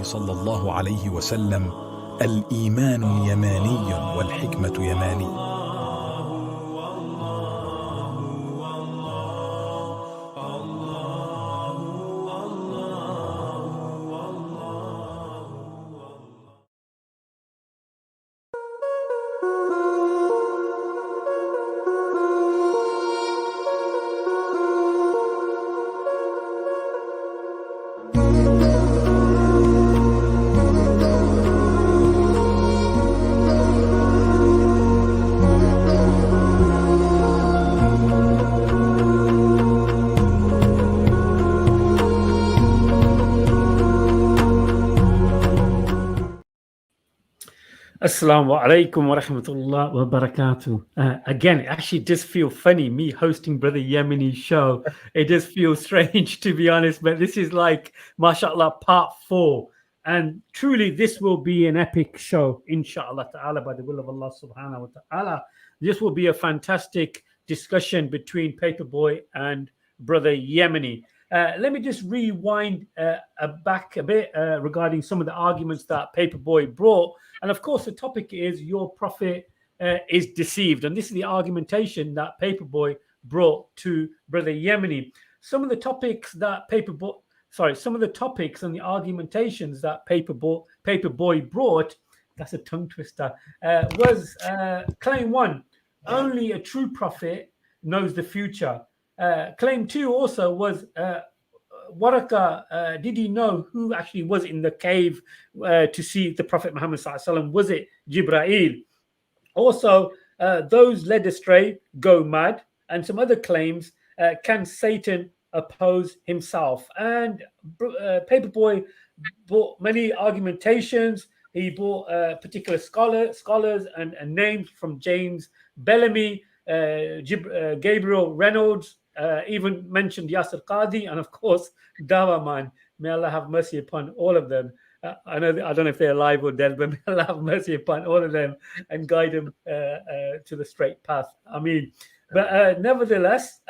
صلى الله عليه وسلم: الإيمان يماني والحكمة يماني. Assalamu alaikum wa rahmatullah wa barakatuh. Again, it actually does feel funny, me hosting Brother Yemeni's show. It does feel strange, to be honest, but this is like, mashallah, part 4. And truly, this will be an epic show, inshallah ta'ala, by the will of Allah subhanahu wa ta'ala. This will be a fantastic discussion between Paperboy and Brother Yemeni. Let me just rewind back a bit regarding some of the arguments that Paperboy brought. And of course, the topic is your prophet is deceived. And this is the argumentation that Paperboy brought to Brother Yemeni. Some of the topics and the argumentations that Paperboy brought, that's a tongue twister, was claim 1, only a true prophet knows the future. Claim 2 also was Waraka, did he know who actually was in the cave to see the Prophet Muhammad sallallahu alaihi wasallam? Was it Jibreel? Also, those led astray go mad, and some other claims. Can Satan oppose himself? And Paperboy brought many argumentations. He brought particular scholars and names from James Bellamy, Gabriel Reynolds, even mentioned Yasir Qadi, and of course Dawaman. May Allah have mercy upon all of them. I don't know if they're alive or dead, but may Allah have mercy upon all of them and guide them to the straight path. I mean, but nevertheless,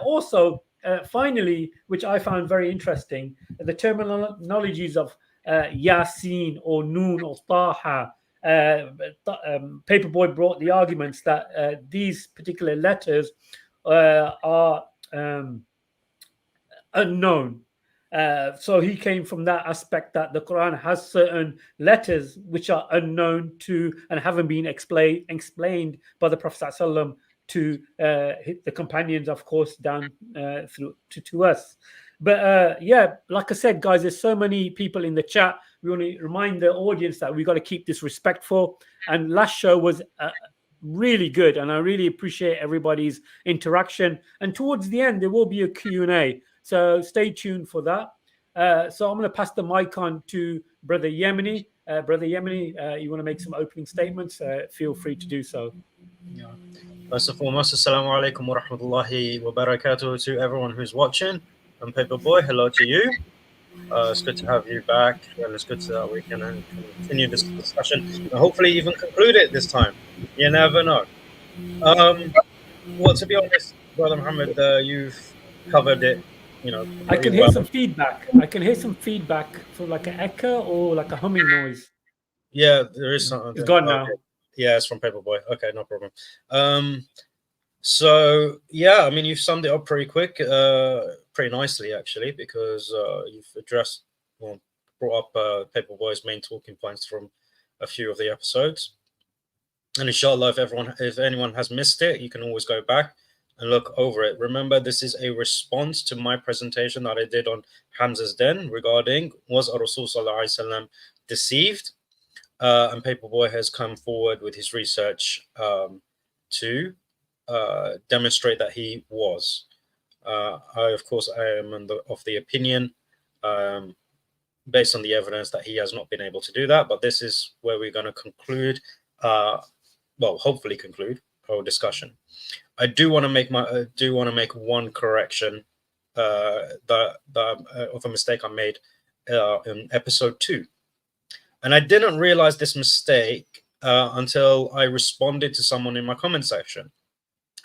also finally, which I found very interesting, the terminologies of Yasin or Noon or Taha. Paperboy brought the arguments that these particular letters are unknown. So he came from that aspect that the Quran has certain letters which are unknown to and haven't been explained by the Prophet ﷺ to the companions, of course, down through to us. But yeah, like I said, guys, there's so many people in the chat. We want to remind the audience that we got to keep this respectful. And last show was really good, and I really appreciate everybody's interaction. And towards the end, there will be a Q&A, so stay tuned for that. So I'm going to pass the mic on to Brother Yemeni. Brother Yemeni, you want to make some opening statements? Feel free to do so. Yeah. First and foremost, assalamu alaikum wa rahmatullahi wa barakatuh to everyone who's watching. I'm Paperboy. Hello to you. It's good to have you back, and it's good that we can continue this discussion and hopefully even conclude it this time. You never know. Well, to be honest, Brother Muhammad, you've covered it. You know, I can hear some feedback. I can hear some feedback, so like an echo or like a humming noise. Yeah, there is something. It's gone now. Yeah, it's from Paperboy. Okay, no problem. So yeah, I mean, you've summed it up pretty quick, pretty nicely actually, because you've brought up Paperboy's main talking points from a few of the episodes. And inshallah, if anyone has missed it, you can always go back and look over it. Remember, this is a response to my presentation that I did on Hamza's Den regarding was Rasul Sallallahu Alaihi Wasallam deceived? And Paperboy has come forward with his research to demonstrate that he was. Of course, I am of the opinion, based on the evidence, that he has not been able to do that. But this is where we're going to conclude, hopefully conclude our discussion. I do want to make one correction of a mistake I made in episode 2. And I didn't realize this mistake until I responded to someone in my comment section.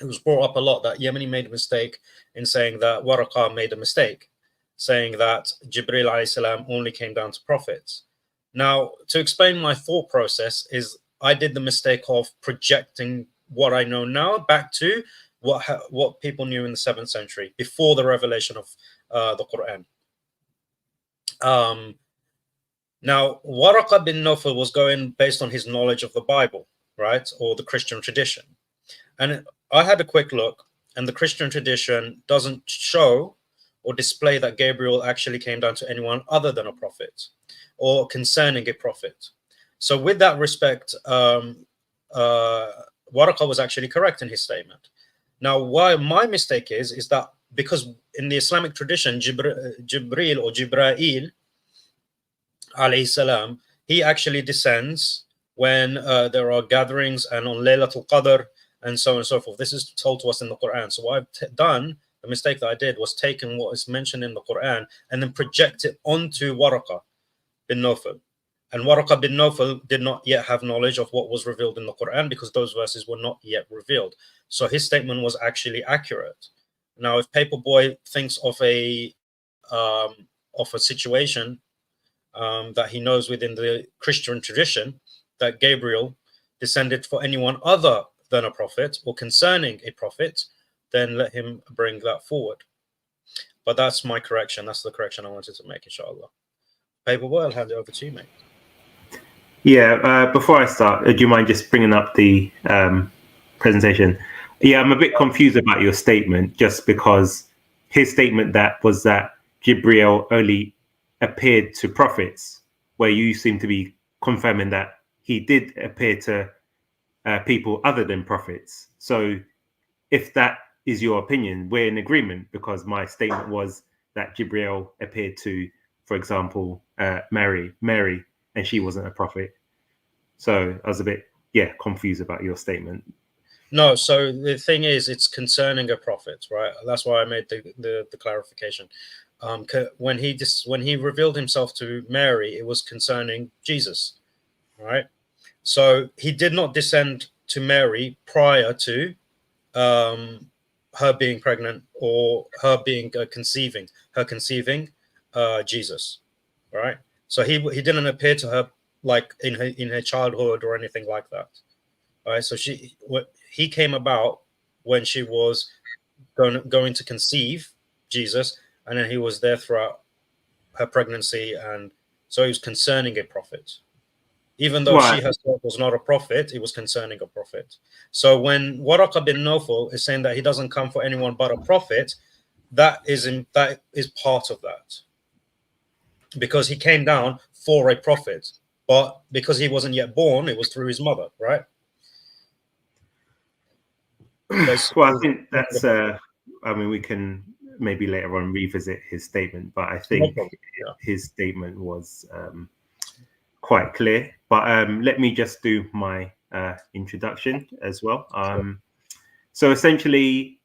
It was brought up a lot that Yemeni made a mistake in saying that Waraqah made a mistake, saying that Jibril alayhi salam only came down to prophets. Now, to explain my thought process is I did the mistake of projecting what I know now back to what people knew in the 7th century before the revelation of the Quran. Now, Waraqah bin Nawfal was going based on his knowledge of the Bible, right, or the Christian tradition. And I had a quick look, and the Christian tradition doesn't show or display that Gabriel actually came down to anyone other than a prophet or concerning a prophet. So with that respect, Waraqah was actually correct in his statement. Now, why my mistake is that because in the Islamic tradition, Jibril or Jibra'il, alayhi salam, he actually descends when there are gatherings and on Laylatul Qadr and so on and so forth. This is told to us in the Quran. So what I've done, the mistake that I did was taken what is mentioned in the Quran and then project it onto Waraqah bin Nawfal. And Waraqah bin Nawfal did not yet have knowledge of what was revealed in the Quran because those verses were not yet revealed. So his statement was actually accurate. Now, if Paperboy thinks of a situation that he knows within the Christian tradition that Gabriel descended for anyone other than a prophet or concerning a prophet, then let him bring that forward. But that's my correction. That's the correction I wanted to make, inshallah. Paperboy, I'll hand it over to you, mate. Yeah, before I start, do you mind just bringing up the presentation? Yeah, I'm a bit confused about your statement, just because his statement that was that Gabriel only appeared to prophets, where you seem to be confirming that he did appear to people other than prophets. So if that is your opinion, we're in agreement, because my statement was that Gabriel appeared to, for example, Mary, and she wasn't a prophet. So I was a bit, confused about your statement. No, so the thing is, it's concerning a prophet, right? That's why I made the clarification. When he revealed himself to Mary, it was concerning Jesus, right? So he did not descend to Mary prior to her being pregnant or her being conceiving Jesus, right? So he didn't appear to her like in her childhood or anything like that. All right, so he came about when she was going to conceive Jesus, and then he was there throughout her pregnancy, and so he was concerning a prophet. Even though she herself was not a prophet, it was concerning a prophet. So when Waraqah bin Nawfal is saying that he doesn't come for anyone but a prophet, that is part of that, because he came down for a prophet, but because he wasn't yet born, it was through his mother, right? Well, I think that's. I mean, we can maybe later on revisit his statement, but I think his statement was quite clear. But let me just do my introduction as well. So essentially,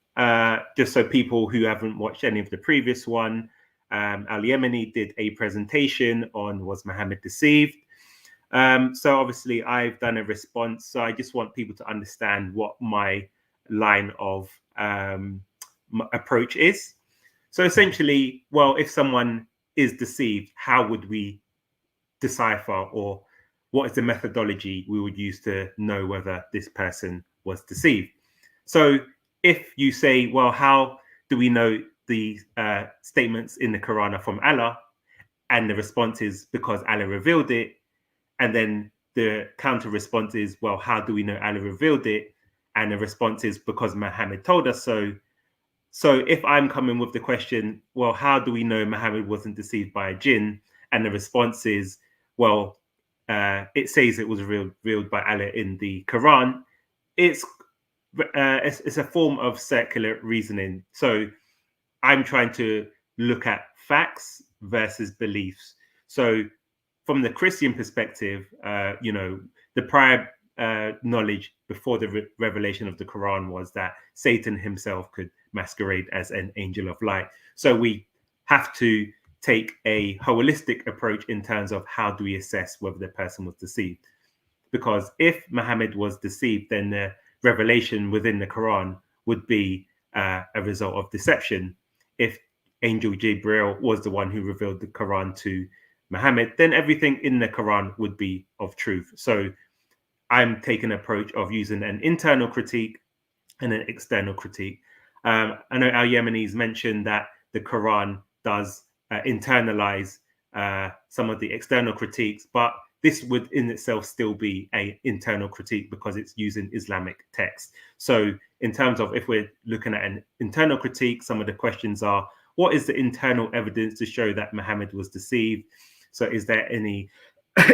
just so people who haven't watched any of the previous one, Al-Yemeni did a presentation on Was Muhammad Deceived? So obviously I've done a response. So I just want people to understand what my line of approach is. So essentially, well, if someone is deceived, how would we decipher, or what is the methodology we would use to know whether this person was deceived? So if you say, well, how do we know the statements in the Quran are from Allah? And the response is because Allah revealed it. And then the counter response is, well, how do we know Allah revealed it? And the response is because Muhammad told us so. So if I'm coming with the question, well, how do we know Muhammad wasn't deceived by a jinn? And the response is, well, it says it was revealed by Allah in the Quran. It's a form of circular reasoning. So I'm trying to look at facts versus beliefs. So from the Christian perspective, the prior knowledge before the revelation of the Quran was that Satan himself could masquerade as an angel of light. So we have to take a holistic approach in terms of how do we assess whether the person was deceived. Because if Muhammad was deceived, then the revelation within the Quran would be a result of deception. If Angel Gabriel was the one who revealed the Quran to Muhammad, then everything in the Quran would be of truth. So I'm taking an approach of using an internal critique and an external critique. I know Al-Yemeni's mentioned that the Quran does internalize some of the external critiques, but this would in itself still be an internal critique because it's using Islamic text. So in terms of if we're looking at an internal critique, some of the questions are, what is the internal evidence to show that Muhammad was deceived? So is there any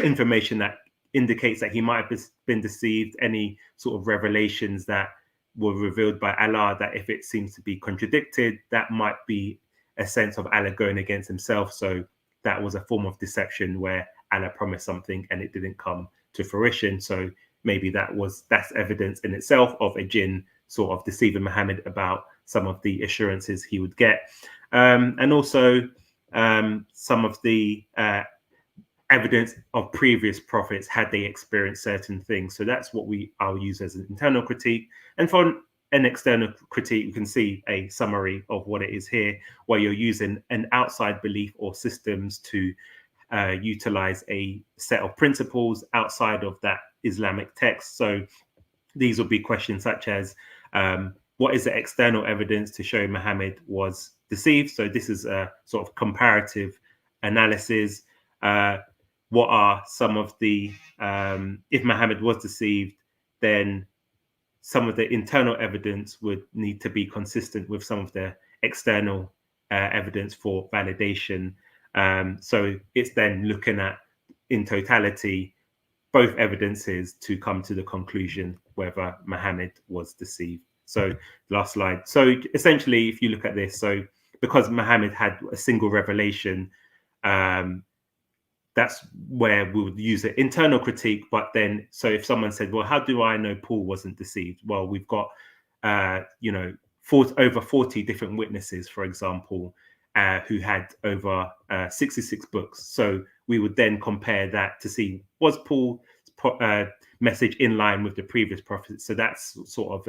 information that indicates that he might have been deceived? Any sort of revelations that were revealed by Allah that if it seems to be contradicted, that might be a sense of Allah going against himself. So that was a form of deception where Allah promised something and it didn't come to fruition. So maybe that's evidence in itself of a jinn sort of deceiving Muhammad about some of the assurances he would get. And also some of the evidence of previous prophets had they experienced certain things. So that's what I'll use as an internal critique. And for an external critique, you can see a summary of what it is here, where you're using an outside belief or systems to utilize a set of principles outside of that Islamic text. So these will be questions such as, what is the external evidence to show Muhammad was deceived? So this is a sort of comparative analysis. What are some of the, if Muhammad was deceived, then some of the internal evidence would need to be consistent with some of the external evidence for validation. So it's then looking at, in totality, both evidences to come to the conclusion whether Muhammad was deceived. So last slide. So essentially, if you look at this, so because Muhammad had a single revelation, that's where we would use an internal critique. But then, so if someone said, well, how do I know Paul wasn't deceived? Well, we've got, over 40 different witnesses, for example, who had over 66 books. So we would then compare that to see, was Paul's message in line with the previous prophets? So that's sort of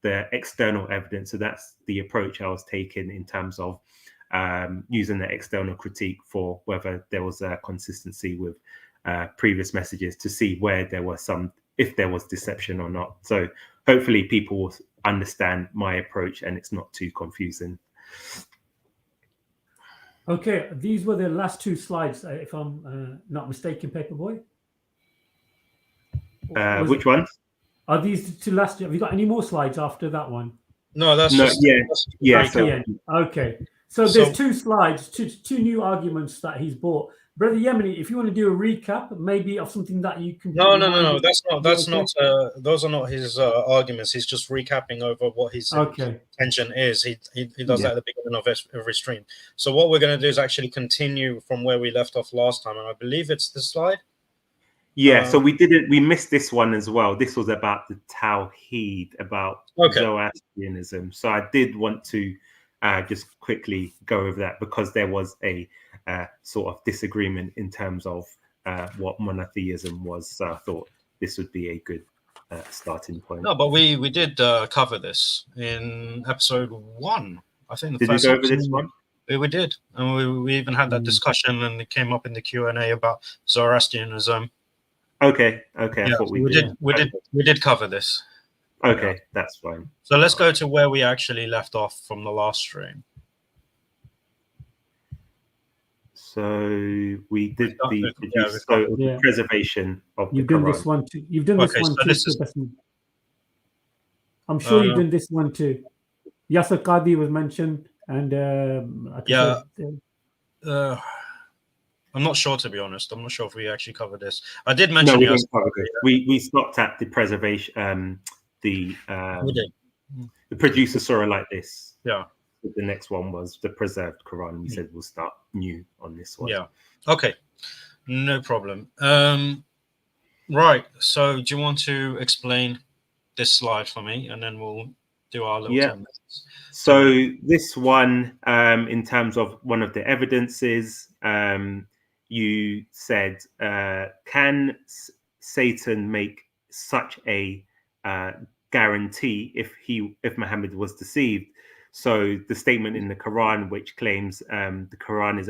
the external evidence. So that's the approach I was taking in terms of using the external critique for whether there was a consistency with previous messages to see where there was if there was deception or not. So hopefully people will understand my approach and it's not too confusing. Okay, these were the last two slides, if I'm not mistaken, Paperboy. Which ones? Are these the two last? Have you got any more slides after that one? No, that's no, just, yeah. That's the end. Okay. So there's two slides, two new arguments that he's brought. Brother Yemeni, if you want to do a recap, maybe of something that you can. No. That's not. Those are not his arguments. He's just recapping over what his intention is. He does that at the beginning of every stream. So what we're going to do is actually continue from where we left off last time, and I believe it's this slide. Yeah. So we missed this one as well. This was about the Tawheed, about Zoroastrianism. So I did want to just quickly go over that because there was a sort of disagreement in terms of what monotheism was. So I thought this would be a good starting point. No, but we did cover this in episode 1. I think did we go over this one? We did, and we even had that discussion, and it came up in the Q&A about Zoroastrianism. Okay. I thought we did cover this. Okay, that's fine. So let's go to where we actually left off from the last stream. So we did the preservation of You've the done Quran. this one too. You've done this one too. I'm sure you've done this one too. Yasser Qadi was mentioned, and I'm not sure, to be honest. I'm not sure if we actually covered this. I did mention we stopped at the preservation. We did. The producer saw it like this. Yeah. The next one was the preserved Quran. We said we'll start new on this one. Yeah. Okay. No problem. Right. So do you want to explain this slide for me, and then we'll do our little 10 minutes. So this one, in terms of one of the evidences, you said, can Satan make such a guarantee if Muhammad was deceived? So the statement in the Quran, which claims the Quran is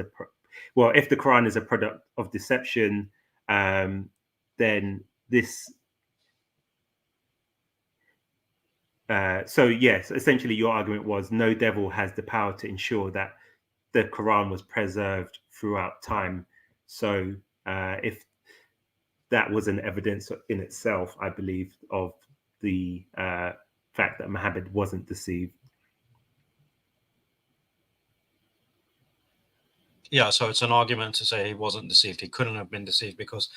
well, if the Quran is a product of deception, then this. So yes, essentially your argument was no devil has the power to ensure that the Quran was preserved throughout time. So if that was an evidence in itself, I believe, of the fact that Muhammad wasn't deceived. Yeah, so it's an argument to say he wasn't deceived. He couldn't have been deceived because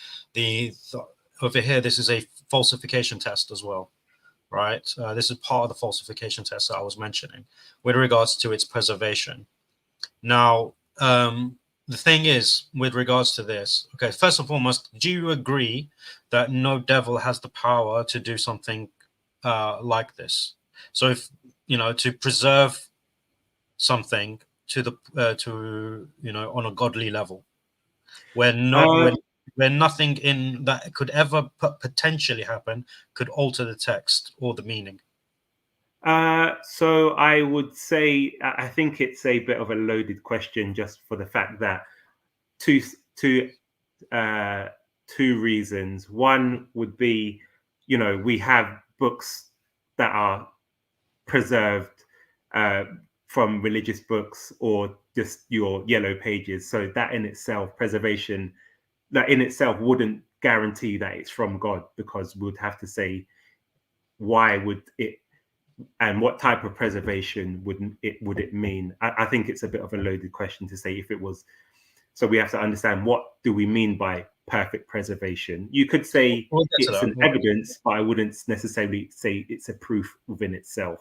over here, this is a falsification test as well, right? This is part of the falsification test that I was mentioning with regards to its preservation. Now, the thing is, with regards to this, okay, first and foremost, do you agree that no devil has the power to do something like this? So if, to preserve something to on a godly level, where nothing in that could ever potentially happen could alter the text or the meaning. So I would say I think it's a bit of a loaded question, just for the fact that two reasons. One would be, we have books that are preserved from religious books or just your yellow pages. So that in itself, preservation, that in itself wouldn't guarantee that it's from God, because we'd have to say, why would it, and what type of preservation would it mean? I think it's a bit of a loaded question to say if it was. So we have to understand, what do we mean by perfect preservation? You could say it's an evidence, but I wouldn't necessarily say it's a proof within itself.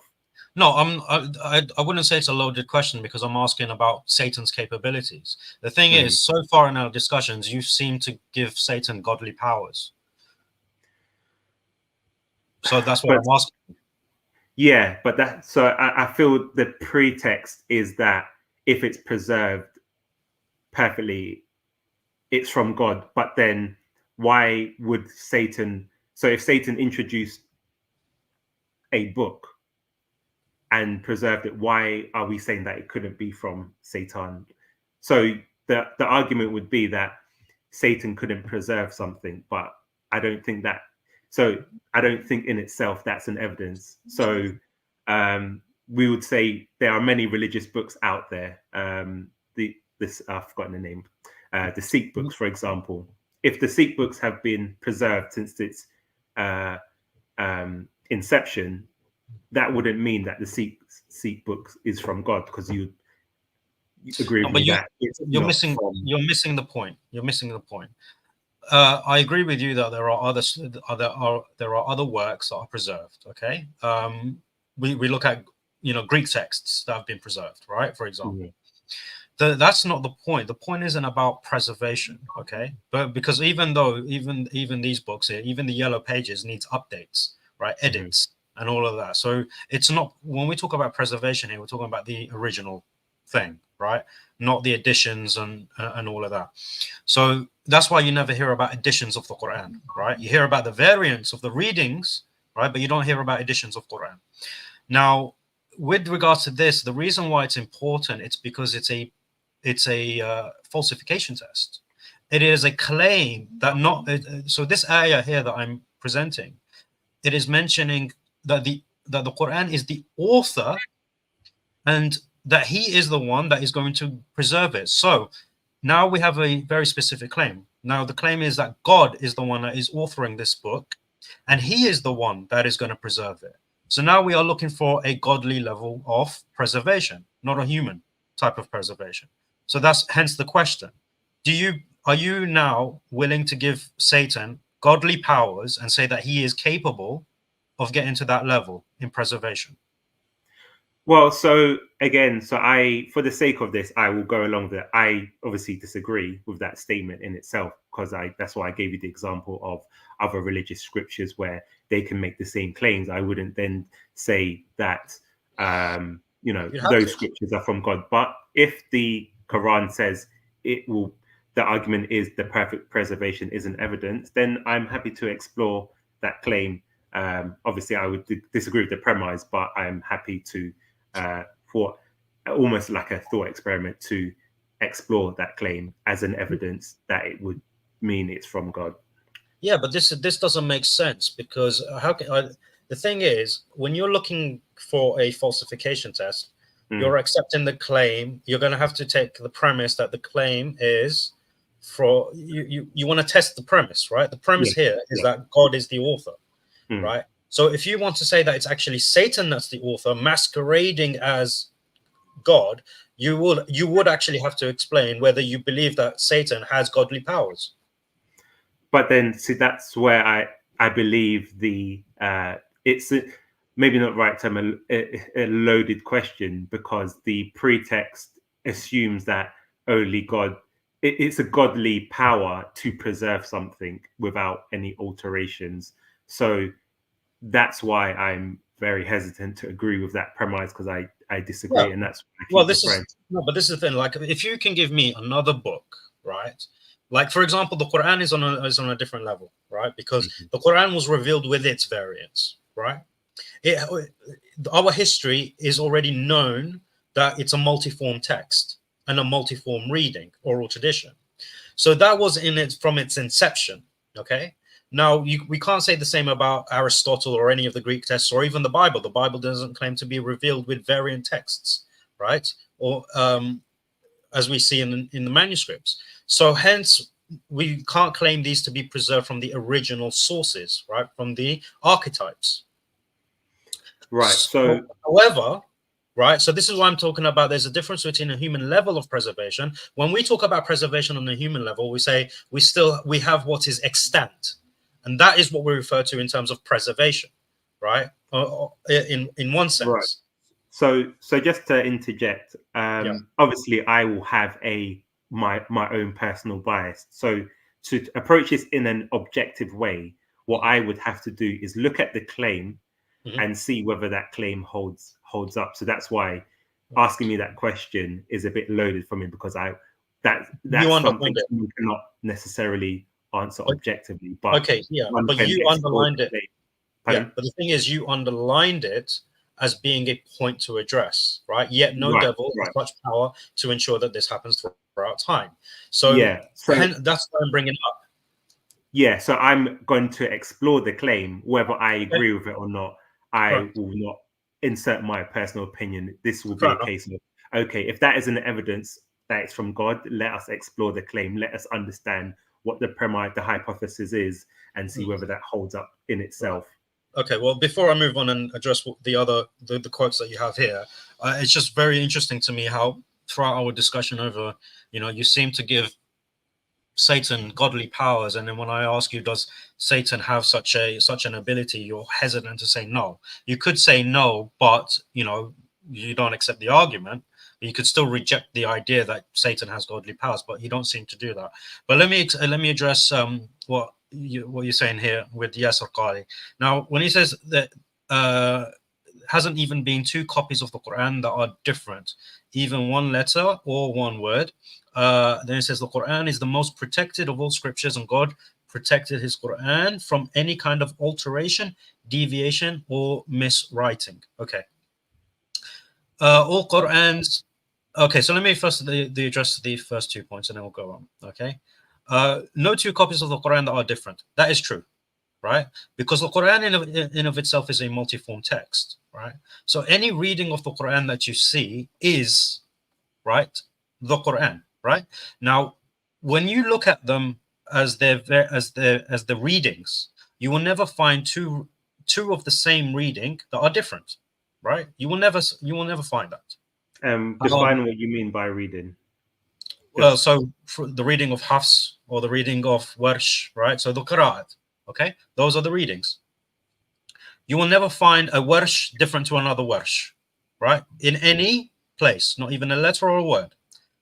No, I wouldn't say it's a loaded question, because I'm asking about Satan's capabilities. The thing is, so far in our discussions, you seem to give Satan godly powers. So that's what I'm asking. Yeah, but I feel the pretext is that if it's preserved perfectly, it's from God. But then why would Satan? So if Satan introduced a book and preserved it, why are we saying that it couldn't be from Satan? So the argument would be that Satan couldn't preserve something, but I don't think that. So I don't think in itself that's an evidence. So we would say there are many religious books out there. I've forgotten the name. The Sikh books, for example. If the Sikh books have been preserved since its inception, that wouldn't mean that the Sikh books is from God, because you agree with me that you're missing the point. You're missing the point. I agree with you that there are other works that are preserved. Okay, we look at Greek texts that have been preserved, right? For example, that's not the point. The point isn't about preservation, okay? But because even these books here, even the yellow pages needs updates, right? Edits and all of that. So it's not, when we talk about preservation here, we're talking about the original thing, right? Not the additions and all of that. So that's why you never hear about editions of the Quran, right? You hear about the variants of the readings, right? But you don't hear about editions of Quran. Now, with regards to this, the reason why it's important, it's because it's a falsification test. It is a claim that so this ayah here that I'm presenting, it is mentioning that the Quran is the author, and that he is the one that is going to preserve it. So now we have a very specific claim. Now the claim is that God is the one that is authoring this book, and he is the one that is going to preserve it. So now we are looking for a godly level of preservation, not a human type of preservation. So that's hence the question. Are you now willing to give Satan godly powers and say that he is capable of getting to that level in preservation? Well, so again, for the sake of this, I will go along that I obviously disagree with that statement in itself, because that's why I gave you the example of other religious scriptures where they can make the same claims. I wouldn't then say that those scriptures are from God. But if the Quran says it will, the argument is the perfect preservation isn't evidence, then I'm happy to explore that claim. Obviously, I would disagree with the premise, but I'm happy to, for almost like a thought experiment, to explore that claim as an evidence that it would mean it's from God. Yeah, but this doesn't make sense, because how can the thing is, when you're looking for a falsification test, you're accepting the claim. You're going to have to take the premise that the claim is for you want to test the premise, right? The premise here is that God is the author, right? So if you want to say that it's actually Satan that's the author masquerading as God, you would actually have to explain whether you believe that Satan has godly powers. But then, see, that's where I believe it's maybe not right term, a loaded question, because the pretext assumes that only God, it's a godly power to preserve something without any alterations. So that's why I'm very hesitant to agree with that premise, because I disagree, and that's but this is the thing. Like, if you can give me another book, right? Like, for example, the Quran is on a different level, right? Because the Quran was revealed with its variants, right? Our history is already known that it's a multiform text and a multiform reading, oral tradition. So that was in it from its inception, okay? Now, we can't say the same about Aristotle or any of the Greek texts, or even the Bible. The Bible doesn't claim to be revealed with variant texts, right? Or as we see in the manuscripts. So hence, we can't claim these to be preserved from the original sources, right? From the archetypes. Right. So however, right, so this is what I'm talking about. There's a difference between a human level of preservation. When we talk about preservation on a human level, we say we have what is extant. And that is what we refer to in terms of preservation, right? In one sense. Right. So just to interject, obviously I will have my own personal bias. So to approach this in an objective way, what I would have to do is look at the claim and see whether that claim holds up. So that's why asking me that question is a bit loaded for me, because that's something you cannot necessarily answer objectively. But okay, but you underlined it. Yeah, but the thing is, you underlined it as being a point to address, right? Yet no devil has much power to ensure that this happens throughout time. So that's what I'm bringing up. Yeah, so I'm going to explore the claim, whether I agree with it or not. I will not insert my personal opinion. This will be a case of, okay, if that is an evidence that it's from God, let us explore the claim. Let us understand what the hypothesis is, and see whether that holds up in itself. Okay, well, before I move on and address the quotes that you have here, it's just very interesting to me how throughout our discussion over, you seem to give Satan godly powers, and then when I ask you, does Satan have such an ability, you're hesitant to say no. You could say no, but you don't accept the argument. You could still reject the idea that Satan has godly powers, but you don't seem to do that. But let me address what you're saying here with Yasser Qali. Now, when he says that hasn't even been two copies of the Quran that are different, even one letter or one word. Then it says the Quran is the most protected of all scriptures, and God protected his Quran from any kind of alteration, deviation, or miswriting. Okay. All Qurans. Okay, so let me first address the first 2 points, and then we'll go on. Okay. No two copies of the Quran that are different. That is true, right? Because the Quran in of itself is a multiform text, right? So any reading of the Quran that you see is, right, the Quran, right? Now, when you look at them as the readings, you will never find two of the same reading that are different, right? You will never find that. Define what you mean by reading. Well, so for the reading of Hafs or the reading of Warsh, right? So the Qira'at, okay? Those are the readings. You will never find a Warsh different to another Warsh, right? In any place, not even a letter or a word.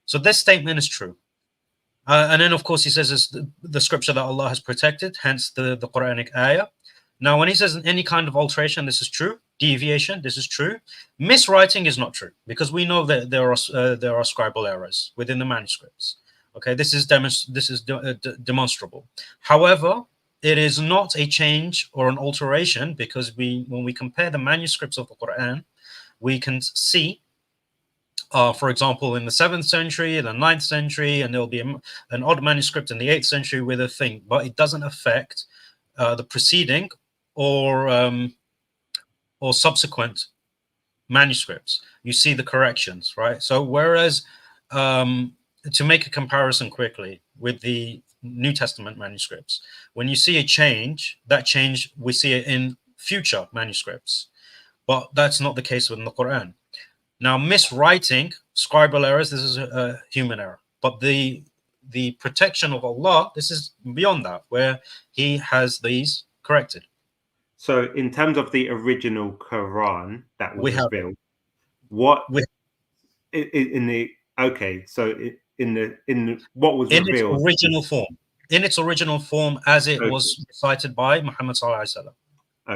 So this statement is true. And then, of course, he says it's the scripture that Allah has protected, hence the Quranic ayah. Now, when he says any kind of alteration, this is true. Deviation, this is true. Miswriting is not true, because we know that there are scribal errors within the manuscripts. Okay, this is demonstrable. However, it is not a change or an alteration, because when we compare the manuscripts of the Quran, we can see for example, in the 7th century, the 9th century, and there'll be an odd manuscript in the 8th century with a thing, but it doesn't affect the preceding or subsequent manuscripts. You see the corrections, right? So whereas to make a comparison quickly with the New Testament manuscripts, when you see a change, that change we see it in future manuscripts, but that's not the case with the Quran. Now, miswriting, scribal errors, this is a human error, but the protection of Allah, this is beyond that, where He has these corrected. So, in terms of the original Quran that was revealed, what in the what was revealed its original form, in its original form as it was cited by Muhammad sallallahu alaihi wasallam.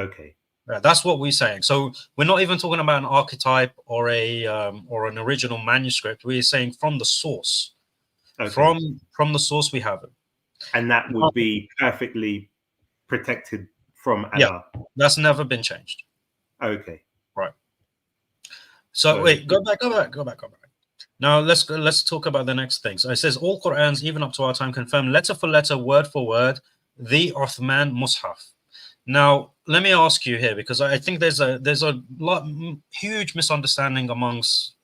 Okay. That's what we're saying. So we're not even talking about an archetype or an original manuscript. We're saying from the source. Okay. From the source we have it. And that would be perfectly protected from Allah. Yeah, that's never been changed. Okay. Right. So wait, go back. Now let's talk about the next thing. So it says all Qur'ans, even up to our time, confirm letter for letter, word for word, the Uthman Mus'haf. Now, let me ask you here, because I think there's a huge misunderstanding amongst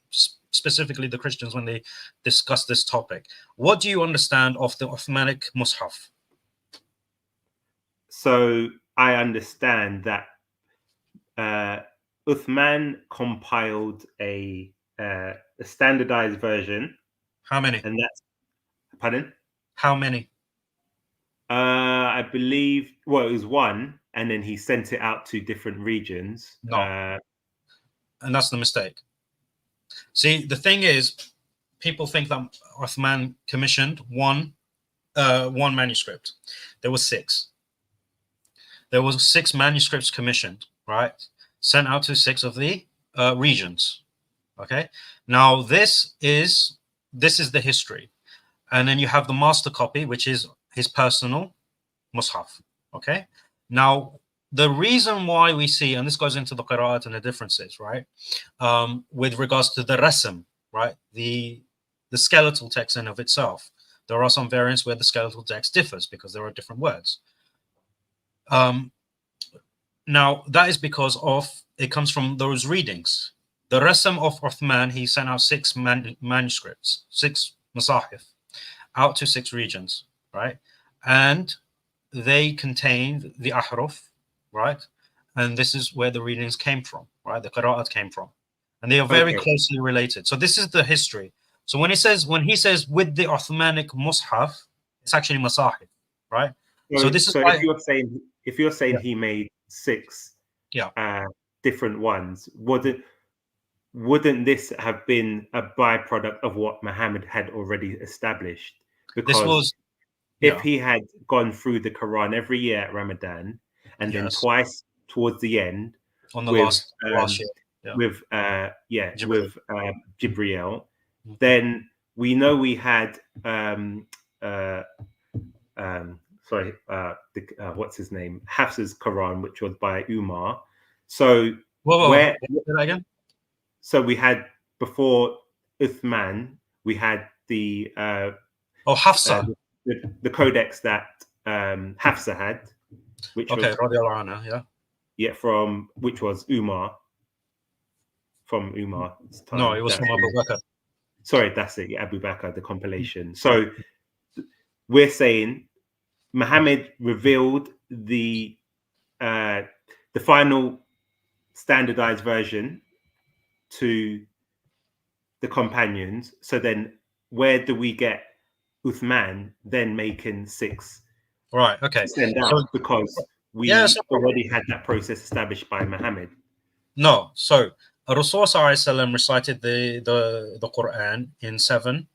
specifically the Christians when they discuss this topic. What do you understand of the Uthmanic Mus'haf? So I understand that Uthman compiled a standardized version. How many? And that's, pardon? How many? I believe, well, it was one, and then he sent it out to different regions. No. And that's the mistake. See, the thing is, people think that Uthman commissioned one manuscript. There were 6. There was 6 manuscripts commissioned, right? Sent out to 6 of the regions. Okay. Now this is the history, and then you have the master copy, which is his personal Mus'haf. Okay. Now the reason why we see, and this goes into the qira'at and the differences, right? With regards to the rasm, right? The skeletal text in of itself. There are some variants where the skeletal text differs because there are different words. Now that is because of it comes from those readings. The rasm of Uthman, he sent out 6 manuscripts, 6 masahif, out to 6 regions, right? And they contained the ahruf, right? And this is where the readings came from, right? The qira'at came from, and they are very closely related. So this is the history. So when he says with the Uthmanic Mus'haf, it's actually masahif, right? So this is why, if you're saying he made 6 different ones, wouldn't this have been a byproduct of what Muhammad had already established? Because if he had gone through the Quran every year at Ramadan, and then twice towards the end on the last year, with Gabriel, then we know we had what's his name? Hafsa's Quran, which was by Umar. So where again? So we had before Uthman, we had the Hafsa, the codex that Hafsa had, which was from which was Umar. From Umar's time. No, it was from Abu Bakr. Sorry, that's it. Abu Bakr, the compilation. So we're saying Muhammad revealed the final standardized version to the companions. So then where do we get Uthman then making 6? Right, okay. Send out, because we already had that process established by Muhammad. No, so Rasul recited the Quran in 7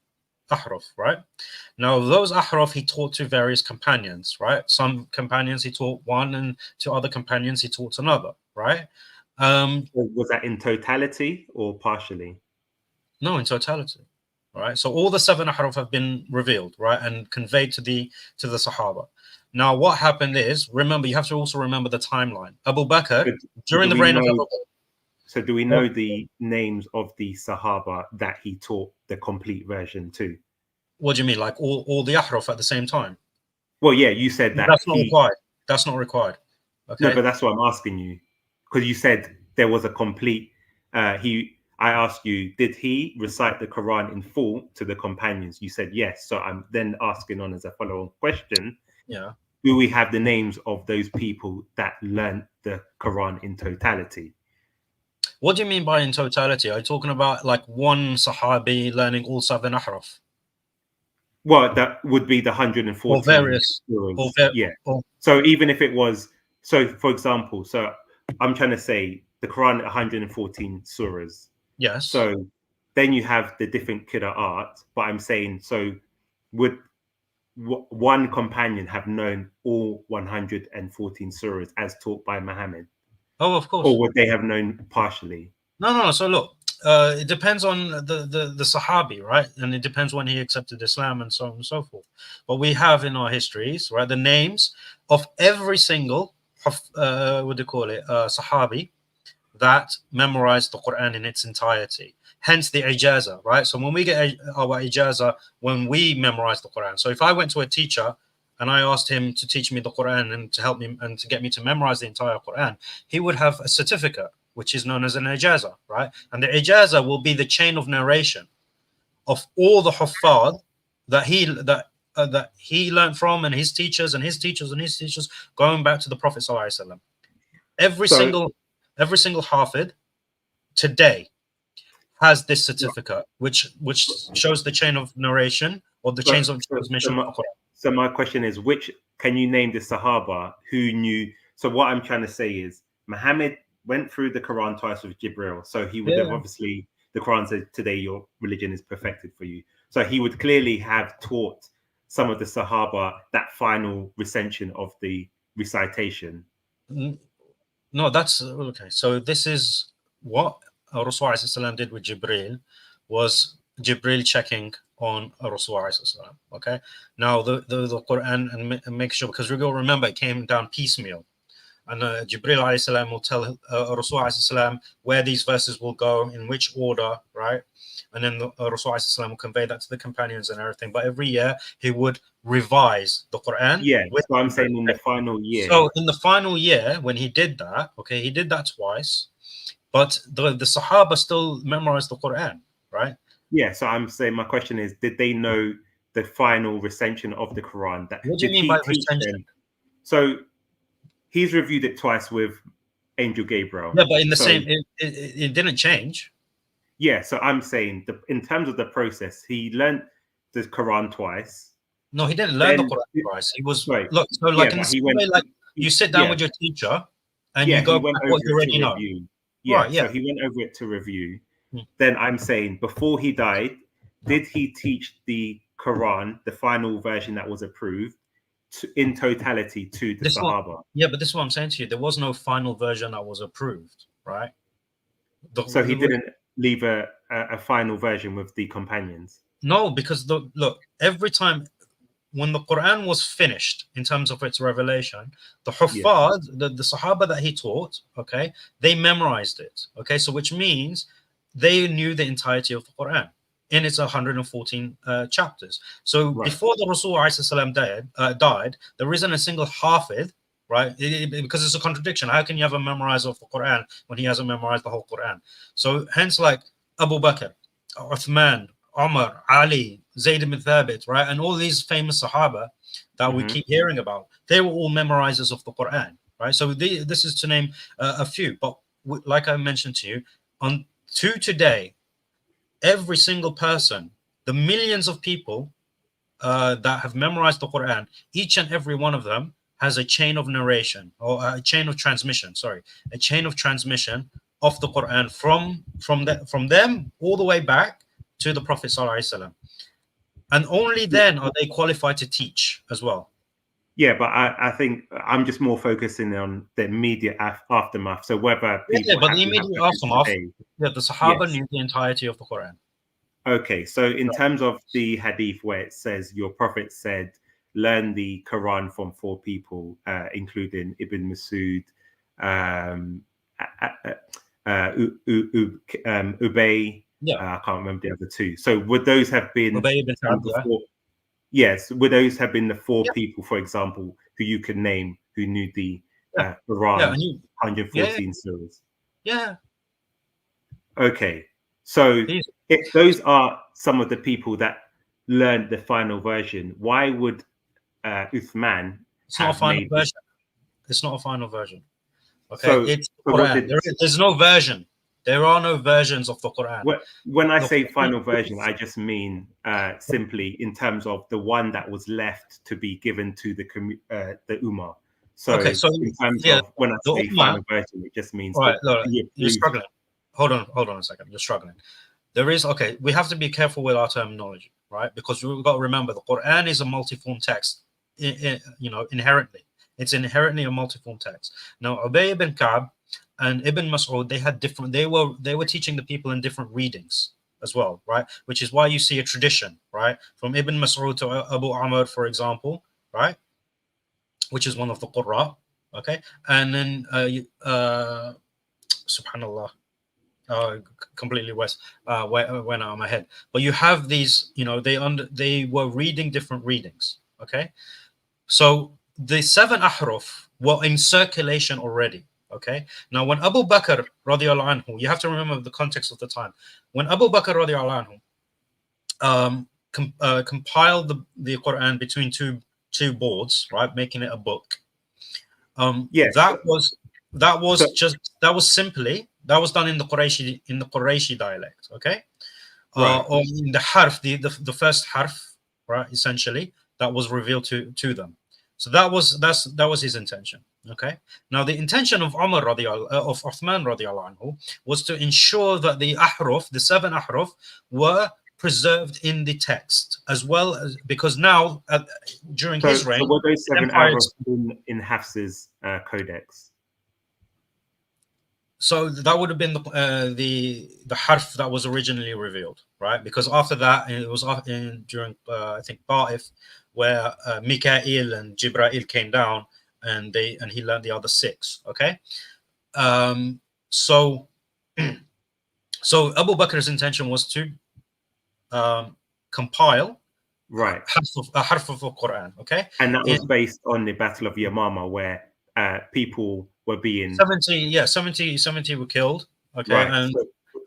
ahruf, right? Now those ahruf he taught to various companions, right? Some companions he taught one, and to other companions he taught another, right? Was that in totality or partially? No, in totality. All right. So all the 7 ahruf have been revealed, right, and conveyed to the Sahaba. Now, what happened is, remember, you have to also remember the timeline. Abu Bakr, during the reign of Abu Bakr. So do we know the names of the Sahaba that he taught the complete version to? What do you mean, like all the ahruf at the same time? Well, yeah, you said that. That's not required. That's not required. Okay. No, but that's what I'm asking you, because you said there was a complete. I asked you, did he recite the Quran in full to the companions? You said yes. So I'm then asking on as a follow-on question. Yeah. Do we have the names of those people that learned the Quran in totality? What do you mean by in totality? Are you talking about like one Sahabi learning all 7 ahruf? Well, that would be the 114. Or various. Yeah. So even if it was, so for example, so I'm trying to say the Quran 114 surahs. Yes. So then you have the different qira'at, but I'm saying, so would one companion have known all 114 surahs as taught by Muhammad? Oh, of course. Or would they have known partially? No. So look, it depends on the Sahabi, right? And it depends when he accepted Islam and so on and so forth. But we have in our histories, right, the names of every single, what do you call it, Sahabi that memorized the Quran in its entirety. Hence the ijaza, right? So when we get our ijaza, when we memorize the Quran. So if I went to a teacher and I asked him to teach me the Quran and to help me and to get me to memorize the entire Quran, he would have a certificate, which is known as an ijaza, right? And the ijaza will be the chain of narration of all the huffaz that he learned from, and his teachers and his teachers and his teachers, going back to the Prophet sallallahu alaihi wasallam. Every single hafid today has this certificate, which shows the chain of narration or the chains of transmission. So my question is, which can you name the Sahaba who knew? So what I'm trying to say is, Muhammad went through the Quran twice with Gabriel, so he would have obviously, the Quran said, today your religion is perfected for you. So he would clearly have taught some of the Sahaba that final recension of the recitation. No, that's okay. So this is what Rasulullah did with Gabriel, was Gabriel checking on Rasulullah. Okay. Now the Quran, and make sure, because we go, remember, it came down piecemeal. And Jibril alayhi will tell Rasulullah where these verses will go, in which order, right? And then Rasulullah will convey that to the companions and everything. But every year he would revise the Quran. Yeah, so I'm saying in the final year. So in the final year, when he did that, okay, he did that twice, but the Sahaba still memorized the Quran, right? Yeah, so I'm saying, my question is, did they know the final recension of the Quran? What do you mean by recension? So he's reviewed it twice with Angel Gabriel. Yeah, but in the same, it didn't change. Yeah, so I'm saying, in terms of the process, he learned the Quran twice. No, he didn't learn the Quran twice. He was, look, so like, in the same way, like you sit down with your teacher and you go back what you already know. Yeah, right, so he went over it to review. Then I'm saying, before he died, did he teach the Quran, the final version that was approved, in totality to the Sahaba? Yeah, but this is what I'm saying to you. There was no final version that was approved, right? So he didn't leave a final version with the companions? No, because look, every time when the Quran was finished in terms of its revelation, the Huffaz, the Sahaba that he taught, okay, they memorized it, okay? So which means they knew the entirety of the Quran in its 114 chapters. So before the Rasul died, there isn't a single Hafid, right? Because it's a contradiction. How can you have a memorizer of the Quran when he hasn't memorized the whole Quran? So hence, like Abu Bakr, Uthman, Umar, Ali, Zayd ibn Thabit, right? And all these famous Sahaba that we keep hearing about, they were all memorizers of the Quran, right? So this is to name a few. But like I mentioned to you, to today, every single person, the millions of people that have memorized the Quran, each and every one of them has a chain of narration, or a chain of transmission, a chain of transmission of the Quran from them all the way back to the Prophet ﷺ. And only then are they qualified to teach as well. Yeah, but I think I'm just more focusing on the immediate aftermath. So whether people but the immediate aftermath, the Sahaba knew the entirety of the Quran. Okay, so in terms of the hadith where it says your Prophet said, learn the Quran from 4 people, including Ibn Masud, Ubay. I can't remember the other two. So would those have been the four? Yes, would those have been the four people, for example, who you could name who knew the Quran 114 surahs? Yeah. Okay, so if those are some of the people that learned the final version, why would Uthman have made version? It's not a final version. Okay, so, it's Quran. There's no version. There are no versions of the Quran. When I say final version, I just mean simply in terms of the one that was left to be given to the Ummah. So, in terms of when I say final version, it just means you're struggling. Hold on a second. You're struggling. There is we have to be careful with our terminology, right? Because we've got to remember the Quran is a multiform text, inherently. It's inherently a multiform text. Now, Ubay ibn Ka'b and Ibn Mas'ud, they were teaching the people in different readings as well, right? Which is why you see a tradition, right? From Ibn Mas'ud to Abu Amr, for example, right? Which is one of the Qurra, okay? And then, subhanallah, completely went out of my head. But you have these, they were reading different readings, okay? So the 7 ahruf were in circulation already. Okay. Now, when Abu Bakr radiallahu anhu, you have to remember the context of the time. When Abu Bakr radiallahu anhu compiled the Quran between two boards, right, making it a book. That was done in the Qurayshi dialect. Okay. Or in the harf, the first harf, right, essentially, that was revealed to them. So that was his intention. Okay. Now the intention of Uthman radiallahu anhu was to ensure that the 7 ahruf were preserved in the text, as well as because now during his reign, so were those 7 ahruf in Hafs's codex? So that would have been the harf that was originally revealed, right? Because after that, it was during I think Ba'if, where Mikael and Jibrail came down, and he learned the other 6. Okay, so Abu Bakr's intention was to compile a harf of the Quran. Okay, and that was based on the Battle of Yamama, where people were being 70 were killed. Okay, right. And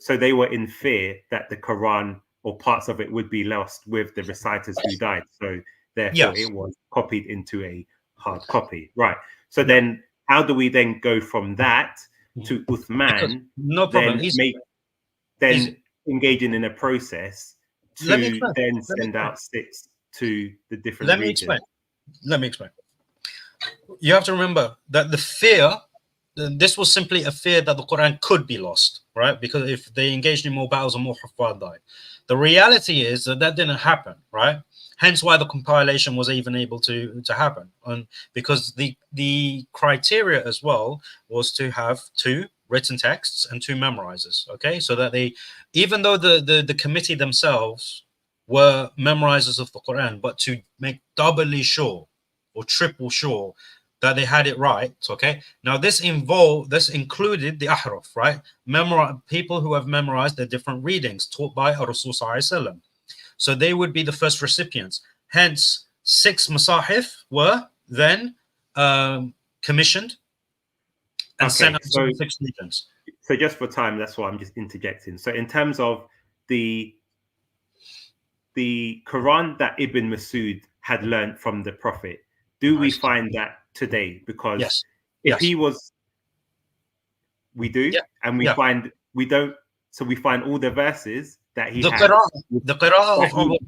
so they were in fear that the Quran or parts of it would be lost with the reciters who died. So therefore, it was copied into a hard copy. Right. So then, how do we then go from that to Uthman? No problem. Then engaging in a process to then send out 6 to the different regions. Let me explain. You have to remember that the fear, this was simply a fear that the Quran could be lost, right? Because if they engaged in more battles and more Huffaz died. The reality is that didn't happen, right? Hence why the compilation was even able to happen. And because the criteria as well was to have 2 written texts and 2 memorizers, okay? So that even though the committee themselves were memorizers of the Quran, but to make doubly sure or triple sure that they had it right, okay? Now this included the ahruf, right? People who have memorized the different readings taught by Rasul Sallallahu Alaihi Wasallam. So they would be the first recipients. Hence, 6 masahif were then commissioned and sent out to 6 regions. So just for time, that's why I'm just interjecting. So in terms of the Quran that Ibn Mas'ud had learned from the Prophet, do we find that today? Because if he was, we do, and we find we don't. So we find all the verses that he had. The Qira'ah of Abu.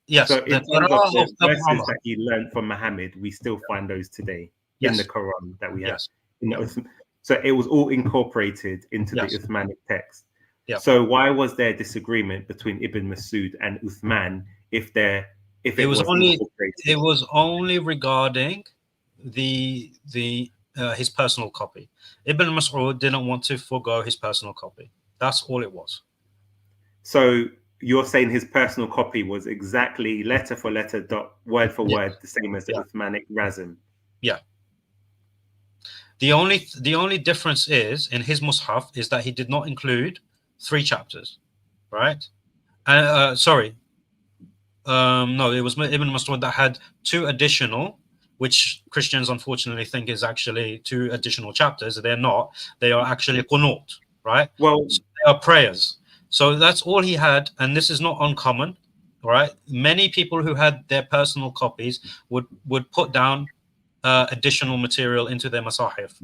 Yes. So in terms of the verses that he learned from Muhammad, we still find those today in the Quran that we have. So it was all incorporated into the Uthmanic text. So why was there disagreement between Ibn Mas'ud and Uthman if it was only regarding his personal copy. Ibn Mas'ud didn't want to forego his personal copy. That's all it was. So you're saying his personal copy was exactly letter for letter, word for word, the same as the Uthmanic Razm? Yeah. The only difference is in his Mus'haf is that he did not include 3 chapters, right? Sorry, no, it was Ibn Mas'ud that had 2 additional, which Christians unfortunately think is actually 2 additional chapters. They're not. They are actually qunut, right? Well, so they are prayers. So that's all he had, and this is not uncommon, right? Many people who had their personal copies would put down additional material into their masahif,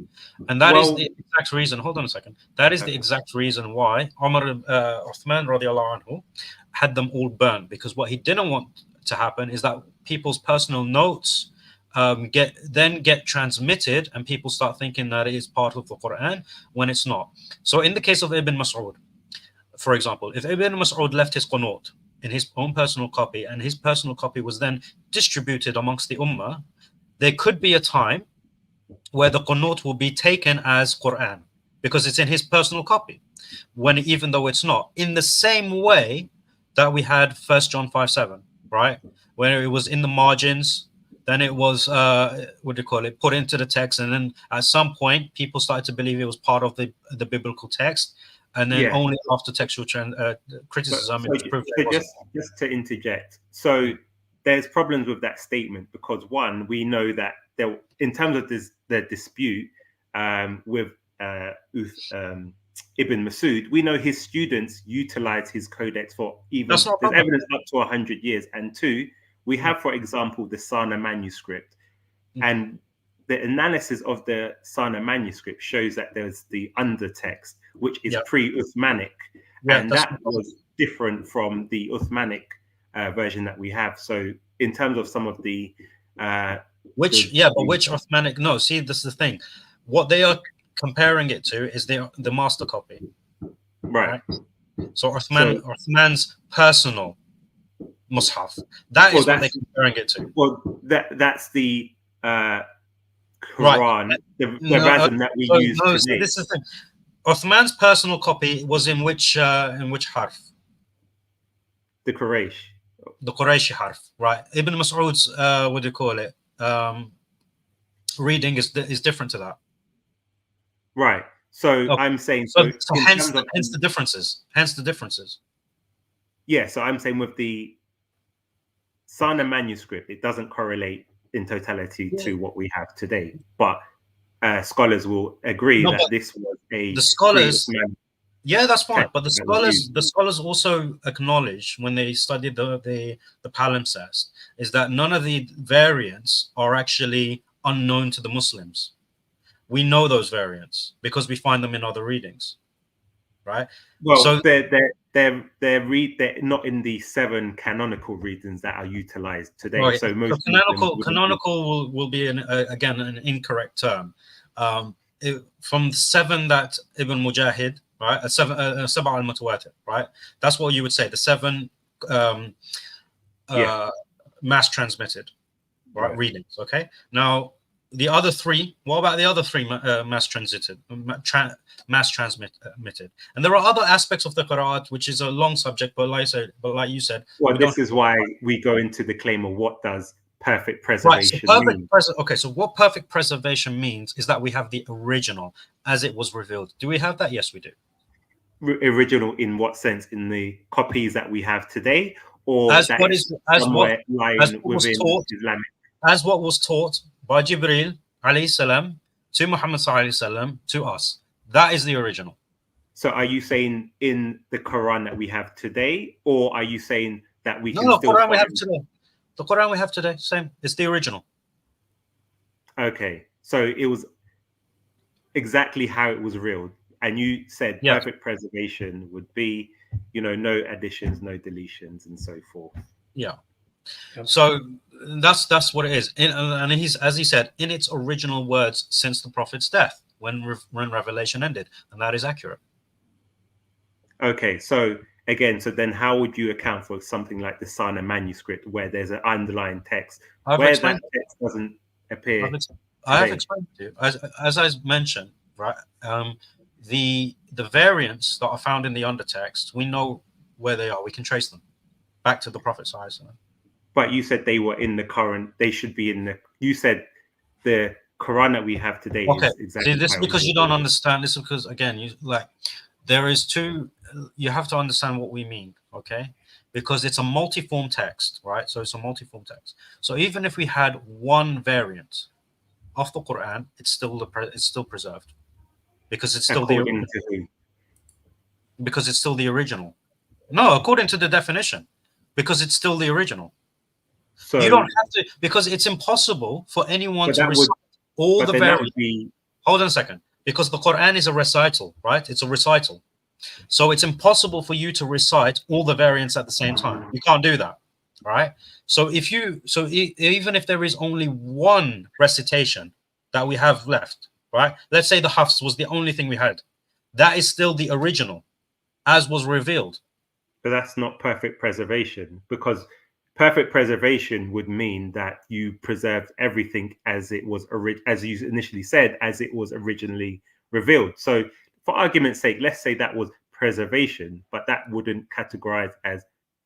and that is the exact reason. Hold on a second. That is the exact reason why Uthman radiallahu anhu had them all burned, because what he didn't want to happen is that people's personal notes get transmitted, and people start thinking that it is part of the Quran when it's not. So in the case of Ibn Mas'ud, for example, if Ibn Mas'ud left his qunut in his own personal copy, and his personal copy was then distributed amongst the ummah, there could be a time where the qunut will be taken as Quran because it's in his personal copy, when even though it's not. In the same way that we had 1 John 5:7, right, where it was in the margins, then it was put into the text, and then at some point people started to believe it was part of the biblical text, and then only after textual criticism it was proved that it wasn't. Just to interject, so there's problems with that statement because, one, we know that there, in terms of the dispute with Ibn Mas'ud, we know his students utilize his codex for even there's evidence up to 100 years. And 2, we have, for example, the Sana manuscript, and the analysis of the Sana manuscript shows that there's the undertext, which is pre-Uthmanic, and that was different from the Uthmanic version that we have. So in terms of some of the which Uthmanic, no, see, this is the thing, what they are comparing it to is the master copy, right? So Uthman's personal Mus'haf, that is what they're comparing it to. Well, that's the Quran, the Razm that we use today. So this is the thing. Uthman's personal copy was in which harf? The Quraysh. The Qurayshi harf, right? Ibn Mas'ud's reading is different to that. Right. So I'm saying hence the differences. Yeah, so I'm saying with the Sana manuscript, it doesn't correlate in totality to what we have today. But scholars will agree that this was the scholars. Yeah, that's fine. But the scholars also acknowledge, when they studied the palimpsest, is that none of the variants are actually unknown to the Muslims. We know those variants because we find them in other readings, right? Well, so they're not in the 7 canonical readings that are utilized today. Right. So most canonical will be again an incorrect term. From the 7 that Ibn Mujahid, right, Saba al-Mutawatir, right? That's what you would say. The 7 mass transmitted, right, readings. Okay. Now the other 3. What about the other 3 mass transmitted? And there are other aspects of the Qur'an, which is a long subject. But like you said, well, this is why we go into the claim of what does perfect preservation mean. So what perfect preservation means is that we have the original as it was revealed. Do we have that? Yes, we do. Original in what sense? In the copies that we have today, or as what was taught by Gabriel alayhi salam to Muhammad sallallahu alaihi wasallam to us. That is the original. So are you saying in the Quran that we have today, or are you saying that we can still Quran we have today? The Quran we have today, same. It's the original. Okay. So it was exactly how it was revealed. And you said perfect preservation would be, no additions, no deletions, and so forth. Yeah. So that's what it is. And as he said, in its original words since the Prophet's death, when Revelation ended, and that is accurate. Okay, so then how would you account for something like the Sana manuscript, where there's an underlying text where that text doesn't appear? I have explained to you, as I mentioned, right? The variants that are found in the undertext, we know where they are. We can trace them back to the Prophet sallallahu alaihi wasallam. But you said they were in the current. They should be in the. You said the Quran that we have today is exactly. See, this is because you don't understand. This is because, again, there is two. You have to understand what we mean, okay? Because it's a multi-form text, right? So it's a multi-form text. So even if we had one variant of the Quran, it's still preserved, because it's still because it's still the original. No, according to the definition, because it's still the original. So you don't have to, because it's impossible for anyone to recite all the variants. Hold on a second. Because the Quran is a recital, right? It's a recital. So it's impossible for you to recite all the variants at the same time. You can't do that, right? So even if there is only one recitation that we have left, right? Let's say the Hafs was the only thing we had. That is still the original, as was revealed. But that's not perfect preservation, because perfect preservation would mean that you preserved everything as it was, as you initially said, as it was originally revealed. So for argument's sake, let's say that was preservation, but that wouldn't categorize as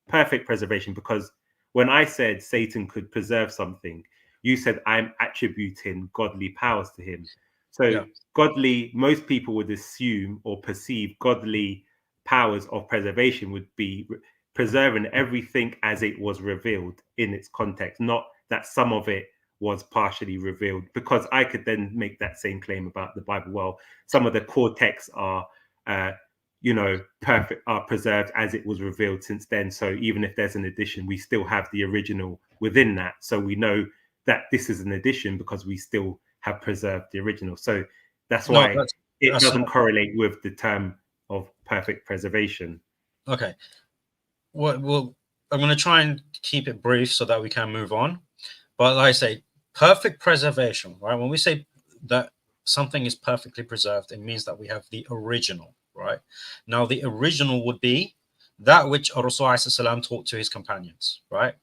perfect preservation, because when I said Satan could preserve something, you said I'm attributing godly powers to him. So godly, most people would assume or perceive godly powers of preservation would be preserving everything as it was revealed in its context, not that some of it was partially revealed, because I could then make that same claim about the Bible. Well, some of the core texts are perfect, are preserved as it was revealed since then. So even if there's an addition, we still have the original within that. So we know that this is an addition because we still have preserved the original. So that's why it doesn't correlate with the term of perfect preservation. Okay. Well, I'm going to try and keep it brief so that we can move on. But like I say, perfect preservation, right? When we say that something is perfectly preserved, it means that we have the original, right? Now, the original would be that which Rasul taught to his companions, right?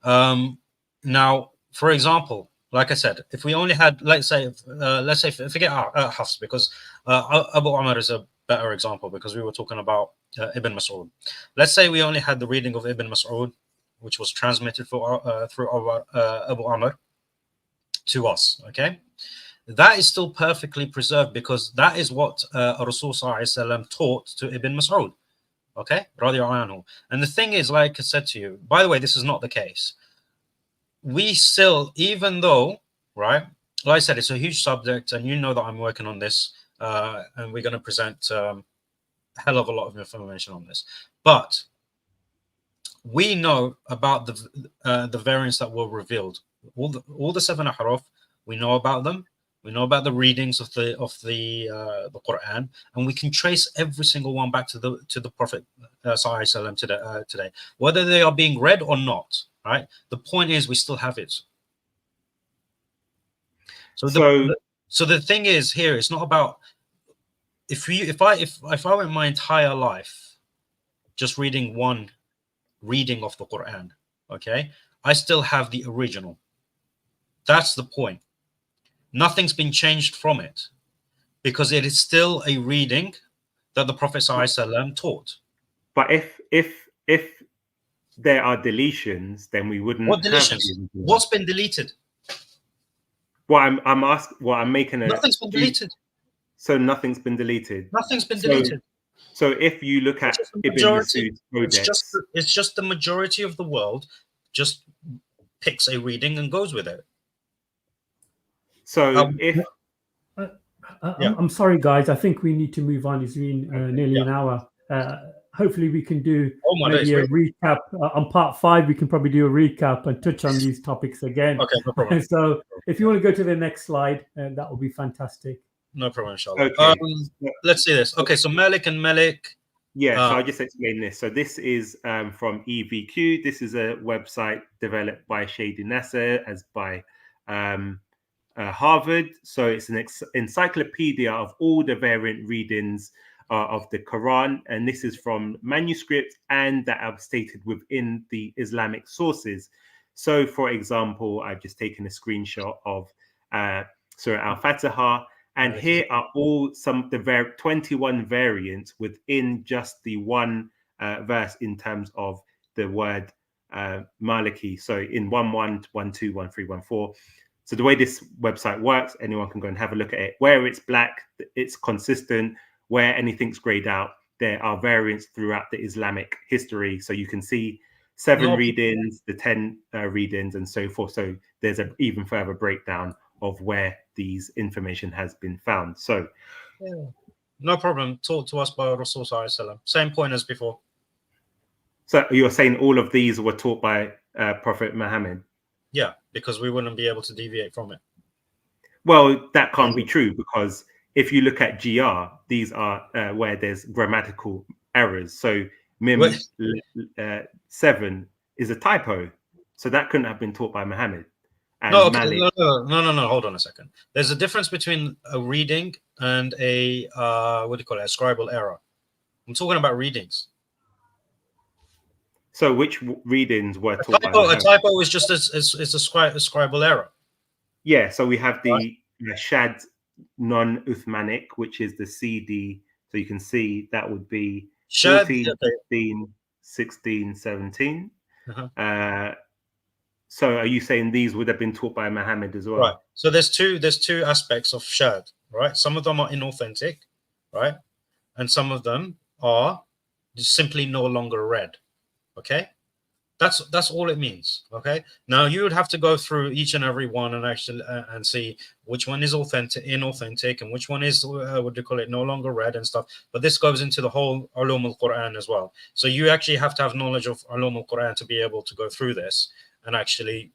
Now, for example, like I said, if we only had, let's say, forget Hafs, because Abu Umar is a better example, because we were talking about Ibn Mas'ud. Let's say we only had the reading of Ibn Mas'ud, which was transmitted through Abu Umar to us, okay? That is still perfectly preserved, because that is what Rasul taught to Ibn Mas'ud, okay? And the thing is, like I said to you, by the way, this is not the case. We still, even though, right, like I said, it's a huge subject, and you know that I'm working on this, and we're going to present a hell of a lot of information on this. But we know about the variants that were revealed. All the 7 ahruf, we know about them. We know about the readings of the Quran, and we can trace every single one back to the Prophet today, whether they are being read or not. Right. The point is, we still have it. So the thing is here, it's not about if I went my entire life just reading one reading of the Quran, okay, I still have the original. That's the point. Nothing's been changed from it, because it is still a reading that the Prophet ﷺ taught. But if there are deletions, then we wouldn't. What deletions? What's been deleted? Well, I'm asking. Well, I'm making a. Nothing's been deleted. So nothing's been deleted. Nothing's been deleted. So if you look at Ibn Mas'ud's codex, it's just the majority of the world just picks a reading and goes with it. So I'm sorry, guys. I think we need to move on. It's been nearly an hour. Hopefully, we can do maybe a recap on part 5. We can probably do a recap and touch on these topics again. Okay, no problem. So, if you want to go to the next slide, that will be fantastic. No problem, inshallah. Okay. Let's see this. Okay, so Malik and Malik. Yeah, so I'll just explain this. So this is from EVQ. This is a website developed by Shady Nasser as by Harvard. So it's an encyclopedia of all the variant readings of the Quran, and this is from Manuscript and that are stated within the Islamic sources. So, for example, I've just taken a screenshot of Surah Al-Fatiha, and here are all some of the 21 variants within just the one verse in terms of the word Maliki. So in 1-1, 1-2, 1-3, 1-4. So the way this website works, anyone can go and have a look at it. Where it's black, it's consistent. Where anything's grayed out, there are variants throughout the Islamic history. So you can see 7 readings, the 10 readings, and so forth. So there's an even further breakdown of where these information has been found. So no problem. Talk to us by Rasul Sallallahu Alaihi Wasallam. Same point as before. So you're saying all of these were taught by Prophet Muhammad? Yeah, because we wouldn't be able to deviate from it. Well, that can't be true, because if you look at GR, these are where there's grammatical errors. So Mim 7 is a typo. So that couldn't have been taught by Muhammad. And no, hold on a second. There's a difference between a reading and a what do you call it, a scribal error. I'm talking about readings. So which readings were taught by Muhammad? A typo is just a scribal error. Yeah, so we have the Shad non-Uthmanic, which is the CD. So you can see that would be 14, 15, 16, 17. So are you saying these would have been taught by Muhammad as well? Right. So there's two aspects of Shad, right? Some of them are inauthentic, right? And some of them are just simply no longer read. Okay? That's all it means. Okay. Now you would have to go through each and every one and actually and see which one is authentic, inauthentic, and which one is what do you call it, no longer read and stuff. But this goes into the whole Ulum al-Quran as well. So you actually have to have knowledge of Ulum al-Quran to be able to go through this and actually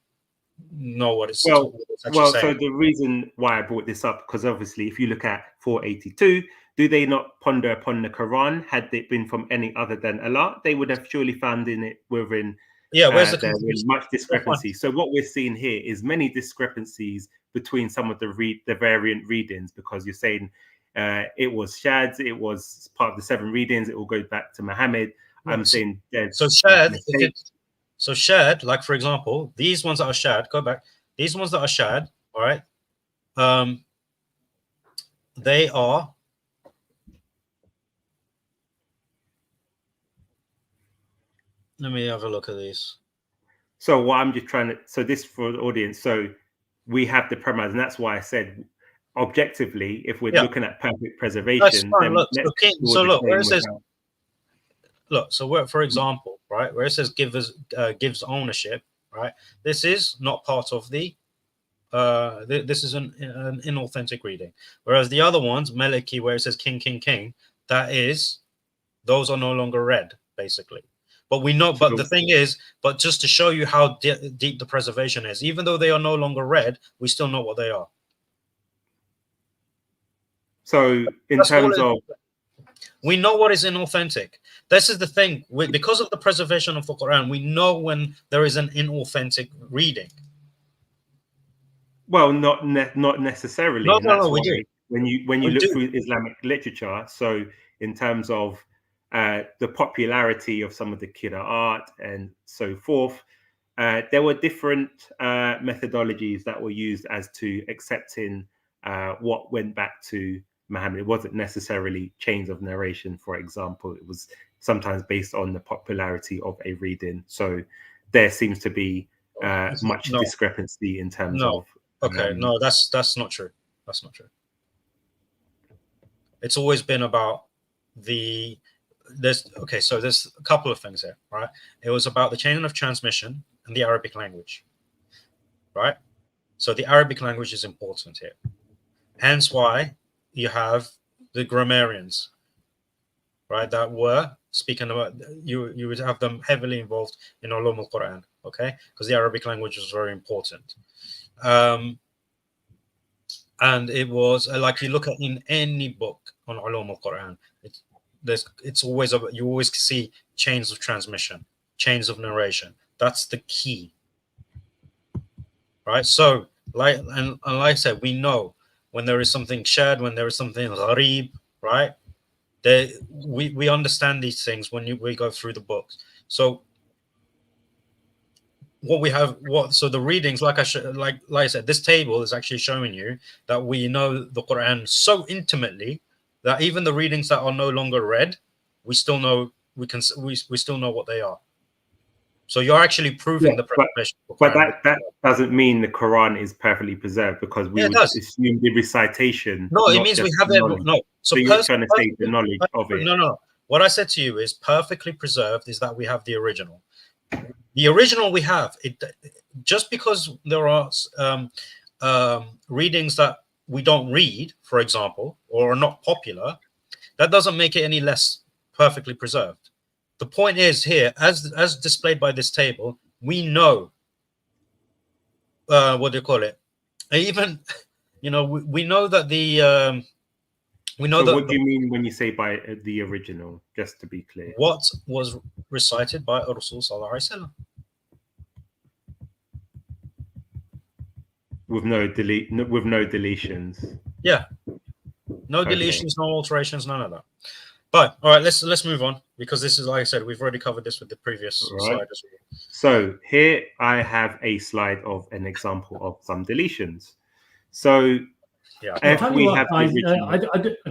know what it's saying. So the reason why I brought this up, because obviously if you look at 482, do they not ponder upon the Quran? Had it been from any other than Allah, they would have surely found in it within where's there was much discrepancy. So what we're seeing here is many discrepancies between some of the variant readings, because you're saying it was Shad's, it was part of the 7 readings, it all goes back to Muhammad. I'm saying so Shad. So Shad, like for example, these ones that are Shad, go back. These ones that are Shad, all right. They are. Let me have a look at these. So what I'm just trying to, so this for the audience. So we have the premise, and that's why I said objectively, if we're looking at perfect preservation, then look, where it says, look, so where, for example, right, where it says gives ownership, right, this is not part of the this is an inauthentic reading, whereas the other ones, Meliki, where it says king, that is, those are no longer read, basically. But we know, but the thing is, but just to show you how deep the preservation is, even though they are no longer read, we still know what they are. So in terms of, we know what is inauthentic. This is the thing, because of the preservation of the Quran, we know when there is an inauthentic reading. Well, not necessarily. No, we do. When you look through Islamic literature, so in terms of the popularity of some of the Qira'at and so forth, there were different methodologies that were used as to accepting what went back to Muhammad. It wasn't necessarily chains of narration, for example. It was sometimes based on the popularity of a reading. So there seems to be much discrepancy in terms of. Okay, no, that's not true. That's not true. It's always been about there's a couple of things here, right? It was about the chain of transmission and the Arabic language, right? So the Arabic language is important here. Hence why you have the grammarians, right, that were speaking about, you would have them heavily involved in Ulum al-Quran, okay? Because the Arabic language was very important. And it was like you look at in any book on Ulum al-Quran, it's always you always see chains of transmission, chains of narration. That's the key, right? So like I said, we know when there is something shared, when there is something gharib, right? We understand these things when we go through the books. So what we have, so the readings, like I said, this table is actually showing you that we know the Quran so intimately that even the readings that are no longer read, we still know we still know what they are. So you're actually proving the preservation. But that doesn't mean the Quran is perfectly preserved, because we would assume the recitation. No, it means we have it. No, so you're trying to say the knowledge of it. No. What I said to you is perfectly preserved is that we have the original. The original we have it. Just because there are readings that we don't read, for example, or are not popular, that doesn't make it any less perfectly preserved. The point is here, as displayed by this table, we know what do you call it? Even, you know, we know that the we know so that. What do you mean when you say by the original? Just to be clear, what was recited by Rasul Sallallahu Alaihi Wasallam with no deletions. Yeah, no deletions, no alterations, none of that. But all right, let's move on, because this is, like I said, we've already covered this with the previous slide as well. So here I have a slide of an example of some deletions. So if we have I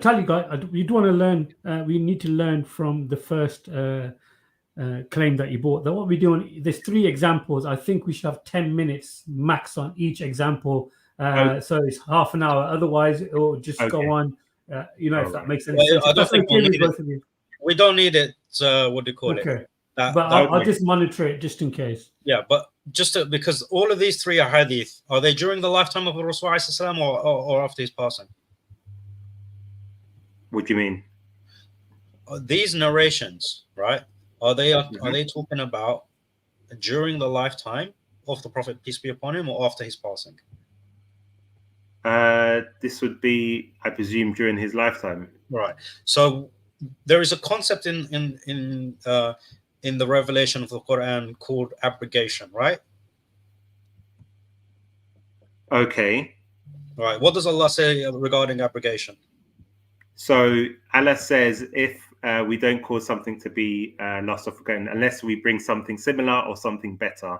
tell you guys, we do want to learn. We need to learn from the first claim that you bought. That what we're doing. There's 3 examples. I think we should have 10 minutes max on each example. So it's half an hour. Otherwise, it will just go on. You know, if that makes any sense. I don't think we don't need it. What do you call it? But I'll just monitor it just in case. Yeah, but because all of these 3 are hadith. Are they during the lifetime of Rasulullah or after his passing? What do you mean? These narrations, right? Are they talking about during the lifetime of the Prophet, peace be upon him, or after his passing? This would be, I presume, during his lifetime. Right. So there is a concept in the revelation of the Quran called abrogation, right? Okay. Right. What does Allah say regarding abrogation? So Allah says, if we don't cause something to be lost or forgotten, unless we bring something similar or something better.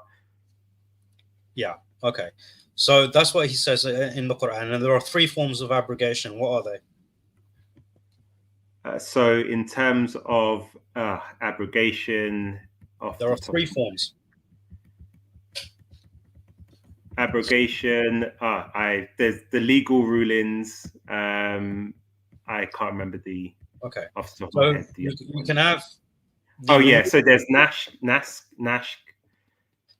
Yeah. Okay. So that's what he says in the Quran, and there are 3 forms of abrogation. What are they? So in terms of abrogation, there are 3 forms. Abrogation. There's the legal rulings. I can't remember the. Okay. Off the top of my head. You can have. So there's naskh.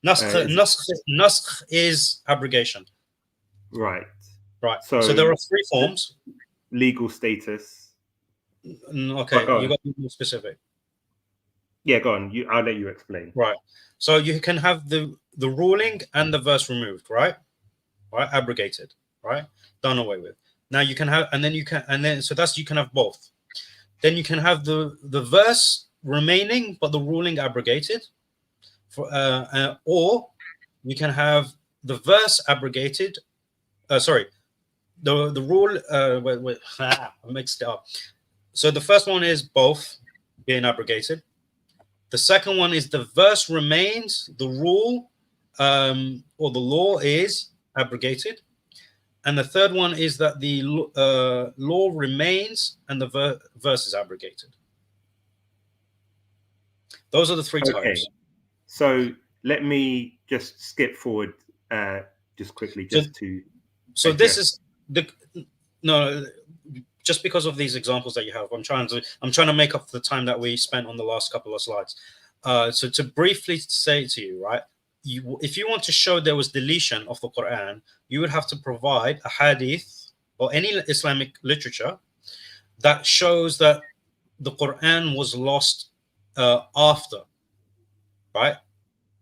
Naskh is abrogation. Right. So there are 3 forms. Legal status. Okay, you got to be more specific. Yeah, go on. I'll let you explain. Right. So you can have the ruling and the verse removed, right? Right, abrogated, right, done away with. Now you can have, you can have both. Then you can have the verse remaining but the ruling abrogated, or you can have the verse abrogated. The rule. I mixed it up. So the first one is both being abrogated. The second one is the verse remains, the rule or the law is abrogated. And the third one is that the law remains and the verse is abrogated. Those are the 3 types. So let me just skip forward just quickly So this is just because of these examples that you have, I'm trying to make up the time that we spent on the last couple of slides. So to briefly say to you, right, if you want to show there was deletion of the Quran, you would have to provide a hadith or any Islamic literature that shows that the Quran was lost after, right,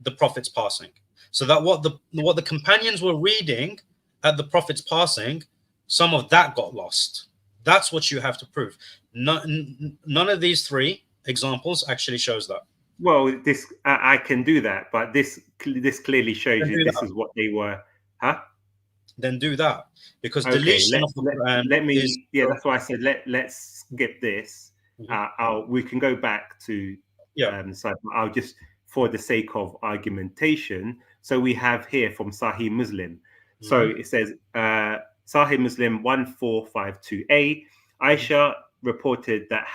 the Prophet's passing. So that what the companions were reading at the Prophet's passing, some of that got lost. That's what you have to prove. None of these 3 examples actually shows that. Well, I can do that, but this clearly shows you this is what they were. Huh? Then do that, because deletion of the Quran. That's why I said let's skip this. We can go back to the side. I'll just, for the sake of argumentation. So we have here from Sahih Muslim. So it says Sahih Muslim 1452a. Aisha reported that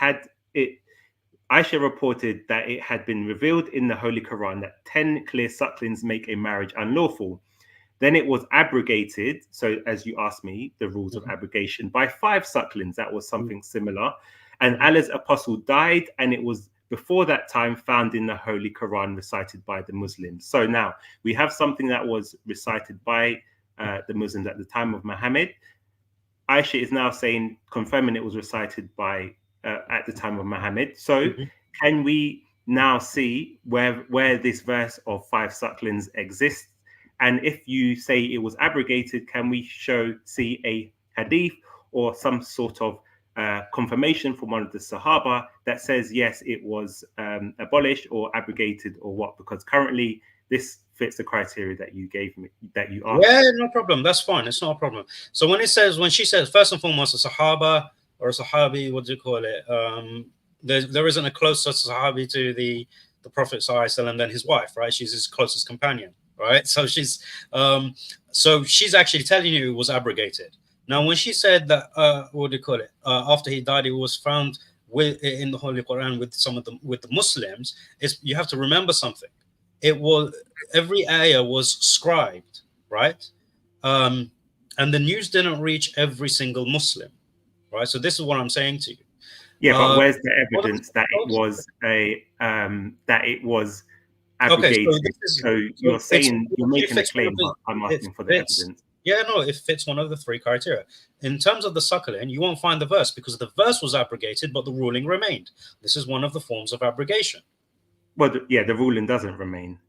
Aisha reported that it had been revealed in the Holy Quran that 10 clear sucklings make a marriage unlawful. Then it was abrogated. So, as you asked me, the rules of abrogation by 5 sucklings. That was something similar. And Allah's apostle died, and it was before that time found in the Holy Quran recited by the Muslims. So now we have something that was recited by the Muslims at the time of Muhammad. Aisha is now saying, confirming it was recited by at the time of Muhammad. So can we now see where this verse of 5 sucklings exists? And if you say it was abrogated, can we see a hadith or some sort of confirmation from one of the Sahaba that says, yes, it was abolished or abrogated or what? Because currently this fits the criteria that you gave me, that you asked. Yeah, no problem. That's fine. It's not a problem. So when she says, first and foremost, a Sahaba or a Sahabi, what do you call it? There isn't a closer Sahabi to the Prophet ﷺ than his wife, right? She's his closest companion, right? So she's actually telling you it was abrogated. Now, when she said that, what do you call it? After he died, it was found in the Holy Quran with the Muslims. You have to remember something. It was every ayah was scribed, right? And the news didn't reach every single Muslim, right? So this is what I'm saying to you. Yeah, but where's the evidence that it was abrogated? Okay, so you're saying you're making a claim, but I'm asking for the evidence. Yeah, no, it fits one of the 3 criteria. In terms of the suckling, you won't find the verse because the verse was abrogated, but the ruling remained. This is one of the forms of abrogation. Well, the ruling doesn't remain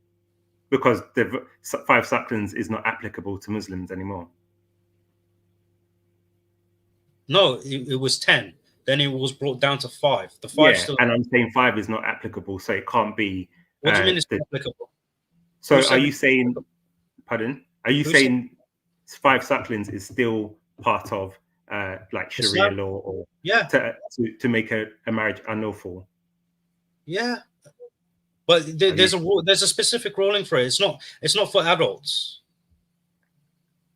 because the 5 sucklings is not applicable to Muslims anymore. No, it was 10. Then it was brought down to 5. The 5 still. And I'm saying 5 is not applicable, so it can't be. What do you mean it's not applicable? So are you saying? Pardon? Are you saying 5 sucklings is still part of like Sharia law, or to make a marriage unlawful? Yeah, but there's a specific ruling for it. It's not for adults.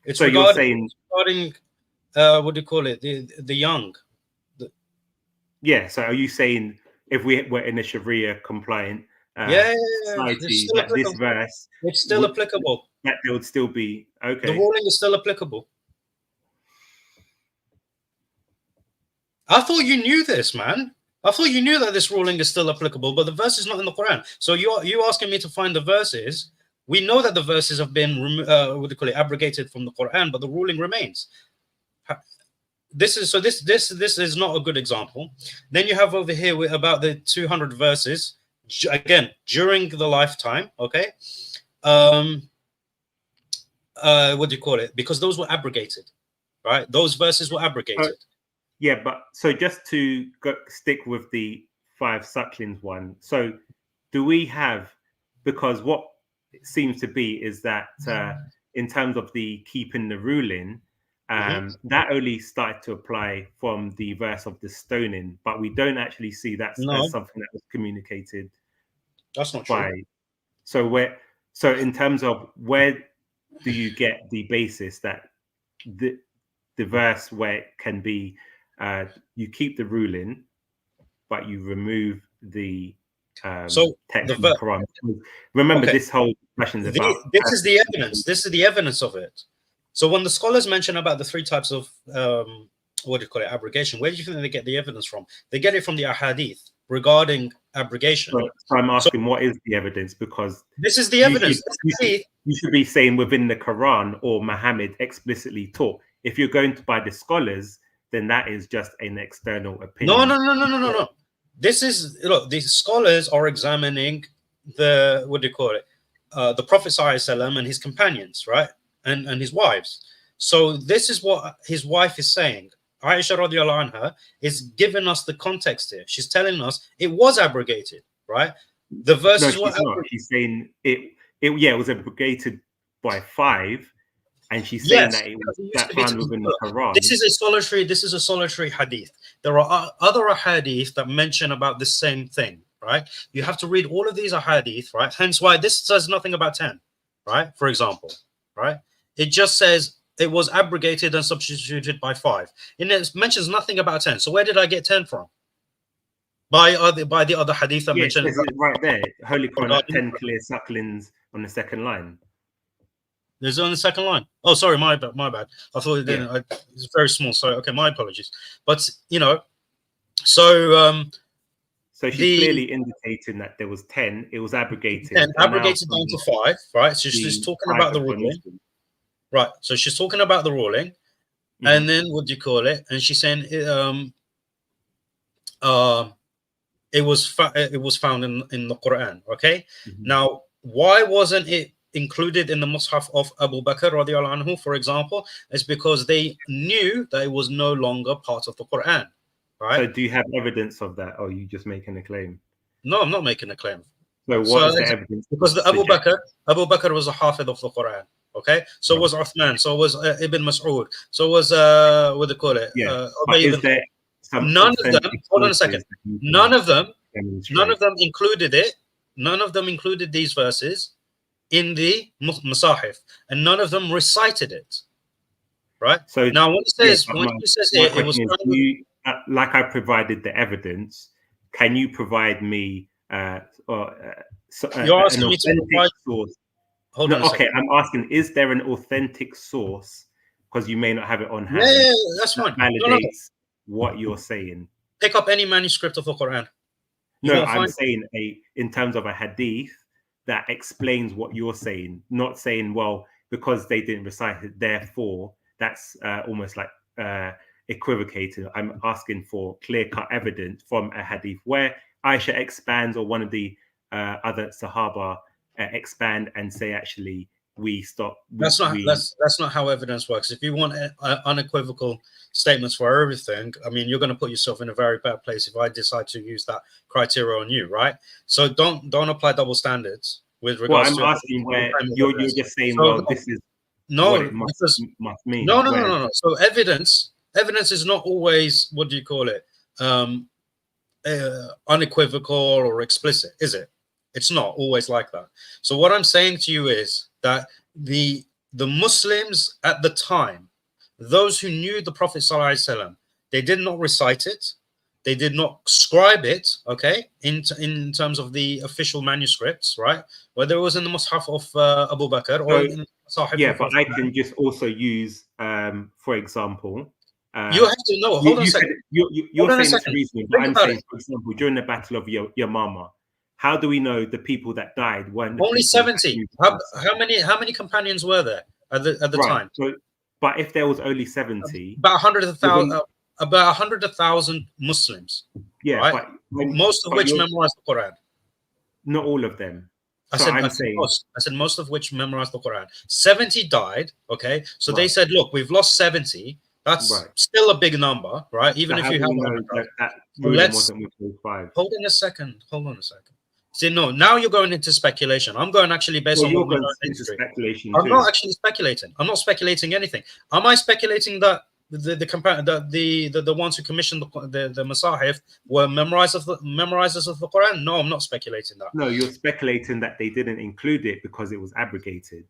It's so you're saying regarding what do you call it? The young. Yeah. So are you saying if we were in a Sharia compliant society, that this verse, it's still applicable? That there would still be okay. The ruling is still applicable. I thought you knew this, man. I thought you knew that this ruling is still applicable, but the verse is not in the Quran. So you asking me to find the verses. We know that the verses have been abrogated from the Quran, but the ruling remains. This is not a good example. Then you have over here about the 200 verses again during the lifetime. Okay, what do you call it? Because those were abrogated, right? Those verses were abrogated. Yeah, but so just to stick with the 5 sucklings one. So do we have, because what it seems to be is that in terms of the keeping the ruling, that only started to apply from the verse of the stoning, but we don't actually see that as something that was communicated. That's not true. So in terms of where do you get the basis that the verse where it can be you keep the ruling, but you remove the text of the Quran? Remember, this whole question is about this is the evidence. This is the evidence of it. So when the scholars mention about the 3 types of what do you call it, abrogation, where do you think they get the evidence from? They get it from the ahadith regarding abrogation. So I'm asking, what is the evidence? Because this is the evidence. You should be saying within the Quran or Muhammad explicitly taught. If you're going by the scholars, then that is just an external opinion. No. This is, the scholars are examining the, what do you call it, the Prophet ﷺ and his companions, right? And his wives. So this is what his wife is saying. Aisha radiallahu anha is giving us the context here. She's telling us it was abrogated, right? The verse is what she's saying it was abrogated by 5, and she's saying that it was that found within the Quran. This is a solitary hadith. There are other hadith that mention about the same thing, right? You have to read all of these hadith, right? Hence why this says nothing about 10, right? For example, right? It just says it was abrogated and substituted by 5. And it mentions nothing about 10. So where did I get 10 from? by the other hadith I Yes, mentioned. it right there. Holy Quran, 10 clear sucklings on the second line. There's on the second line. Oh, sorry, my bad. I thought it didn't. It's very small. So okay, my apologies. But so so she's clearly indicating that there was 10. It was abrogated. And abrogated down to 5, right? So she's talking about the ruling. Right. So she's talking about the ruling. Mm-hmm. And then what do you call it? And she's saying it was found in the Quran. Okay. Mm-hmm. Now, why wasn't it included in the Mus'haf of Abu Bakr radiallahu anhu, for example? It's because they knew that it was no longer part of the Quran. Right. So do you have evidence of that, or are you just making a claim? No, I'm not making a claim. So what is the evidence? Because the Abu Bakr was a hafid of the Quran. Okay, so was Uthman, so was Ibn Mas'ud, so was what do you call it? Yeah. Is there none of them. Hold on a second. None of them included it. None of them included these verses in the Masahif, and none of them recited it. Right. So now, when it says, it was like I provided the evidence. Can you provide me you're asking me to provide source? Hold on. Okay, I'm asking: is there an authentic source? Because you may not have it on hand. Yeah, that's fine. Validates what you're saying. Pick up any manuscript of the Quran. No, I'm saying in terms of a hadith that explains what you're saying. Not saying, well, because they didn't recite it, therefore that's almost like equivocating. I'm asking for clear-cut evidence from a hadith where Aisha expands, or one of the other Sahaba expand and say, actually, we stop. That's not how evidence works. If you want unequivocal statements for everything, I mean, you're going to put yourself in a very bad place if I decide to use that criteria on you, right? So don't apply double standards with regards to. I'm asking where you're just saying, well, this is what it must mean. No. So evidence is not always, what do you call it, unequivocal or explicit, is it? It's not always like that. So what I'm saying to you is that the Muslims at the time, those who knew the Prophet ﷺ, they did not recite it, they did not scribe it, okay, in terms of the official manuscripts, right? Whether it was in the Mus'haf of Abu Bakr or in the Sahih. Yeah, but I can just also use, for example, you have to know. Hold on a second. You're saying it's reasonable, but I'm saying, for example, during the Battle of Yamama, how do we know the people that died weren't only 70? How many companions were there at the time? So, but if there was only 70, about 100,000 Muslims. Yeah, right? Most of which memorized the Quran. Not all of them. I said most of which memorized the Quran. 70 died. Okay, so they said, look, we've lost 70. That's still a big number, right? Even if you have Hold on a second. See, no, now you're going into speculation. I'm going actually based on what we know in history. I'm not actually speculating. I'm not speculating anything. Am I speculating that the ones who commissioned the Masahif were memorizers of the Quran? No, I'm not speculating that. No, you're speculating that they didn't include it because it was abrogated.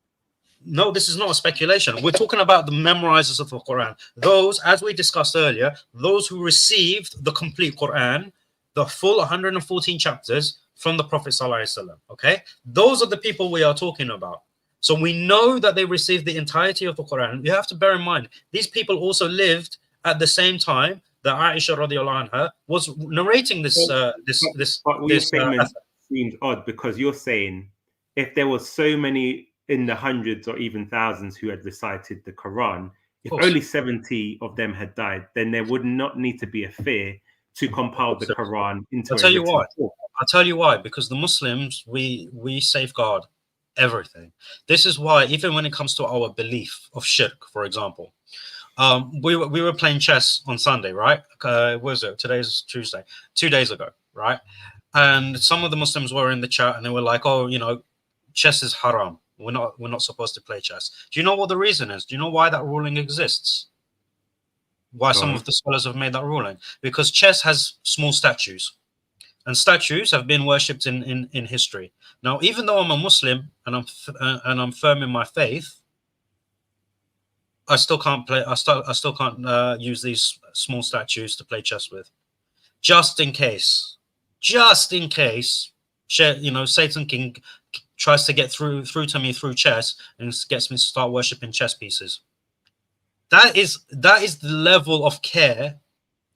No, this is not a speculation. We're talking about the memorizers of the Quran. Those, as we discussed earlier, those who received the complete Quran, the full 114 chapters from the Prophet ﷺ. Okay, those are the people we are talking about. So we know that they received the entirety of the Quran. You have to bear in mind, these people also lived at the same time that Aisha radiallahu anha was narrating this statement seems odd, because you're saying if there were so many in the hundreds or even thousands who had recited the Quran, if only 70 of them had died, then there would not need to be a fear to compile the Quran into I'll tell you why. Because the Muslims, we safeguard everything. This is why, even when it comes to our belief of shirk, for example, we were playing chess on Sunday, right? What was it? Today's Tuesday. 2 days ago, right? And some of the Muslims were in the chat and they were like, oh, chess is haram. We're not supposed to play chess. Do you know what the reason is? Do you know why that ruling exists? Why some of the scholars have made that ruling? Because chess has small statues, and statues have been worshipped in history. Now, even though I'm a Muslim and I'm firm in my faith, I still can't play. I still can't use these small statues to play chess with, just in case just in case, Satan tries to get through to me through chess and gets me to start worshipping chess pieces. That is the level of care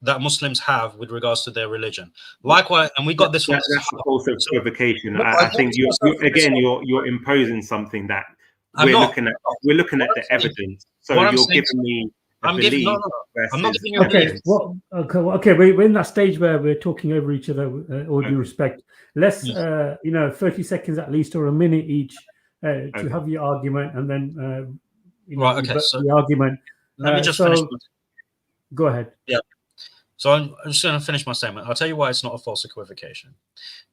that Muslims have with regards to their religion. Likewise, and we got this from that's a false equivocation. I think you're imposing something that we're looking at the evidence. So you're giving me I'm not giving you okay. Okay. We're in that stage where we're talking over each other. All due respect. Let's 30 seconds at least, or a minute each, to have your argument, and then So the argument. Let me just finish. Go ahead. Yeah. So I'm just going to finish my statement. I'll tell you why it's not a false equivocation,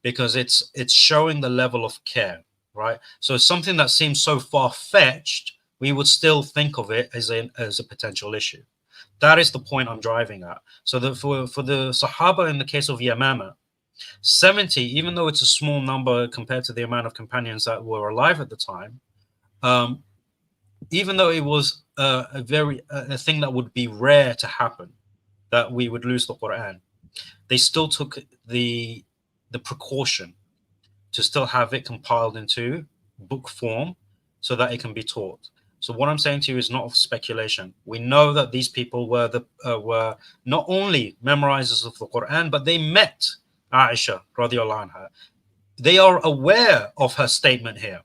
because it's showing the level of care, right? So something that seems so far-fetched, we would still think of it as a potential issue. That is the point I'm driving at. So for the Sahaba in the case of Yamama, 70, even though it's a small number compared to the amount of companions that were alive at the time, even though it was a thing that would be rare to happen, that we would lose the Quran, they still took the precaution to still have it compiled into book form so that it can be taught. So what I'm saying to you is not of speculation. We know that these people were not only memorizers of the Quran, but they met Aisha radiallahu anha. They are aware of her statement here.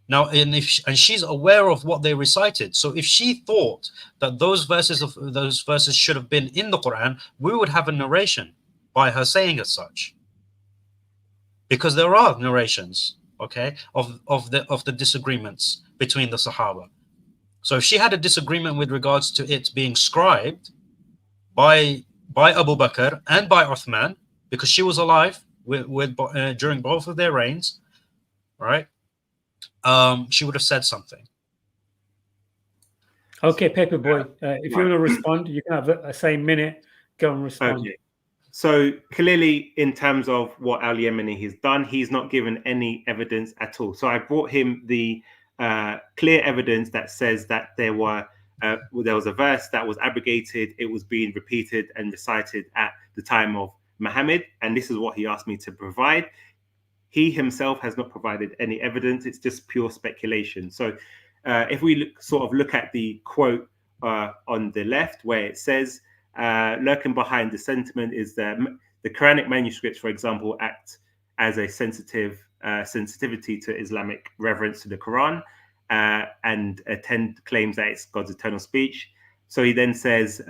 Now, and she's aware of what they recited. So if she thought that those verses should have been in the Quran, we would have a narration by her saying as such. Because there are narrations, okay, of the disagreements between the Sahaba. So if she had a disagreement with regards to it being scribed by Abu Bakr and by Uthman, because she was alive during both of their reigns, right? She would have said something. Okay, Paperboy, if you want to respond, you can have a same minute. Go and respond. Okay. So clearly, in terms of what Al-Yemeni has done, he's not given any evidence at all. So I brought him the clear evidence that says that there was a verse that was abrogated. It was being repeated and recited at the time of Muhammad, and this is what he asked me to provide. He himself has not provided any evidence. It's just pure speculation. So if we look at the quote on the left, where it says, lurking behind the sentiment is the Quranic manuscripts, for example, act as a sensitivity to Islamic reverence to the Quran, and claims that it's God's eternal speech. So he then says,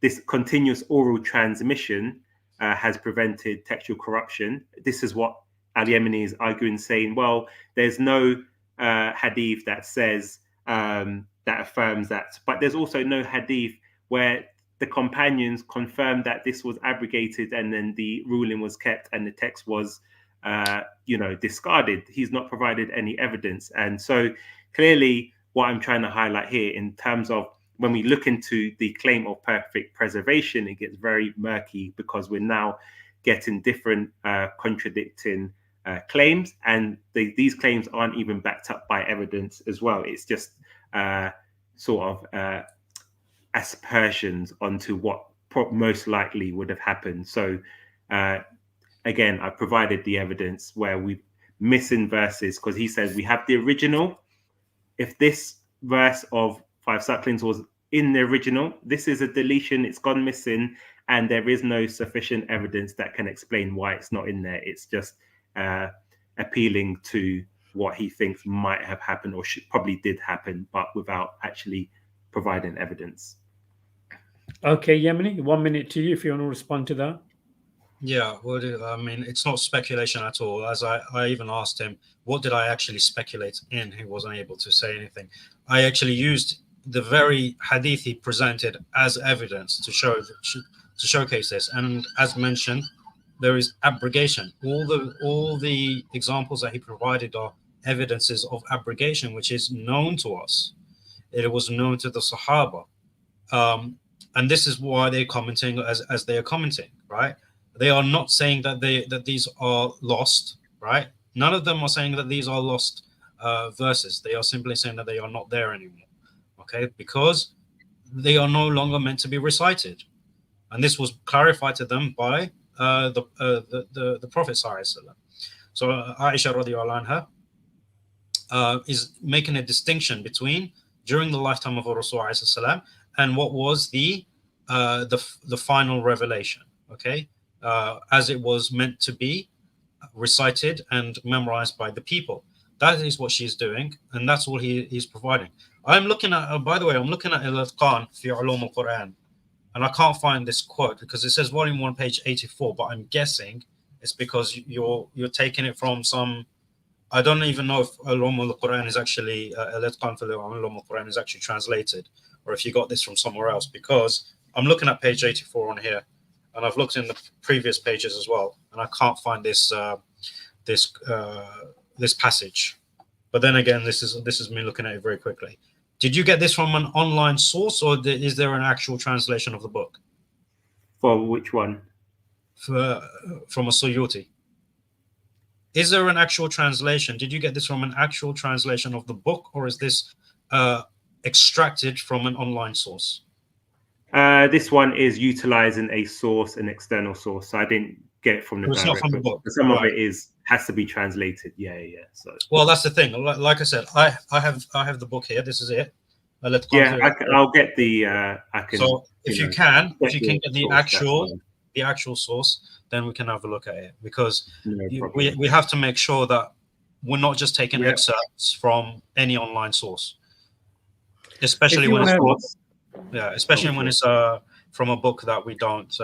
this continuous oral transmission has prevented textual corruption. This is what Al-Yemeni is arguing, saying, well, there's no hadith that says that affirms that, but there's also no hadith where the companions confirmed that this was abrogated and then the ruling was kept and the text was discarded. He's not provided any evidence. And so clearly what I'm trying to highlight here, in terms of when we look into the claim of perfect preservation, it gets very murky, because we're now getting different contradicting claims, and these claims aren't even backed up by evidence as well. It's just aspersions onto what most likely would have happened. So again, I provided the evidence where we're missing verses, because he says we have the original. If this verse of 5 sucklings was in the original, this is a deletion, it's gone missing, and there is no sufficient evidence that can explain why it's not in there. It's just appealing to what he thinks might have happened or probably did happen, but without actually providing evidence. Okay, Yemeni, 1 minute to you if you want to respond to that. Yeah, well, I mean, it's not speculation at all. As I even asked him, what did I actually speculate in? He wasn't able to say anything. I actually used the very hadith he presented as evidence to showcase this. And as mentioned, there is abrogation. All the examples that he provided are evidences of abrogation, which is known to us. It was known to the Sahaba. And this is why they're commenting as they are commenting, right? They are not saying that these are lost, right? None of them are saying that these are lost verses. They are simply saying that they are not there anymore, okay? Because they are no longer meant to be recited. And this was clarified to them by the Prophet sallallahu alaihi wasallam. So Aisha radiallahu anha is making a distinction between during the lifetime of Rasul salam and what was the final revelation, okay, as it was meant to be recited and memorized by the people. That is what she's doing, and that's all he's providing. I'm looking at, by the way, I'm looking at Al-Itqan fi Ulum al-Quran, and I can't find this quote because it says volume 1, page 84, but I'm guessing it's because you're taking it from some. I don't even know if Ulum al-Quran is actually Al-Itqan fi Ulum al-Quran is actually translated, or if you got this from somewhere else, because I'm looking at page 84 on here, and I've looked in the previous pages as well, and I can't find this this passage. But then again, this is me looking at it very quickly. Did you get this from an online source, or is there an actual translation of the book? For which one? From a Suyuti. Is there an actual translation? Did you get this from an actual translation of the book, or is this extracted from an online source? This one is utilizing a source, an external source. So I didn't get it from the direct from the book. Some of it has to be translated. Yeah. So well, that's the thing. Like I said, I have the book here. This is it. I'll get the. I can. So if you can get the actual source, then we can have a look at it, because we have to make sure that we're not just taking excerpts from any online source, especially when it's when it's from a book that we don't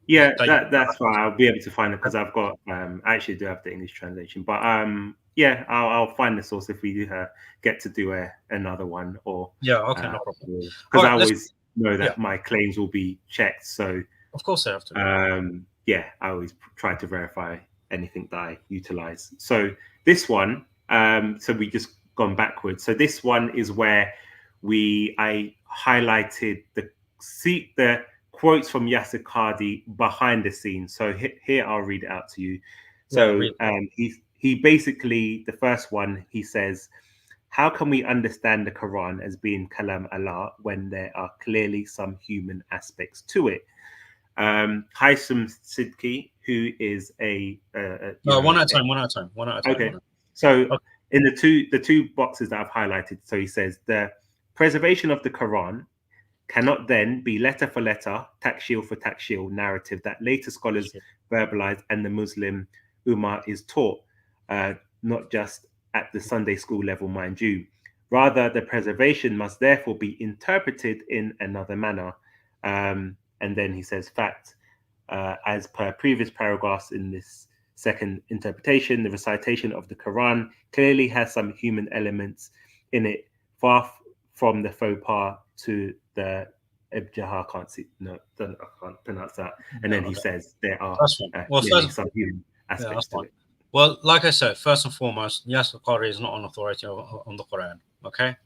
that's fine. I'll be able to find it because I've got I actually do have the English translation, but I'll find the source if we do get to do another one, or no problem, because I always know that my claims will be checked, so of course I have to. I always try to verify anything that I utilize. So this one, so we just gone backwards. So this one is where I highlighted the quotes from Yasir Qadhi behind the scenes. So here I'll read it out to you. So he basically, the first one, he says, how can we understand the Quran as being Kalam Allah when there are clearly some human aspects to it? Haitham Sidki, who is one at a time. Okay. So in the two boxes that I've highlighted, so he says the preservation of the Quran cannot then be letter for letter, takshil for takshil narrative that later scholars verbalize and the Muslim Ummah is taught, not just at the Sunday school level, mind you. Rather, the preservation must therefore be interpreted in another manner. And then he says, fact, as per previous paragraphs in this second interpretation, the recitation of the Quran clearly has some human elements in it, far from the faux pas to the Ibjaha. I can't pronounce that. And then he says there are some human aspects to it. Well, like I said, first and foremost, Yasir Qadhi is not an authority on the Quran, okay?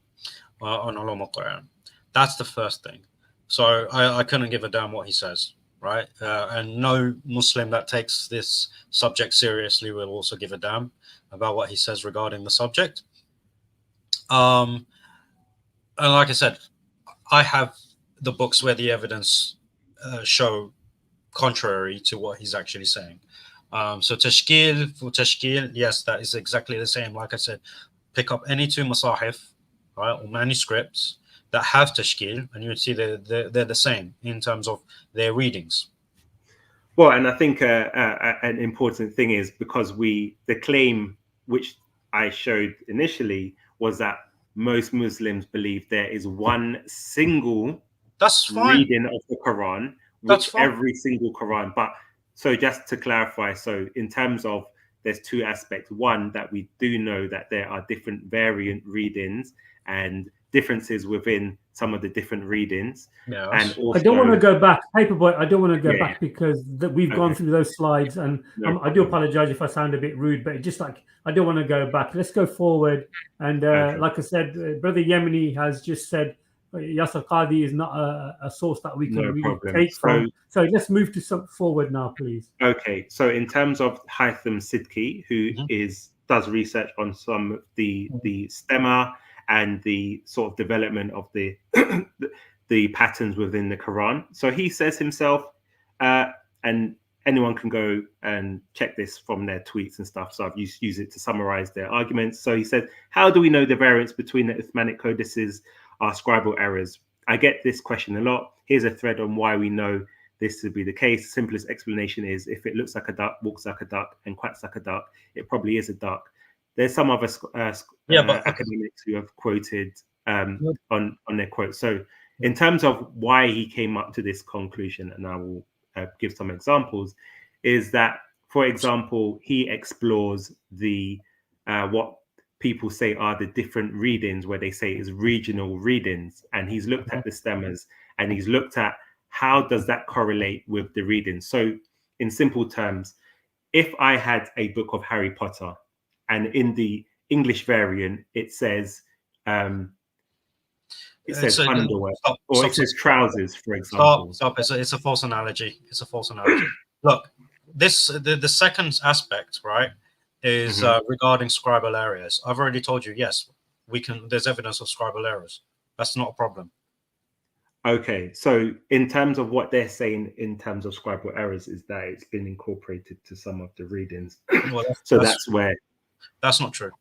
On Ulum al-Quran. That's the first thing. So I couldn't give a damn what he says, right? And no Muslim that takes this subject seriously will also give a damn about what he says regarding the subject. And like I said, I have the books where the evidence show contrary to what he's actually saying. So tashkil for tashkil, yes, that is exactly the same. Like I said, pick up any two masahif, right, or manuscripts that have tashkil, and you'll see they're the same in terms of their readings. Well, and I think an important thing is because the claim which I showed initially was that most Muslims believe there is one single reading of the Quran, which every single Quran. But so just to clarify, so in terms of there's two aspects. One, that we do know that there are different variant readings and differences within some of the different readings. Yes. And also, I don't want to go back, Paperboy. I don't want to go back because we've gone through those slides, and I do apologize if I sound a bit rude, but just like I don't want to go back. Let's go forward. And like I said, Brother Yemeni has just said Yasir Qadhi is not a source that we can really take from. So let's move to some forward now, please. Okay. So in terms of Haitham Sidki, who does research on some of the stemma and the sort of development of the the patterns within the Quran. So he says himself, and anyone can go and check this from their tweets and stuff. So I've used it to summarize their arguments. So he said, how do we know the variance between the Uthmanic codices are scribal errors? I get this question a lot. Here's a thread on why we know this to be the case. The simplest explanation is if it looks like a duck, walks like a duck, and quacks like a duck, it probably is a duck. There's some other academics who have quoted on their quote. So in terms of why he came up to this conclusion, and I will give some examples, is that, for example, he explores the what people say are the different readings, where they say is regional readings, and he's looked at the stemmers and he's looked at how does that correlate with the readings. So in simple terms, if I had a book of Harry Potter and in the English variant it says underwear, or it says trousers, for example. Stop. It's a false analogy. It's a false analogy. Look, the second aspect, right, is regarding scribal errors. I've already told you, yes, there's evidence of scribal errors. That's not a problem. Okay, so in terms of what they're saying in terms of scribal errors is that it's been incorporated to some of the readings. Well, that's where... That's not true.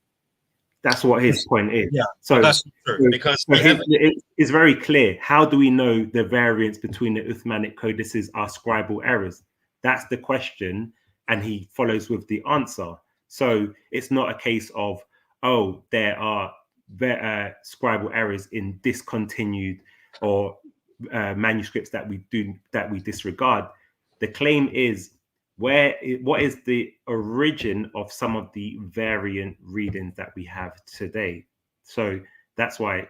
That's what his point is. Yeah, so that's not true, because it's very clear. How do we know the variance between the Uthmanic codices are scribal errors? That's the question, and he follows with the answer. So it's not a case of, oh, there are scribal errors in discontinued or manuscripts that we disregard. The claim is what is the origin of some of the variant readings that we have today. So that's why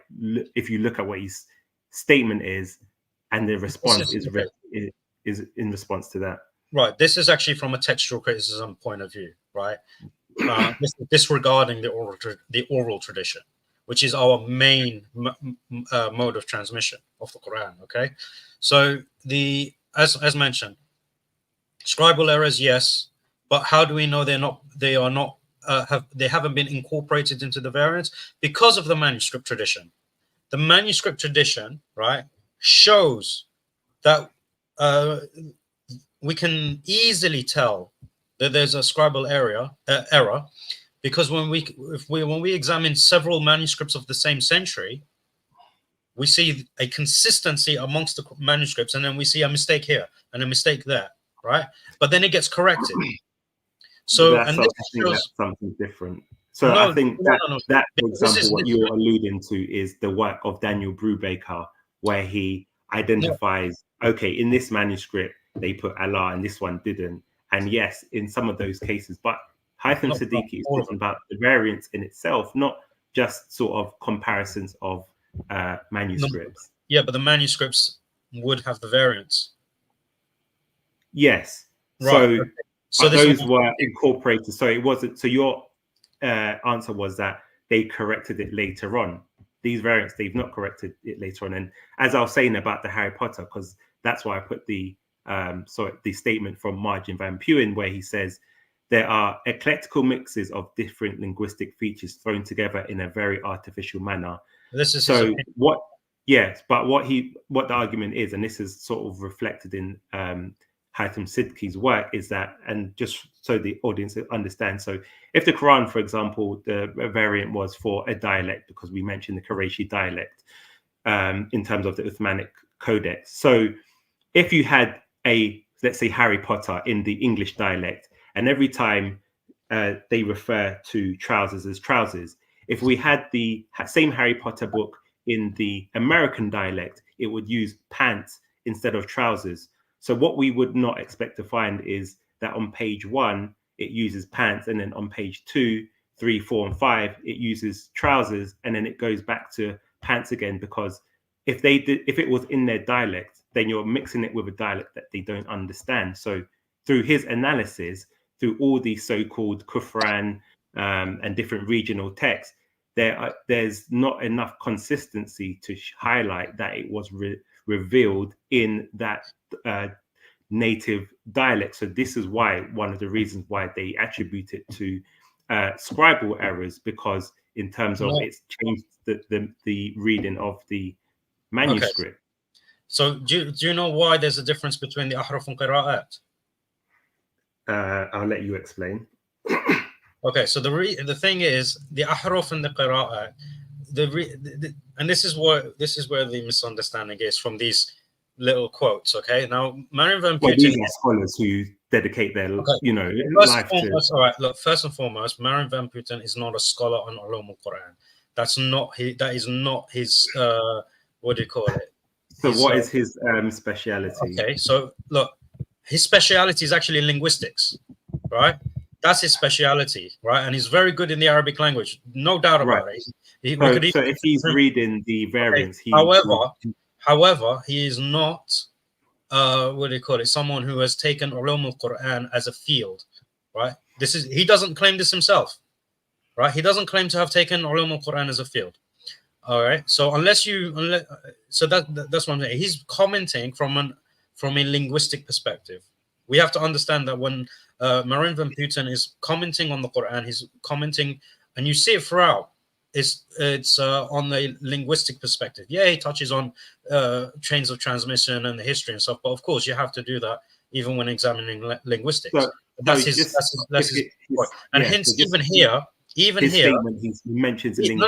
if you look at what his statement is, and the response is in response to that. Right. This is actually from a textual criticism point of view, right? Disregarding the oral tradition, which is our main mode of transmission of the Quran. Okay, so as mentioned, scribal errors, yes, but how do we know they haven't been incorporated into the variants? Because of the manuscript tradition. The manuscript tradition, right, shows that we can easily tell that there's a scribal error, because when we examine several manuscripts of the same century, we see a consistency amongst the manuscripts, and then we see a mistake here and a mistake there, right? But then it gets corrected. So that's something different. So I think that, for example, what you're alluding to is the work of Daniel Brubaker, where he identifies, okay, in this manuscript they put Allah and this one didn't. And yes, in some of those cases, but Haitham Siddiqui is talking about the variance in itself, not just sort of comparisons of manuscripts. Yeah, but the manuscripts would have the variance. Yes. Right. So those were incorporated. So it wasn't. So your answer was that they corrected it later on. These variants, they've not corrected it later on. And as I was saying about the Harry Potter, because that's why I put the statement from Margin Van Puyen, where he says there are eclectical mixes of different linguistic features thrown together in a very artificial manner. This is so what? Yes, but what the argument is, and this is sort of reflected in Haitham Siddiqui's work, is that, and just so the audience understands, so if the Quran, for example, the variant was for a dialect, because we mentioned the Qurayshi dialect in terms of the Uthmanic Codex. So if you had let's say Harry Potter in the English dialect, and every time they refer to trousers as trousers, if we had the same Harry Potter book in the American dialect, it would use pants instead of trousers. So what we would not expect to find is that on page 1, it uses pants, and then on page 2, 3, 4, and 5, it uses trousers, and then it goes back to pants again, because if it was in their dialect, then you're mixing it with a dialect that they don't understand. So through his analysis, through all these so-called Qur'an and different regional texts, there's not enough consistency to highlight that it was revealed in that native dialect. So this is why one of the reasons why they attribute it to scribal errors, because in terms of it's changed the reading of the manuscript. Okay. So do you know why there's a difference between the ahruf and qira'at? I'll let you explain. Okay, so the thing is, the ahruf and the qira'at, and this is where the misunderstanding is from these little quotes. Okay, now Marian Van Putten, these are scholars who dedicate their life to. All right, look, first and foremost, Marian Van Putten is not a scholar on ulum al-Quran. That is not his what do you call it? So what is his speciality? Okay, so look, his speciality is actually linguistics, right? That's his speciality, right? And he's very good in the Arabic language, no doubt about it. So if he's reading the variants, however, he is not what do you call it? Someone who has taken ulum al-Quran as a field, right? He doesn't claim this himself, right? He doesn't claim to have taken ulum al-Quran as a field. All right. So that's what I'm saying. He's commenting from a linguistic perspective. We have to understand that when Marian Van Putten is commenting on the Quran, he's commenting, and you see it throughout. It's on the linguistic perspective. Yeah, he touches on chains of transmission and the history and stuff, but of course you have to do that even when examining linguistics. That's his point. And hence, even here. He mentions even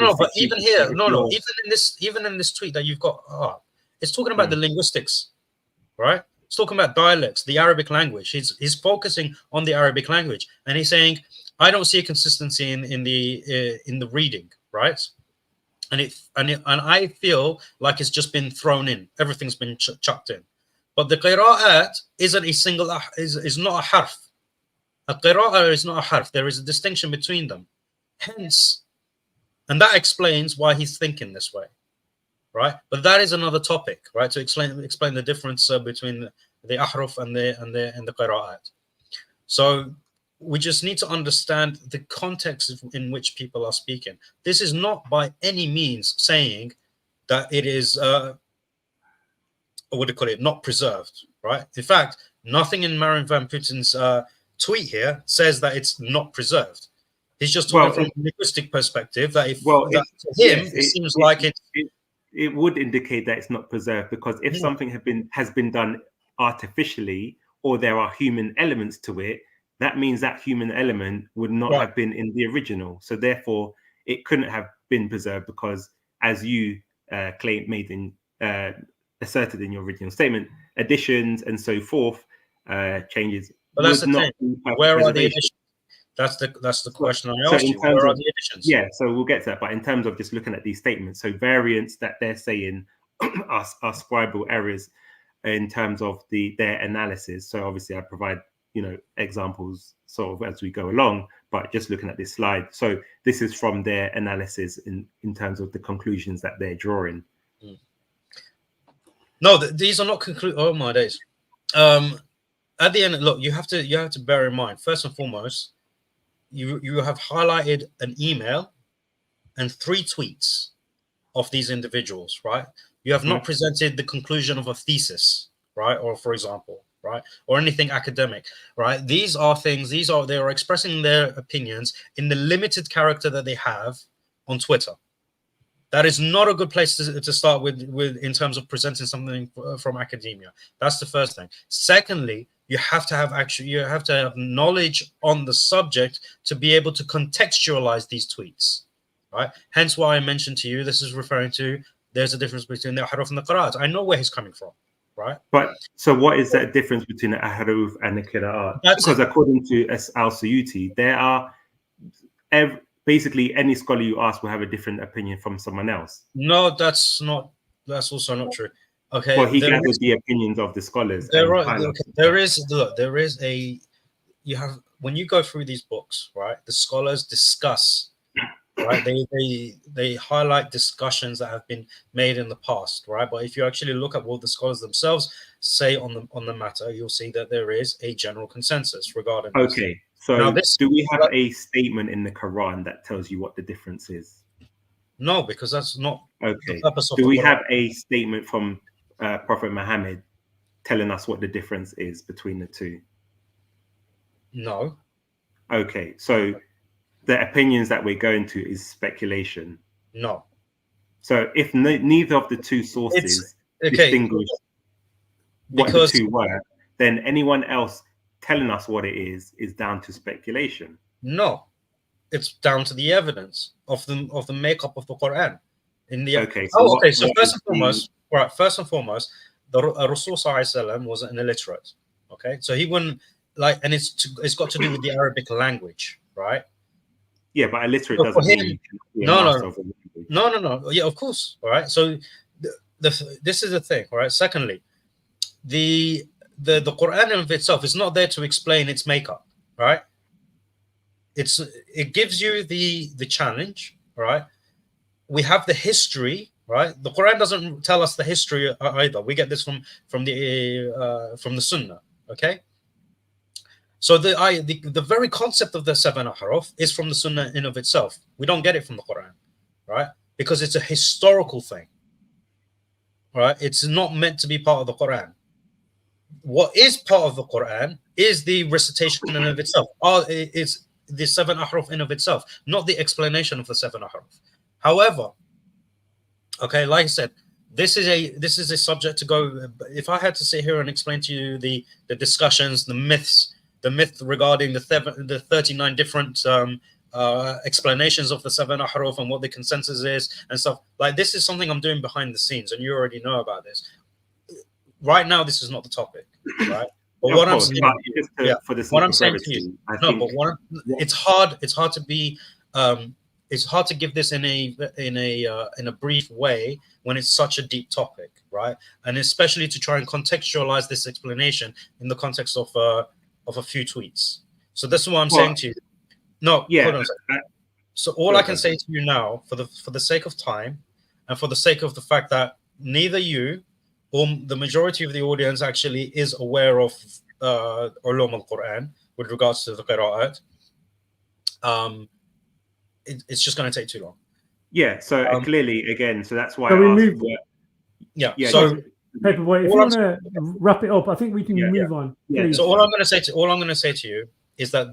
in this tweet that you've got up, it's talking about the linguistics, right? It's talking about dialects, the Arabic language. He's focusing on the Arabic language, and he's saying, I don't see a consistency in the reading, right? And I feel like it's just been thrown in. Everything's been chucked in. But the qira'at isn't a single, is not a harf. A qira'at is not a harf. There is a distinction between them. Hence, and that explains why he's thinking this way, right? But that is another topic, right? To explain the difference between the ahruf and the qira'at. So we just need to understand the context in which people are speaking. This is not by any means saying that it is what do you call it, not preserved, right? In fact, nothing in Marian Van Putten's tweet here says that it's not preserved. He's just talking from a linguistic perspective that it seems like it would indicate that it's not preserved, because if something has been done artificially, or there are human elements to it, that means that human element would not have been in the original. So therefore, it couldn't have been preserved, because as you asserted in your original statement, additions and so forth, changes. But that's the thing. Where are the additions? That's the question I asked you. Where are the additions? Yeah, so we'll get to that. But in terms of just looking at these statements, so variants that they're saying are scribal errors in terms of their analysis. So obviously I provide examples sort of as we go along, but just looking at this slide. So this is from their analysis in terms of the conclusions that they're drawing. No, these are not conclude. Oh my days! At the end, look, you have to bear in mind, first and foremost, you have highlighted an email and 3 tweets of these individuals, right? You have not presented the conclusion of a thesis, right? Or for example, right? Or anything academic, right? These are things, they are expressing their opinions in the limited character that they have on Twitter. That is not a good place to start with in terms of presenting something from academia. That's the first thing. Secondly, you have to have knowledge on the subject to be able to contextualize these tweets, right? Hence why I mentioned to you, this is referring to, there's a difference between the ahruf and the qira'at. I know where he's coming from, right? But so what is that difference between the ahruf and the qira'at? Because according to Al-Suyuti, there are basically any scholar you ask will have a different opinion from someone else. No, that's also not true. Okay. Well, he gathered the opinions of the scholars. When you go through these books, right, the scholars discuss, right? They highlight discussions that have been made in the past, right? But if you actually look at what the scholars themselves say on the matter, you'll see that there is a general consensus regarding this. Okay. So do we have a statement in the Quran that tells you what the difference is? No, because that's not the purpose of the Quran. Do we have a statement from Prophet Muhammad telling us what the difference is between the two? No. Okay, so the opinions that we're going to is speculation. No. So if neither of the two sources distinguish what the two were, then anyone else telling us what it is down to speculation. No, it's down to the evidence of the makeup of the Quran. Okay. So So first and foremost, the Rasul ﷺ was an illiterate. Okay, so he wouldn't and it's got to do with the Arabic language, right? Yeah, but illiterate doesn't mean no. Yeah, of course. All right. So this is the thing. All right. Secondly, the Quran of itself is not there to explain its makeup. Right. It gives you the challenge. Right. We have the history. Right. The Quran doesn't tell us the history either. We get this from the Sunnah. Okay. So the very concept of the 7 ahruf is from the Sunnah in of itself. We don't get it from the Quran, right? Because it's a historical thing, right? It's not meant to be part of the Quran. What is part of the Quran is the recitation in of itself. It's the 7 ahruf in of itself, not the explanation of the 7 ahruf. However, okay, like I said, this is a subject to go. If I had to sit here and explain to you the discussions, the myth regarding the 39 different explanations of the 7 ahruf and what the consensus is and stuff, like this is something I'm doing behind the scenes, and you already know about this. Right now, this is not the topic, right? But yeah, what I'm saying, what I'm saying to you, it's hard to be, it's hard to give this in a brief way when it's such a deep topic, right? And especially to try and contextualize this explanation in the context of a few tweets. So this is what I'm saying to you. No, hold on a second. So all I can say to you now, for the sake of time, and for the sake of the fact that neither you or the majority of the audience actually is aware of Ulum al-Quran with regards to the Qira'at, it's just going to take too long. Yeah. So clearly, again, so that's why so I asked. Yeah. So Paperboy, if you want to wrap it up, I think we can move on. Yeah. So all I'm going to say to you is that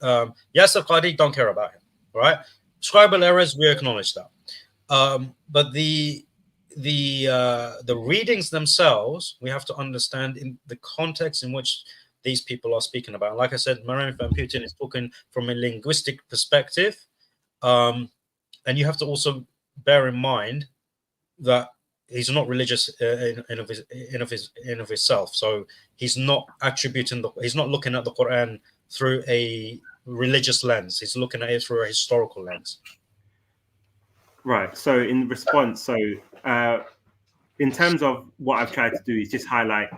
Yasser Qadi, don't care about him, right? Scribal errors, we acknowledge that, but the readings themselves, we have to understand in the context in which these people are speaking about. Like I said, Mariam Van Putten is talking from a linguistic perspective, and you have to also bear in mind that he's not religious in of himself. So he's not he's not looking at the Quran through a religious lens. He's looking at it through a historical lens. Right. So in response, in terms of what I've tried to do is just highlight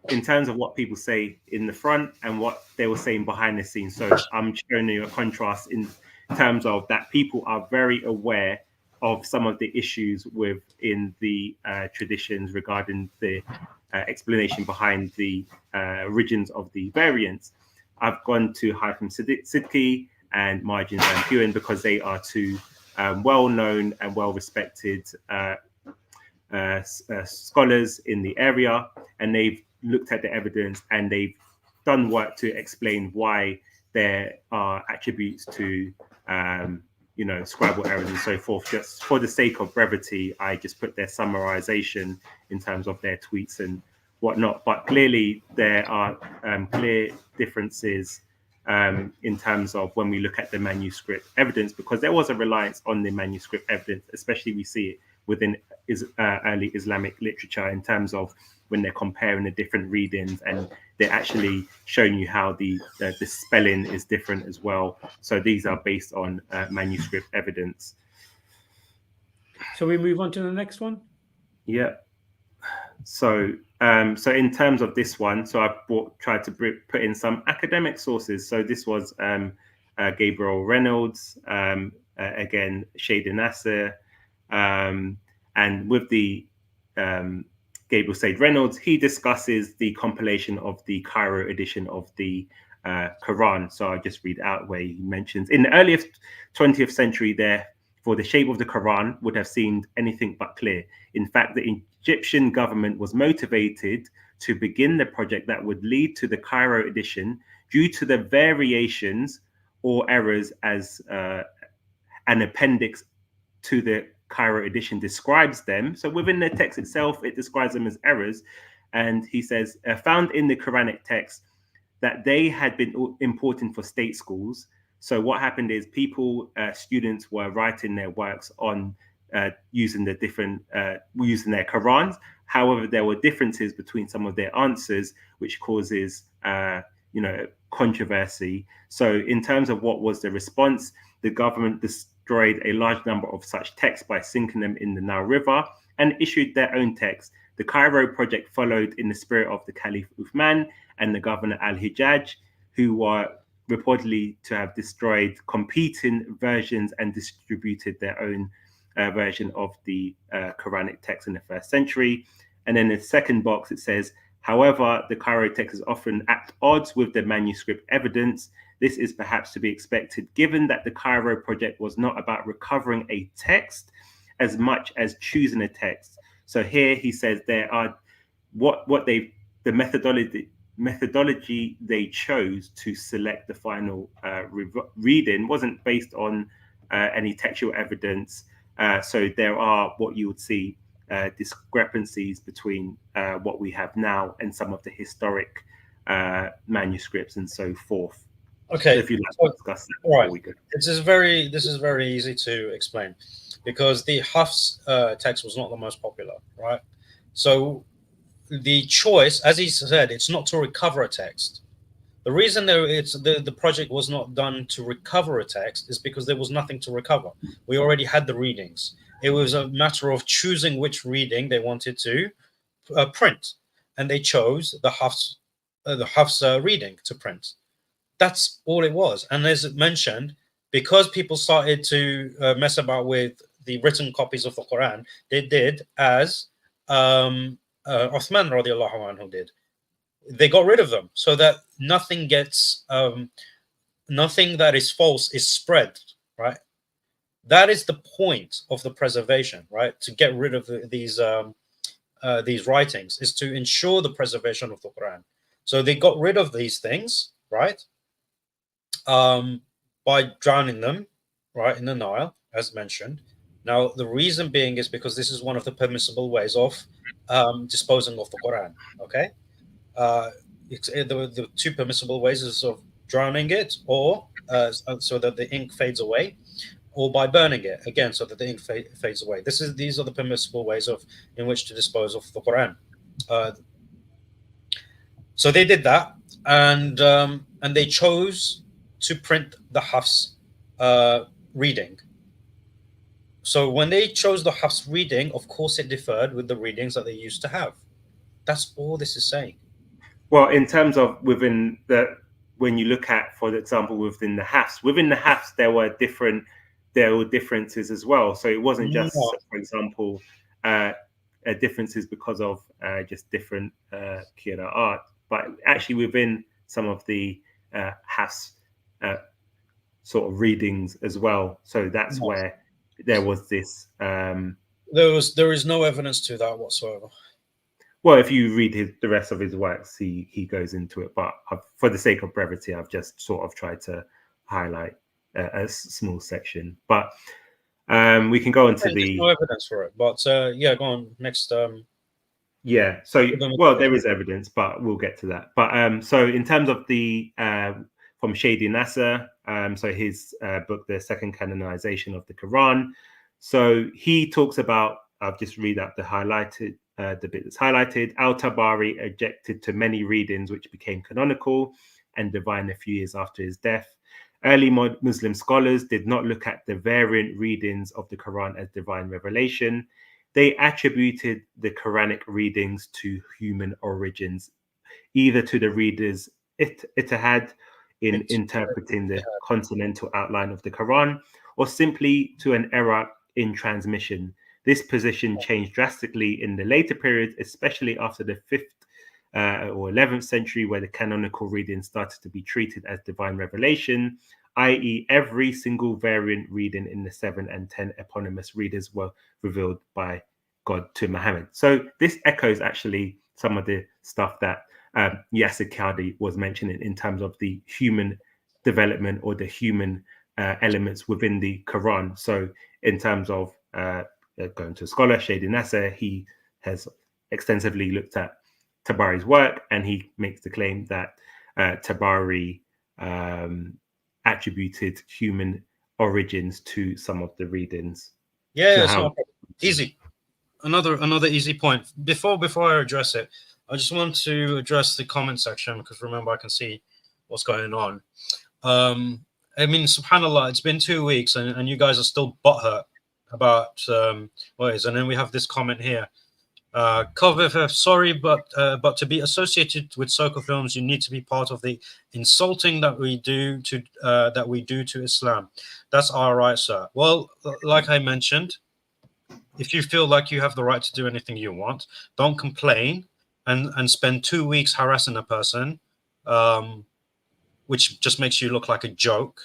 in terms of what people say in the front and what they were saying behind the scenes. So I'm showing you a contrast in terms of that people are very aware of some of the issues within the traditions regarding the explanation behind the origins of the variants. I've gone to Haitham Sidki and Marjan Van Putten because they are two well-known and well-respected scholars in the area, and they've looked at the evidence and they've done work to explain why there are attributes to scribal errors and so forth. Just for the sake of brevity, I just put their summarization in terms of their tweets and whatnot. But clearly there are clear differences in terms of when we look at the manuscript evidence, because there was a reliance on the manuscript evidence, especially we see it within early Islamic literature in terms of when they're comparing the different readings, and they're actually showing you how the spelling is different as well. So these are based on manuscript evidence. So we move on to the next one. Yeah. So in terms of this one, so I tried to put in some academic sources. So this was Gabriel Reynolds, again Shada Nasser, and with the Gabriel Said Reynolds, he discusses the compilation of the Cairo edition of the Quran. So I'll just read out where he mentions, in the earliest 20th century, for the shape of the Quran would have seemed anything but clear. In fact, the Egyptian government was motivated to begin the project that would lead to the Cairo edition due to the variations or errors as an appendix to the Cairo edition describes them. So within the text itself, it describes them as errors. And he says, found in the Quranic text, that they had been importing for state schools. So what happened is students were writing their works on using their Qurans. However, there were differences between some of their answers, which causes controversy. So in terms of what was the response, the government destroyed a large number of such texts by sinking them in the Nile River and issued their own texts. The Cairo project followed in the spirit of the Caliph Uthman and the governor Al-Hijjaj, who were reportedly to have destroyed competing versions and distributed their own version of the Quranic text in the 1st century. And then in the second box, it says, however, the Cairo text is often at odds with the manuscript evidence. This is perhaps to be expected, given that the Cairo project was not about recovering a text as much as choosing a text. So here he says there are the methodology they chose to select the final reading wasn't based on any textual evidence. So there are what you would see discrepancies between what we have now and some of the historic manuscripts and so forth. Okay, so if you'd like to discuss that before we go. This is very easy to explain, because the Hafs text was not the most popular, right? So the choice, as he said, it's not to recover a text. The reason the project was not done to recover a text is because there was nothing to recover. We already had the readings. It was a matter of choosing which reading they wanted to print, and they chose the Hafs reading to print. That's all it was. And as mentioned, because people started to mess about with the written copies of the Quran, they did as Uthman radiallahu anhu did. They got rid of them so that nothing gets, nothing that is false is spread, right? That is the point of the preservation, right? To get rid of these writings is to ensure the preservation of the Quran. So they got rid of these things, right? By drowning them, right, in the Nile, as mentioned. Now, the reason being is because this is one of the permissible ways of disposing of the Quran, okay? The two permissible ways is of drowning it, or so that the ink fades away, or by burning it, again, so that the ink fades away. These are the permissible ways in which to dispose of the Quran. So they did that, and they chose to print the Hafs reading. So when they chose the Hafs reading, of course it differed with the readings that they used to have. That's all this is saying. Well, in terms of when you look at, for example, within the Hafs, there were differences as well. So it wasn't just, for example, differences because of just different qira'at, but actually within some of the Hafs sort of readings as well. So that's where there was this. There is no evidence to that whatsoever. Well, if you read the rest of his works, he goes into it. But for the sake of brevity, I've just sort of tried to highlight a small section. But we can go into There's no evidence for it. But yeah, go on next. Yeah. So there is evidence, but we'll get to that. But so in terms of the from Shadi Nasser, so his book, The Second Canonization of the Quran. So he talks about. I'll just read out the highlighted. The bit that's highlighted. Al-Tabari objected to many readings which became canonical and divine a few years after his death. Early Muslim scholars did not look at the variant readings of the Quran as divine revelation. They attributed the Quranic readings to human origins, either to the readers' ijtihad in interpreting the consonantal outline of the Quran, or simply to an error in transmission. This position changed drastically in the later periods, especially after the 5th or 11th century, where the canonical reading started to be treated as divine revelation, i.e. every single variant reading in the 7 and 10 eponymous readers were revealed by God to Muhammad. So this echoes actually some of the stuff that Yasser Qadi was mentioning in terms of the human development or the human elements within the Quran. So in terms of going to a scholar, Shadi Nasser, he has extensively looked at Tabari's work, and he makes the claim that Tabari attributed human origins to some of the readings. Yeah, it's not easy. Another easy point. Before I address it, I just want to address the comment section, because remember, I can see what's going on. I mean, subhanallah, it's been 2 weeks and you guys are still butthurt about what is. And then we have this comment here. Sorry, but to be associated with soccer films, you need to be part of the insulting that we do to Islam. That's all right, sir. Well, like I mentioned, if you feel like you have the right to do anything you want, don't complain and spend 2 weeks harassing a person, which just makes you look like a joke.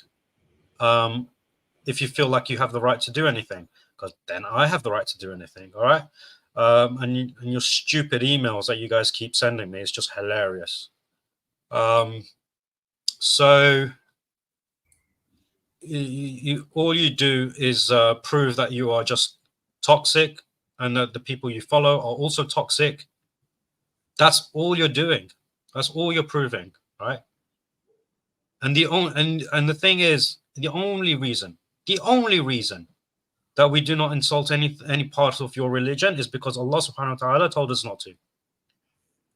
If you feel like you have the right to do anything, because then I have the right to do anything. All right. And your stupid emails that you guys keep sending me is just hilarious. So all you do is prove that you are just toxic, and that the people you follow are also toxic. That's all you're doing. That's all you're proving, right? And the thing is, the only reason that we do not insult any part of your religion is because Allah subhanahu wa ta'ala told us not to.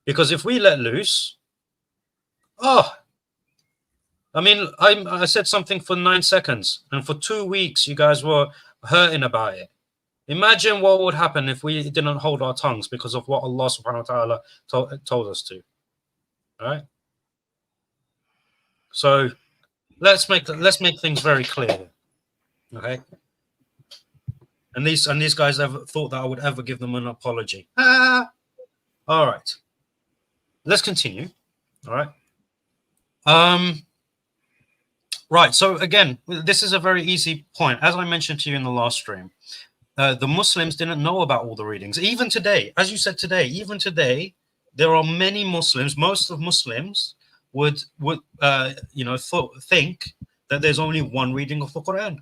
Because if we let loose, I mean, I said something for 9 seconds, and for 2 weeks you guys were hurting about it. Imagine what would happen if we didn't hold our tongues because of what Allah subhanahu wa ta'ala told us to. All right? So let's make things very clear. Okay? And these guys ever thought that I would ever give them an apology. All right. Let's continue. All right. Right. So again, this is a very easy point. As I mentioned to you in the last stream, the Muslims didn't know about all the readings. Even today, as you said today, even today, there are many Muslims. Most of Muslims would think that there's only one reading of the Quran.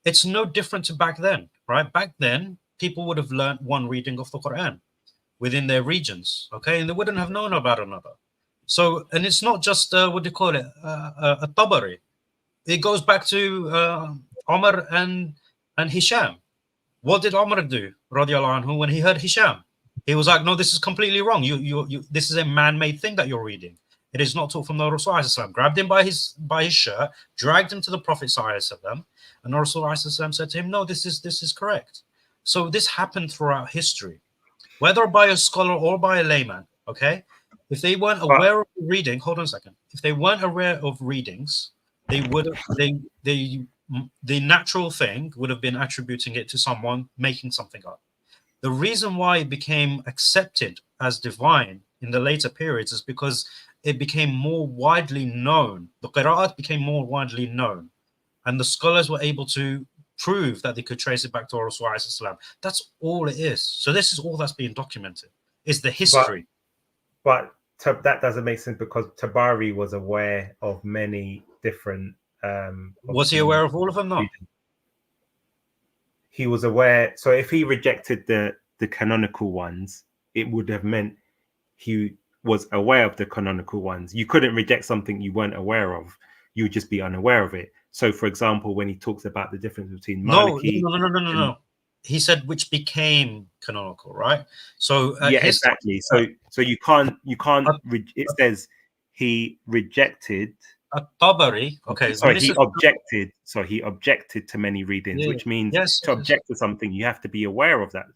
It's no different to back then, right? Back then, people would have learned one reading of the Quran within their regions, okay? And they wouldn't have known about another. So, and it's not just, what do you call it, a Tabari. It goes back to Umar and Hisham. What did Umar do, radiallahu anhu, when he heard Hisham? He was like, no, this is completely wrong. This is a man-made thing that you're reading. It is not taught from the Rasul ﷺ. Grabbed him by his shirt, dragged him to the Prophet ﷺ, and the Rasul ﷺ said to him, no, this is correct. So this happened throughout history, whether by a scholar or by a layman, okay? If they weren't aware of reading, hold on a second. If they weren't aware of readings, they would have, the natural thing would have been attributing it to someone making something up. The reason why it became accepted as divine in the later periods is because it became more widely known. The Qira'at became more widely known, and the scholars were able to prove that they could trace it back to Rasulullah. That's all it is. So this is all that's being documented, is the history. But that doesn't make sense, because Tabari was aware of many different... was he aware of all of them? No. He was aware. So if he rejected the canonical ones, it would have meant he was aware of the canonical ones. You couldn't reject something you weren't aware of. You would just be unaware of it. So, for example, when he talks about the difference between Maliki... No. He said which became canonical, right? So yeah, exactly. So you can't. It says he rejected Tabari. Okay, sorry, he objected. So he objected to many readings, which means to object to something, you have to be aware of that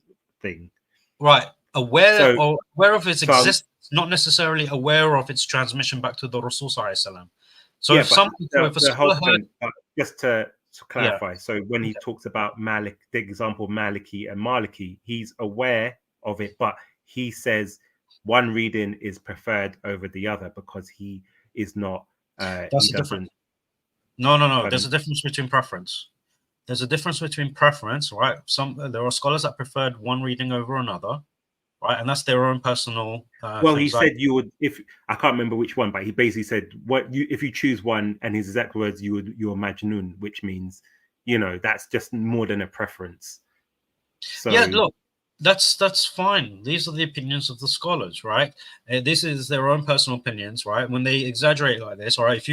thing. Right, aware of its existence, not necessarily aware of its transmission back to the Rasul Sallallahu Alaihi Wasallam. So if some just to clarify, so when he talks about Malik, the example of Maliki and Maliki, he's aware of it, but he says one reading is preferred over the other because he is not. That's a difference. No. There's a difference between preference. There's a difference between preference, right? There are scholars that preferred one reading over another, right? And that's their own personal. Well, he said you would, if I can't remember which one, but he basically said if you choose one, and his exact words, you're majnun, which means, that's just more than a preference. So yeah, look, that's fine. These are the opinions of the scholars, right? This is their own personal opinions, right? When they exaggerate like this, all right, if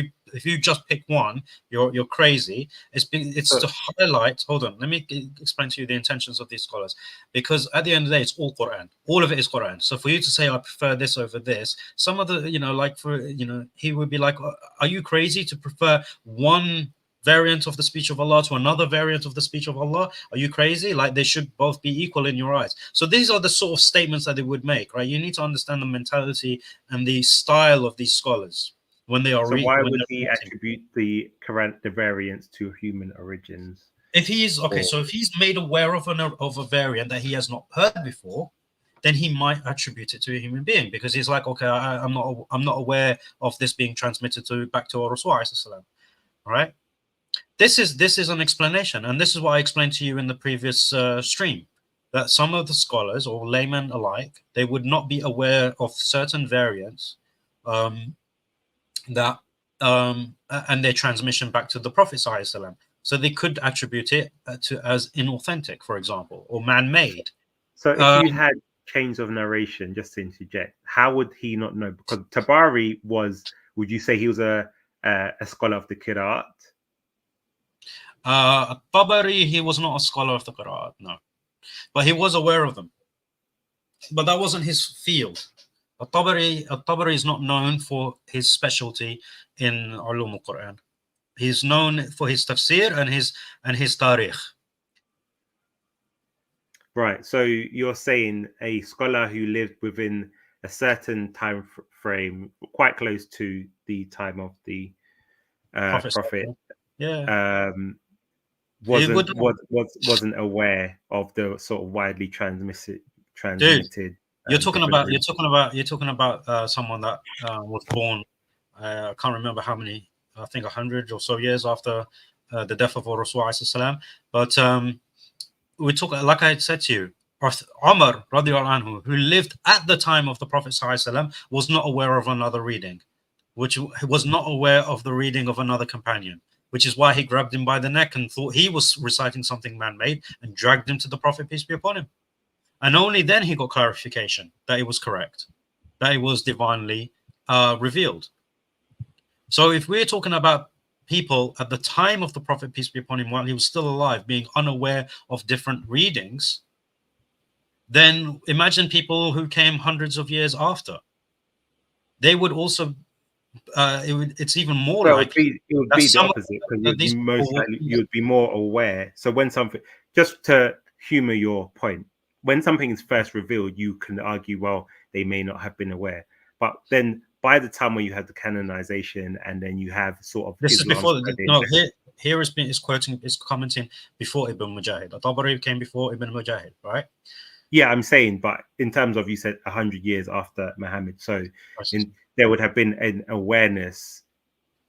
you just pick one, you're crazy. It's to highlight. Hold on, let me explain to you the intentions of these scholars, because at the end of the day, it's all Quran. All of it is Quran. So for you to say I prefer this over this, some of the, like for he would be like, are you crazy to prefer one variant of the speech of Allah to another variant of the speech of Allah? Are you crazy? Like, they should both be equal in your eyes. So these are the sort of statements that they would make, right? You need to understand the mentality and the style of these scholars when they are. So why would he attribute the variants to human origins? If he's okay, so if he's made aware of a variant that he has not heard before, then he might attribute it to a human being, because he's like, okay, I'm not aware of this being transmitted back to Rasul, right? This is an explanation, and this is what I explained to you in the previous stream, that some of the scholars or laymen alike, they would not be aware of certain variants and their transmission back to the Prophet ﷺ. So they could attribute it as inauthentic, for example, or man-made. So if you had chains of narration, just to interject, how would he not know? Because Tabari would you say he was a scholar of the Qira'at? Tabari, he was not a scholar of the Qur'an, no, but he was aware of them. But that wasn't his field. Tabari is not known for his specialty in ulum al-Quran. He's known for his tafsir and his tarikh. Right. So you're saying a scholar who lived within a certain time frame, quite close to the time of the Prophet. Yeah. Wasn't aware of the sort of widely transmitted. Dude, you're talking about someone that was born. I can't remember how many. I think 100 or so years after the death of Rasulullah. But we talk, like I said to you, Umar radiallahu anhu, who lived at the time of the Prophet ﷺ, was not aware of another reading, which was not aware of the reading of another companion, which is why he grabbed him by the neck and thought he was reciting something man-made and dragged him to the Prophet, peace be upon him. And only then he got clarification that it was correct, that it was divinely revealed. So if we're talking about people at the time of the Prophet, peace be upon him, while he was still alive, being unaware of different readings, then imagine people who came hundreds of years after. They would also, it's even more likely. It would be the opposite, because you'd be more aware. So when something, just to humor your point, when something is first revealed, you can argue, well, they may not have been aware. But then by the time when you have the canonization, and then you have sort of this Islam is before. No, here is commenting before Ibn Mujahid. At-Tabari came before Ibn Mujahid, right? Yeah, I'm saying, but in terms of, you said 100 years after Muhammad, so there would have been an awareness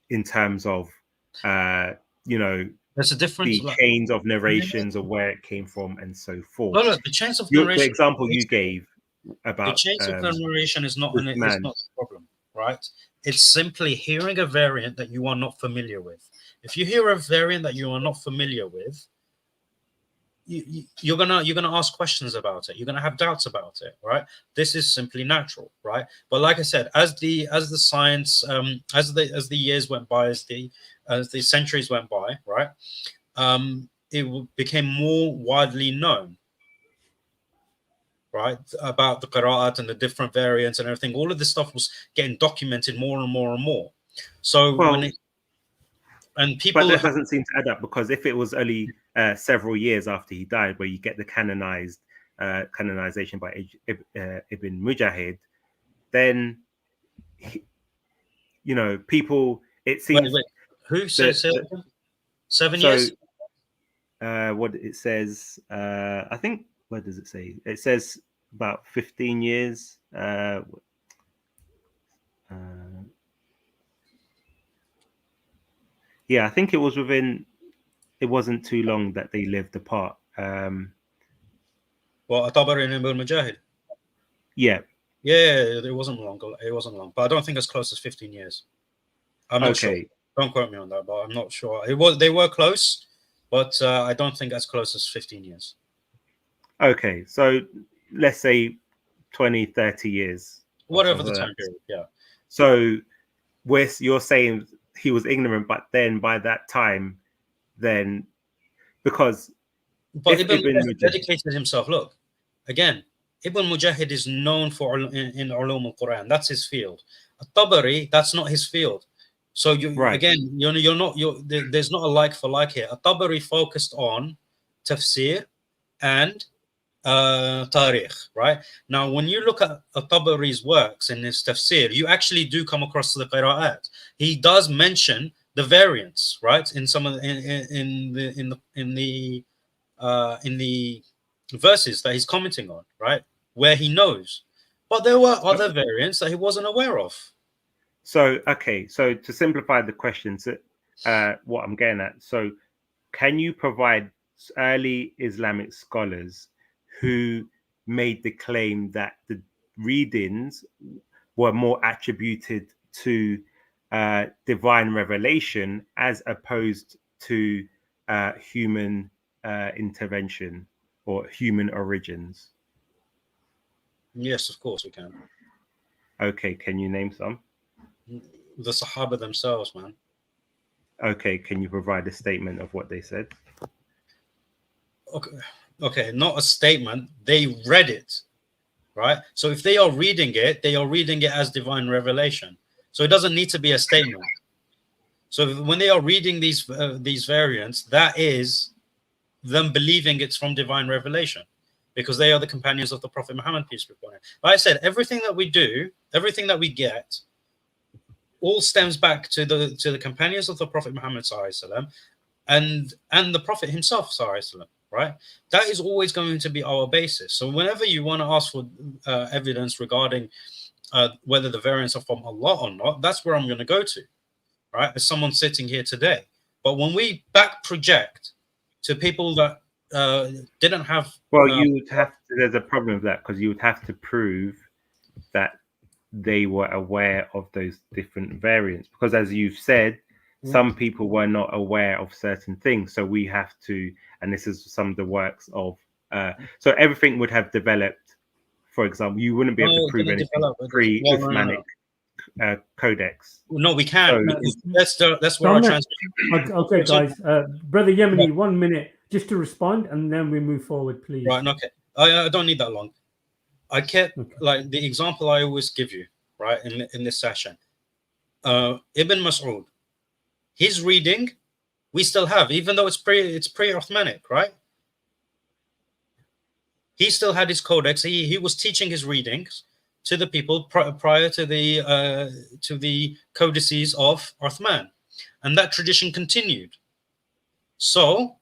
in terms of, there's a difference. The chains of narrations of where it came from and so forth. No, the chains of narration. The example you gave about the chains of narration is not the problem, right? It's simply hearing a variant that you are not familiar with. If you hear a variant that you are not familiar with, you're gonna ask questions about it. You're gonna have doubts about it, right? This is simply natural, right? But like I said, as the science, as the years went by, as the centuries went by, right, it became more widely known, right, about the qira'at and the different variants and everything. All of this stuff was getting documented more and more and more. So but that doesn't seem to add up, because if it was only several years after he died, where you get the canonization by Ibn Mujahid, then people. It seems. Wait. Who says 7 years? What it says, I think. What does it say? It says about 15 years. Yeah, I think it was within. It wasn't too long that they lived apart. At-Tabari and Ibn Mujahid. Yeah, it wasn't long. It wasn't long, but I don't think as close as 15 years. I'm not sure. Don't quote me on that, but I'm not sure. They were close, but I don't think as close as 15 years. Okay, so let's say 20, 30 years. Whatever the time period, yeah. So you're saying he was ignorant, but then by that time, then because but Ibn Mujahid dedicated himself. Look, again, Ibn Mujahid is known for in Ulum al-Quran. That's his field. At-Tabari, that's not his field. So again, there's not a like for like here. At-Tabari focused on tafsir and tarikh, right? Now, when you look at At-Tabari's works in his tafsir, you actually do come across the qira'at. He does mention the variants, right? In some of in the verses that he's commenting on, right, where he knows, but there were other variants that he wasn't aware of. So okay, so to simplify the questions, what I'm getting at, so can you provide early Islamic scholars who made the claim that the readings were more attributed to divine revelation as opposed to human intervention or human origins? Yes, of course we can. Okay, can you name some? The Sahaba themselves, man. Okay, can you provide a statement of what they said? Okay, not a statement. They read it, right? So if they are reading it, they are reading it as divine revelation. So it doesn't need to be a statement. So when they are reading these variants, that is them believing it's from divine revelation, because they are the companions of the Prophet Muhammad, peace be upon him. Like I said, everything that we do, everything that we get, all stems back to the companions of the Prophet Muhammad and the Prophet himself, right? That is always going to be our basis. So whenever you want to ask for evidence regarding whether the variants are from Allah or not, that's where I'm going to go to, right? As someone sitting here today. But when we back project to people that didn't have... Well, you would have to, there's a problem with that, because you would have to prove that they were aware of those different variants, because as you've said, some people were not aware of certain things. So we have to, and this is some of the works of, so everything would have developed. For example, you wouldn't be able to prove anything pre-Uthmanic codex. No, we can. So that's where our transmission. Okay, guys. Brother Yemeni, 1 minute just to respond, and then we move forward, please. Right. Okay. I don't need that long. I kept like the example I always give you, right, in this session. Ibn Mas'ud, his reading, we still have, even though it's pre-Uthmanic, right? He still had his codex. He was teaching his readings to the people prior to the codices of Uthman, and that tradition continued. So,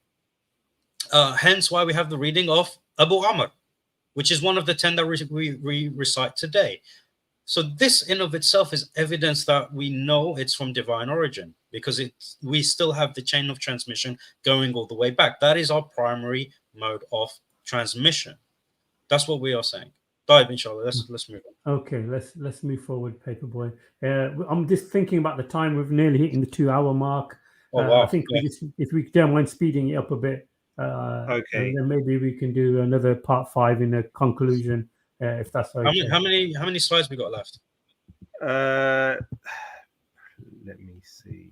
hence why we have the reading of Abu Amr, which is one of the 10 that we recite today. So this in of itself is evidence that we know it's from divine origin, because we still have the chain of transmission going all the way back. That is our primary mode of transmission. That's what we are saying. Dive, inshallah. Let's move on. Okay, let's move forward, Paperboy. I'm just thinking about the time. We've nearly hitting the 2-hour mark. Oh, wow. I think if we don't mind speeding it up a bit, okay, and then maybe we can do another part 5 in a conclusion, if that's okay. How many slides we got left? Let me see.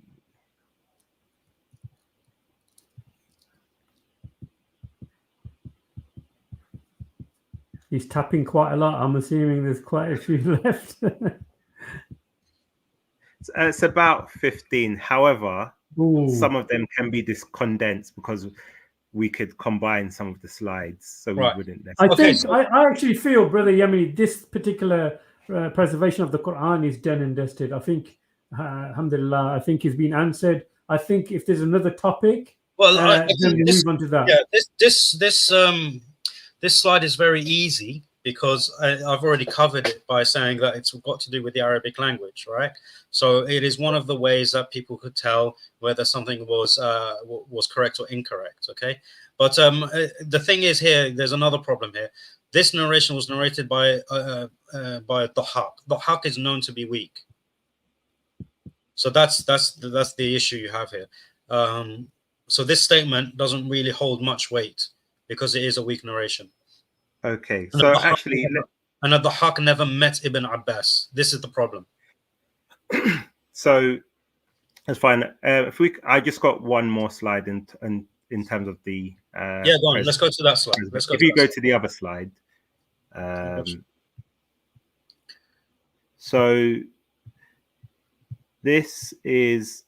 He's tapping quite a lot. I'm assuming there's quite a few left. It's about 15. However, some of them can be condensed because we could combine some of the slides, so we wouldn't necessarily. I actually feel, Brother Yemeni, this particular preservation of the Quran is done and dusted. I think, alhamdulillah, I think it's been answered. I think if there's another topic, then we move on to that. Yeah, this slide is very easy because I've already covered it by saying that it's got to do with the Arabic language, right? So it is one of the ways that people could tell whether something was correct or incorrect, okay? But the thing is here, there's another problem here. This narration was narrated by Dhahhak. Dhahhak is known to be weak. So that's the issue you have here. So this statement doesn't really hold much weight because it is a weak narration. Okay, so actually, and Ad-Dhahhak never met Ibn Abbas. This is the problem. So that's fine. I just got one more slide in terms of the. Yeah, go on. Let's go to that slide. If you go to the other slide. So this is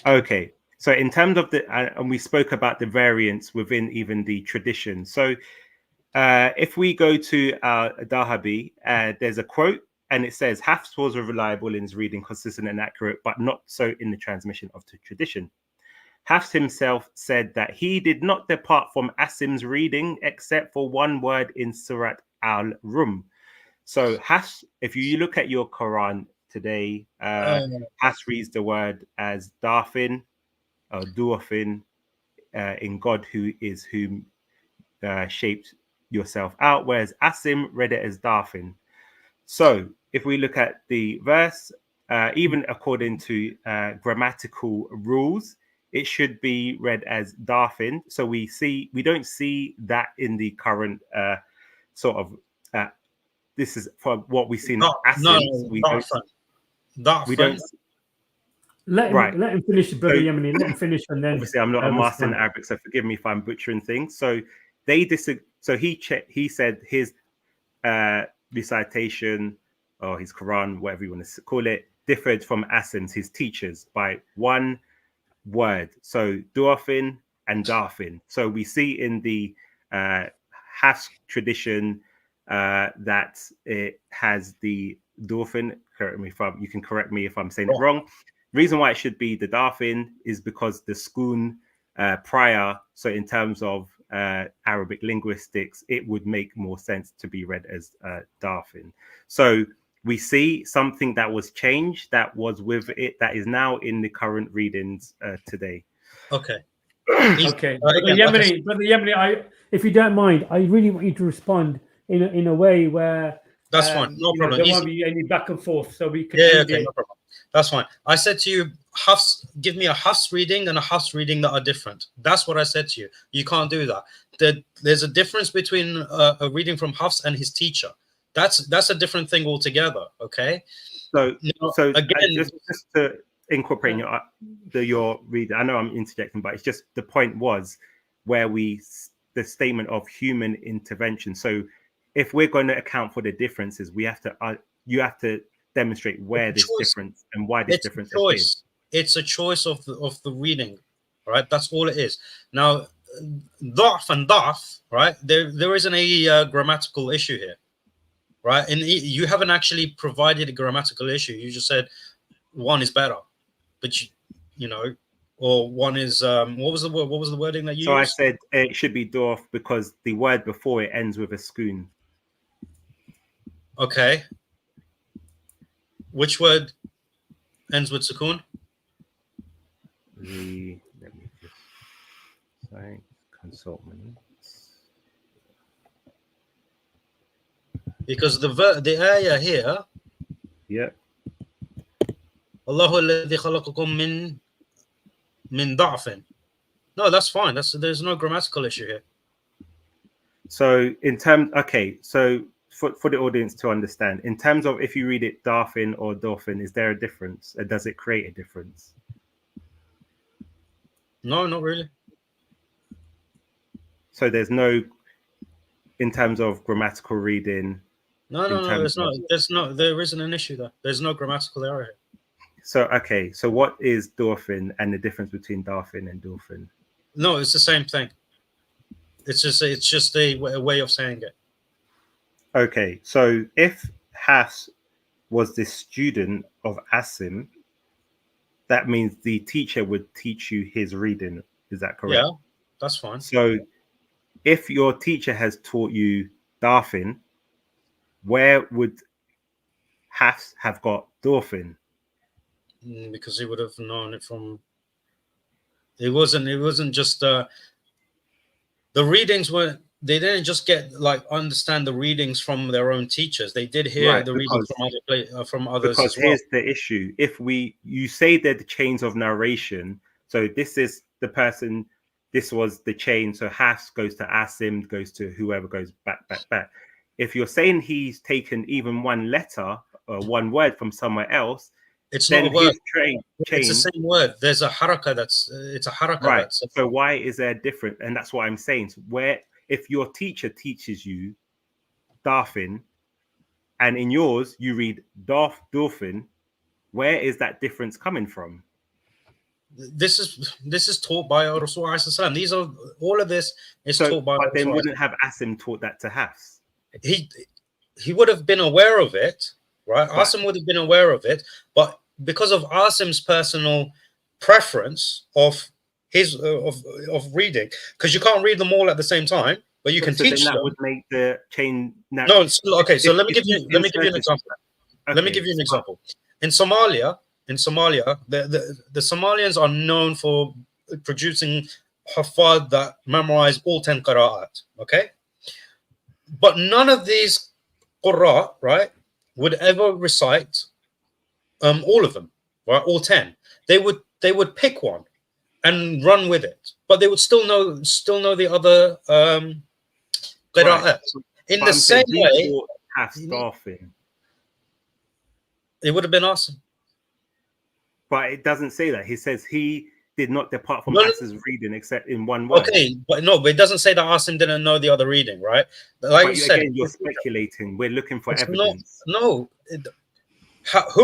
okay. So in terms of the, and we spoke about the variance within even the tradition. So if we go to Dahabi, there's a quote, and it says, Hafs was reliable in his reading, consistent and accurate, but not so in the transmission of the tradition. Hafs himself said that he did not depart from Asim's reading except for one word in Surat al-Rum. So Hafs, if you look at your Quran today, Hafs reads the word as Darfin, or Duafin, in God who is whom shaped yourself out, whereas Asim read it as Darfin. So if we look at the verse, even according to grammatical rules, it should be read as Darfin. So we don't see that in the current sort of. This is from what we've seen. We don't. Let him finish, Brother Yemeni. Let him finish, and then. Obviously, I'm not a master in Arabic, so forgive me if I'm butchering things. So they disagree. So he said his recitation or his Quran, whatever you want to call it, differed from Asim's, his teachers, by one word. So Duafin and Darfin. So we see in the Hafs tradition that it has the Duafin. You can correct me if I'm saying it wrong. Reason why it should be the Darfin is because the Skun prior. So in terms of Arabic linguistics, it would make more sense to be read as Darfin. So we see something that was changed, that was with it, that is now in the current readings today. Okay. Okay. Brother Yemeni, if you don't mind, I really want you to respond in a way where that's fine. No problem. There won't be any back and forth, so we can. Okay, no problem. That's fine. I said to you, give me a Hafs reading and a Hafs reading that are different. That's what I said to you. You can't do that. There's a difference between a reading from Hafs and his teacher. That's a different thing altogether. Okay. So again, just to incorporate your reader. I know I'm interjecting, but it's just the point was where the statement of human intervention. So if we're going to account for the differences, we have to. You have to demonstrate where this difference and why this difference is. It's a choice of the reading, right? That's all it is. Now, Da'f and Da'f, right? There isn't a grammatical issue here, right? And you haven't actually provided a grammatical issue. You just said one is better, but you know, or one is what was the wording that you used? So I said it should be Da'f because the word before it ends with a Skun. Okay. Which word ends with Sukun? Let me just consult my notes. Because the ayah here. Yeah. Allahu alladhi khalaqakum min da'fin. No, that's fine. There's no grammatical issue here. So in terms, okay, so for the audience to understand, in terms of if you read it Darfin or Dolphin, is there a difference? Does it create a difference? No, not really. So there's no, in terms of grammatical reading. No, there isn't an issue there. There's no grammatical error here. So okay, so what is Dolphin and the difference between Darfin and Dolphin? No, it's the same thing. It's just a way of saying it. Okay, so if Hafs was the student of Asim, that means the teacher would teach you his reading. Is that correct? Yeah, that's fine. So if your teacher has taught you Darfin, where would Hafs have got Darfin? Because he would have known it from. It wasn't just the readings were. They didn't just understand the readings from their own teachers. They did hear the readings from others. Because here's the issue: if you say they're the chains of narration, so this is the person this was the chain. So Hafs goes to Asim, goes to whoever, goes back. If you're saying he's taken even one letter or one word from somewhere else, it's then not a word. chain. It's the same word. There's a haraka it's a haraka. Right. So why is there different? And that's what I'm saying. So where if your teacher teaches you Darfin, and in yours you read Dolphin, where is that difference coming from? This is taught by Rasul. These are all of this is taught by. But then wouldn't have Asim taught that to Hafs? He would have been aware of it, right? Asim would have been aware of it, but because of Asim's personal preference of his of reading, because you can't read them all at the same time, but you can teach them. That would make the chain. No, okay. So let me give you an example. Okay. Let me give you an example. In Somalia, the Somalians are known for producing hafad that memorize all 10 qira'at. Okay, but none of these qurra, right, would ever recite all of them, right? All 10. They would pick one and run with it, but they would still know the other qira'at. Right. In the same way, it would have been awesome. But it doesn't say that. He says he did not depart from Asim's reading except in one word. Okay, but it doesn't say that Asim didn't know the other reading, right? Like you said, again, you're speculating. We're looking for evidence. Who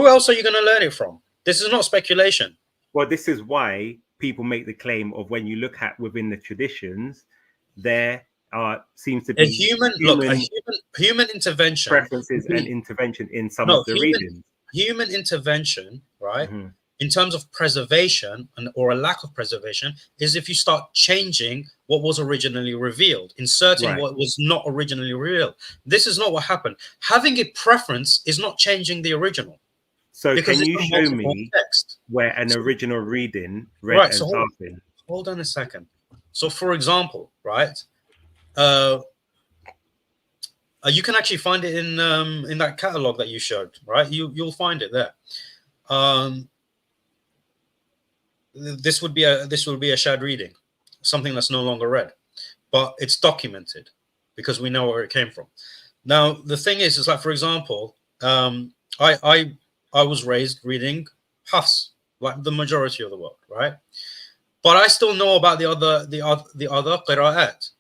else are you going to learn it from? This is not speculation. Well, this is why people make the claim of when you look at within the traditions, there seems to be human intervention, preferences and intervention in some of the readings. Human intervention, right? Mm-hmm. In terms of preservation or a lack of preservation, is if you start changing what was originally revealed, inserting what was not originally revealed. This is not what happened. Having a preference is not changing the original. So can you show me where an original reading read as Darfin? Hold on a second. So for example, right, you can actually find it in that catalog that you showed, right? You'll find it there. This would be a shared reading, something that's no longer read, but it's documented because we know where it came from. Now the thing is like, for example, I was raised reading Hafs, like the majority of the world, right? But I still know about the other qira'at.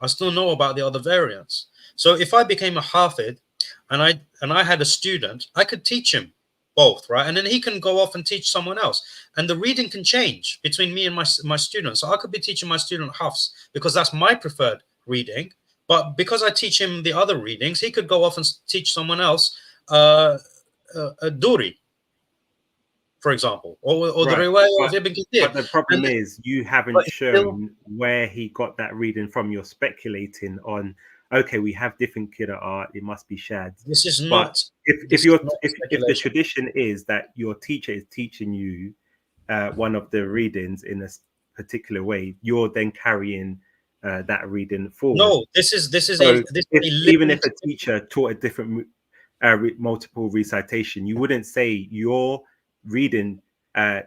I still know about the other variants. So if I became a hafid and I had a student, I could teach him both, right? And then he can go off and teach someone else. And the reading can change between me and my student. So I could be teaching my student Hafs because that's my preferred reading. But because I teach him the other readings, he could go off and teach someone else a Duri, for example, or the riwayah of Ibn Kathir. But the problem is you haven't shown where he got that reading from. You're speculating on, okay, we have different qira'at, it must be shad. This is not. If the tradition is that your teacher is teaching you one of the readings in a particular way, you're then carrying that reading forward. No, this is even if a teacher taught a different multiple recitation, you wouldn't say your reading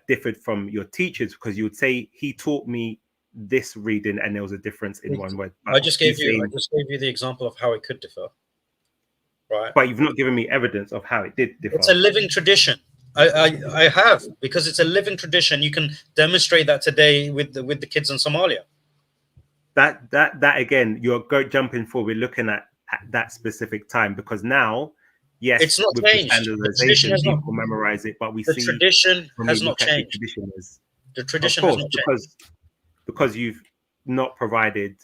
differed from your teacher's, because you would say he taught me this reading and there was a difference in one word. I just gave you the example of how it could differ, right? But you've not given me evidence of how it did differ. It's a living tradition. I have, because it's a living tradition. You can demonstrate that today with the kids in Somalia. That again, you're jumping forward, looking at that specific time, because now, yes, it's not changed. The tradition has people memorize it, but the tradition has not changed. The tradition has not changed. Because you've not provided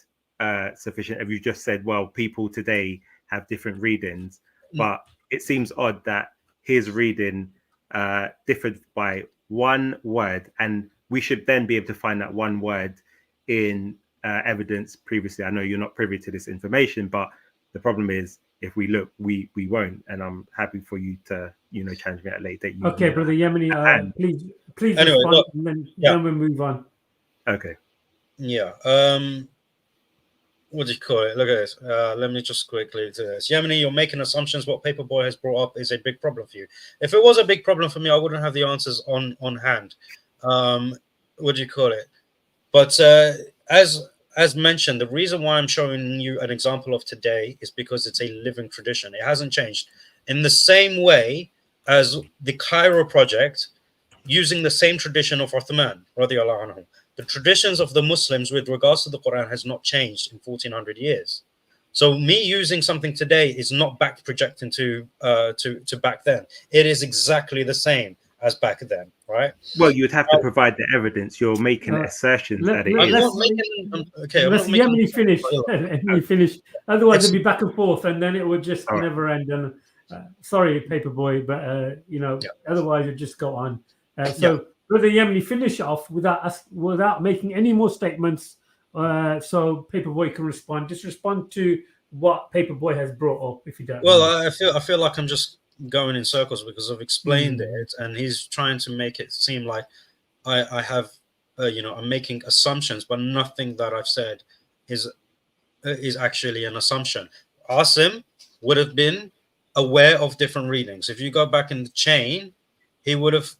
sufficient. If you just said, well, people today have different readings, but it seems odd that his reading differed by one word, and we should then be able to find that one word in evidence previously. I know you're not privy to this information, but the problem is, if we look, we won't, and I'm happy for you to challenge me at a later date. Okay, Brother Yemeni, please anyway, respond, and then we'll move on. Okay. Yeah. What do you call it? Look at this. Let me just quickly do this. Yemeni, you're making assumptions. What Paperboy has brought up is a big problem for you. If it was a big problem for me, I wouldn't have the answers on hand. What do you call it? But as mentioned, the reason why I'm showing you an example of today is because it's a living tradition. It hasn't changed. In the same way as the Cairo project, using the same tradition of Uthman, radiallahu anhu. The traditions of the Muslims with regards to the Quran has not changed in 1400 years. So me using something today is not back projecting to back then. It is exactly the same as back then, right? Well, you'd have to provide the evidence. You're making assertions that it I'm is. not making. Okay, I'm let's not making. Yemeni finish. Yemeni finish. Otherwise, It's- it'll be back and forth, and then it would just All right. never end. And sorry, Paperboy, but you know, Yeah. otherwise it just go on. So, Brother Yemeni, finish off without making any more statements. So Paperboy can respond. Just respond to what Paperboy has brought up, if you don't. Well, mind. I feel like I'm just going in circles because I've explained it, and he's trying to make it seem like I have, I'm making assumptions, but nothing that I've said is actually an assumption. Asim would have been aware of different readings. If you go back in the chain, he would have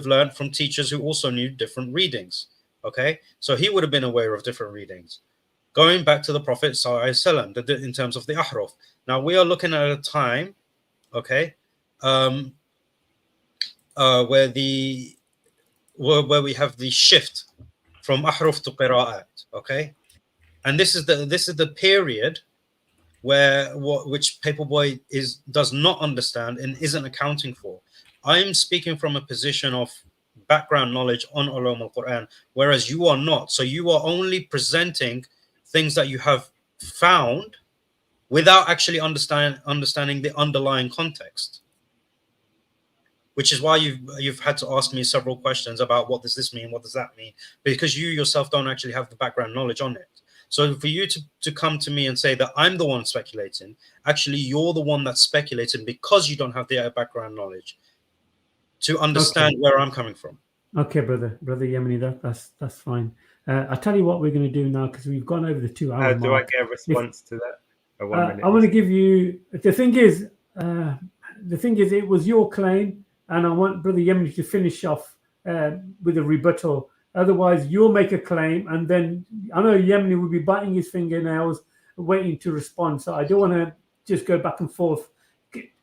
learned from teachers who also knew different readings. Okay, so he would have been aware of different readings. Going back to the Prophet ﷺ, in terms of the ahruf. Now we are looking at a time, okay, where we have the shift from ahruf to qira'at, okay, and this is the period which Paperboy does not understand and isn't accounting for. I'm speaking from a position of background knowledge on ulum al-Quran, whereas you are not. So you are only presenting things that you have found without actually understanding the underlying context, which is why you've had to ask me several questions about what does this mean, what does that mean, because you yourself don't actually have the background knowledge on it. So for you to come to me and say that I'm the one speculating, actually you're the one that's speculating because you don't have the background knowledge to understand where I'm coming from. Okay, brother Yemeni, that's fine. I'll tell you what we're going to do now, because we've gone over the 2 hour Do mark. I get a response to that? A 1 minute. I want to give you the thing is it was your claim, and I want Brother Yemeni to finish off with a rebuttal. Otherwise, you'll make a claim, and then I know Yemeni will be biting his fingernails, waiting to respond. So I don't want to just go back and forth.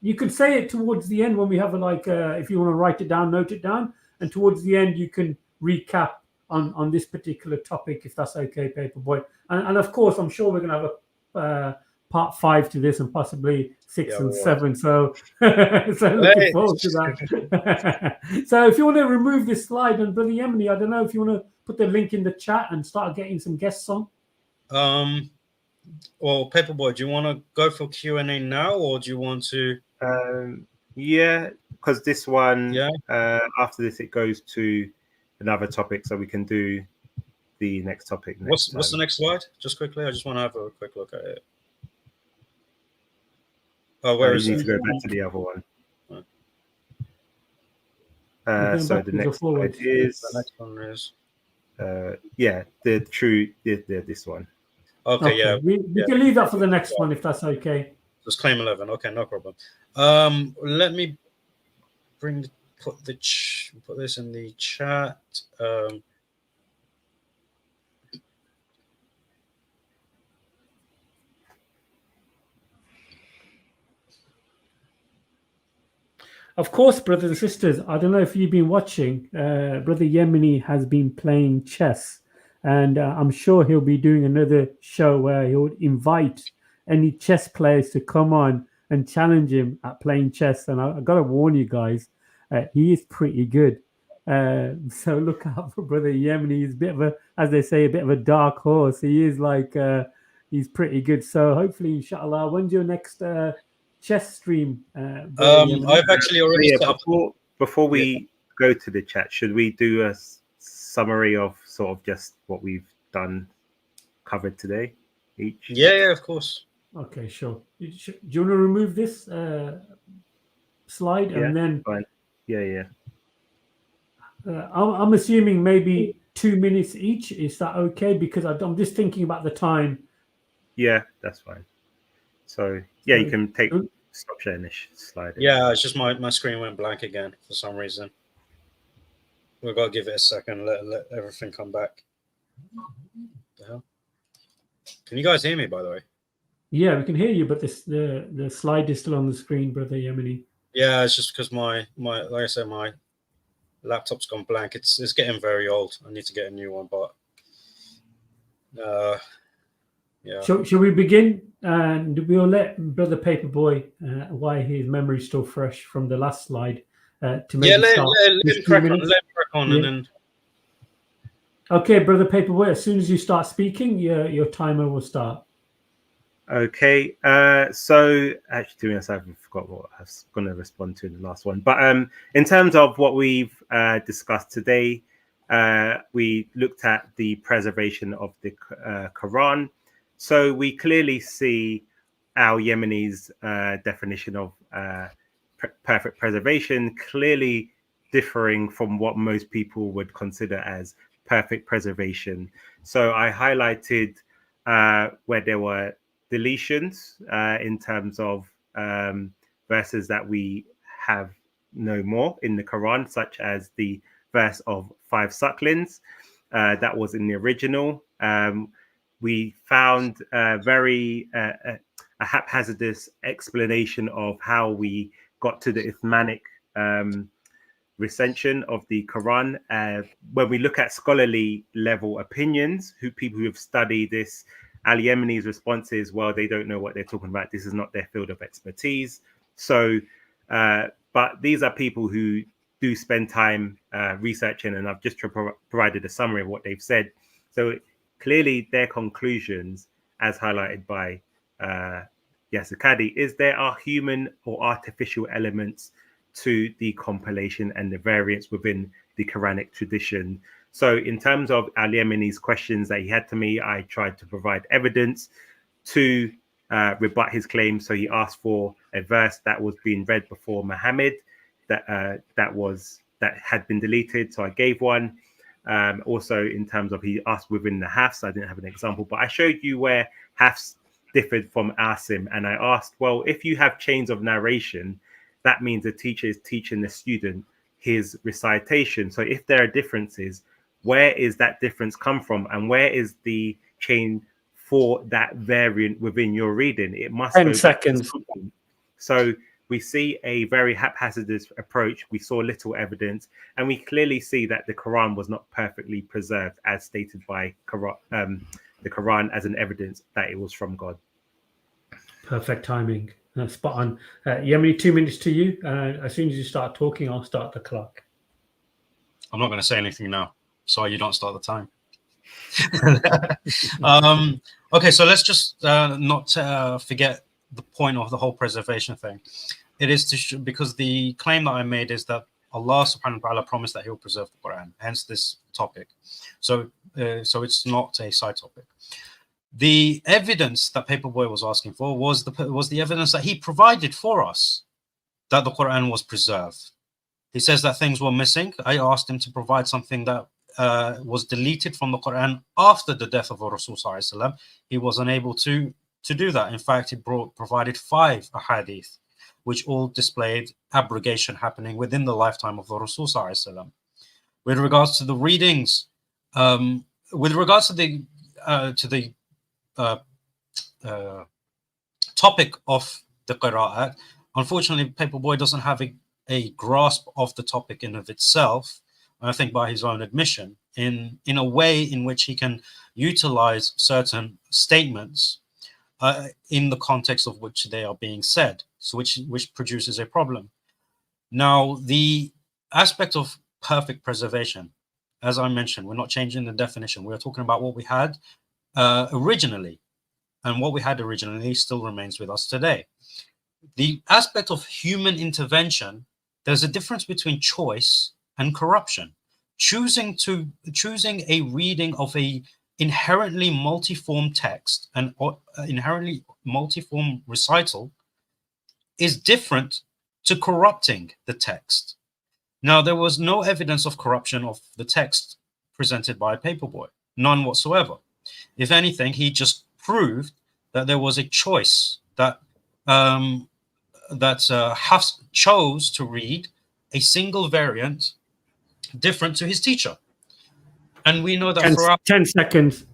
You could say it towards the end when we have if you want to write it down, note it down, and towards the end you can recap on this particular topic, if that's okay, Paperboy. And of course, I'm sure we're going to have a part 5 to this, and possibly 6 and 7. So, looking forward to that. So if you want to remove this slide, and Brother Yemeni, I don't know if you want to put the link in the chat and start getting some guests on. Well, Paperboy, do you want to go for Q&A now, or do you want to? Yeah, because this one, after this, it goes to another topic, so we can do the next topic next What's the next slide? Just quickly, I just want to have a quick look at it. Oh, where is it? You need to go back to the other one. So the next slide is. The next one is. This one. Okay, yeah. We can leave that for the next one, if that's okay. Just claim 11. Okay, no problem. Let me put this in the chat. Of course, brothers and sisters, I don't know if you've been watching. Brother Yemeni has been playing chess, and I'm sure he'll be doing another show where he'll invite any chess players to come on and challenge him at playing chess. And I got to warn you guys, he is pretty good. So look out for Brother Yemeni. He's a bit of a, as they say, a bit of a dark horse. He is he's pretty good. So hopefully, inshallah, when's your next chess stream? I've actually already set up. Before we go to the chat, should we do a summary of sort of just what we've covered today each? Yeah, of course. Okay, sure. Do you want to remove this slide and then? Fine. Yeah. I'm assuming maybe 2 minutes each. Is that okay? Because I'm just thinking about the time. Yeah, that's fine. So yeah, you can stop sharing this slide. Yeah, it's just my screen went blank again for some reason. We've got to give it a second, let everything come back. The hell? Can you guys hear me, by the way? Yeah, we can hear you, but the slide is still on the screen, Brother Yemeni. Yeah, it's just because my like I said, my laptop's gone blank. It's getting very old. I need to get a new one, but yeah. Shall we begin? And we'll let Brother Paperboy, why his memory's still fresh from the last slide, to maybe let start. him crack on, Yeah. and then. Okay, Brother Paperboy, as soon as you start speaking, your timer will start. Okay, so actually, to be honest, I forgot what I was going to respond to in the last one. But in terms of what we've discussed today, we looked at the preservation of the Quran. So we clearly see Al-Yemeni's definition of perfect preservation clearly differing from what most people would consider as perfect preservation. So I highlighted where there were deletions in terms of verses that we have no more in the Quran, such as the verse of 5 sucklings that was in the original. We found a haphazardous explanation of how we got to the Uthmanic recension of the Quran. When we look at scholarly level opinions, people who have studied this, Al-Yemeni's response is, well, they don't know what they're talking about. This is not their field of expertise. So, but these are people who do spend time researching, and I've just provided a summary of what they've said. So clearly their conclusions, as highlighted by Yasir Qadhi, is there are human or artificial elements to the compilation and the variants within the Quranic tradition. So in terms of Al-Yemeni's questions that he had to me, I tried to provide evidence to rebut his claim. So he asked for a verse that was being read before Muhammad that had been deleted. So I gave one. Also in terms of, he asked within the Hafs, I didn't have an example, but I showed you where Hafs differed from Asim. And I asked, well, if you have chains of narration, that means the teacher is teaching the student his recitation. So if there are differences, where is that difference come from? And where is the chain for that variant within your reading? It must 10 seconds. So we see a very haphazardous approach. We saw little evidence, and we clearly see that the Quran was not perfectly preserved, as stated by the Quran as an evidence that it was from God. Perfect timing. Spot on. Yemeni, 2 minutes to you. As soon as you start talking, I'll start the clock. I'm not going to say anything now, so you don't start the time. Okay, so let's just not forget the point of the whole preservation thing. It is because the claim that I made is that Allah subhanahu wa ta'ala promised that he will preserve the Quran, hence this topic. So it's not a side topic. The evidence that Paperboy was asking for was the evidence that he provided for us that the Quran was preserved. He says that things were missing. I asked him to provide something that was deleted from the Quran after the death of Rasul Sallallahu Alaihi Wasallam. He was unable to do that. In fact, he provided 5 ahadith, which all displayed abrogation happening within the lifetime of the Rasul Sallallahu Alaihi Wasallam. With regards to the readings, with regards to the topic of the Qira'at, unfortunately, Paperboy doesn't have a grasp of the topic in of itself. I think by his own admission, in a way in which he can utilize certain statements in the context of which they are being said, so which produces a problem. Now, the aspect of perfect preservation, as I mentioned, we're not changing the definition. We're talking about what we had originally, and what we had originally still remains with us today. The aspect of human intervention, there's a difference between choice and corruption. Choosing a reading of a inherently multiform text and inherently multiform recital is different to corrupting the text. Now, there was no evidence of corruption of the text presented by Paperboy, none whatsoever. If anything, he just proved that there was a choice that Hafs chose to read a single variant different to his teacher. And we know that 10 seconds.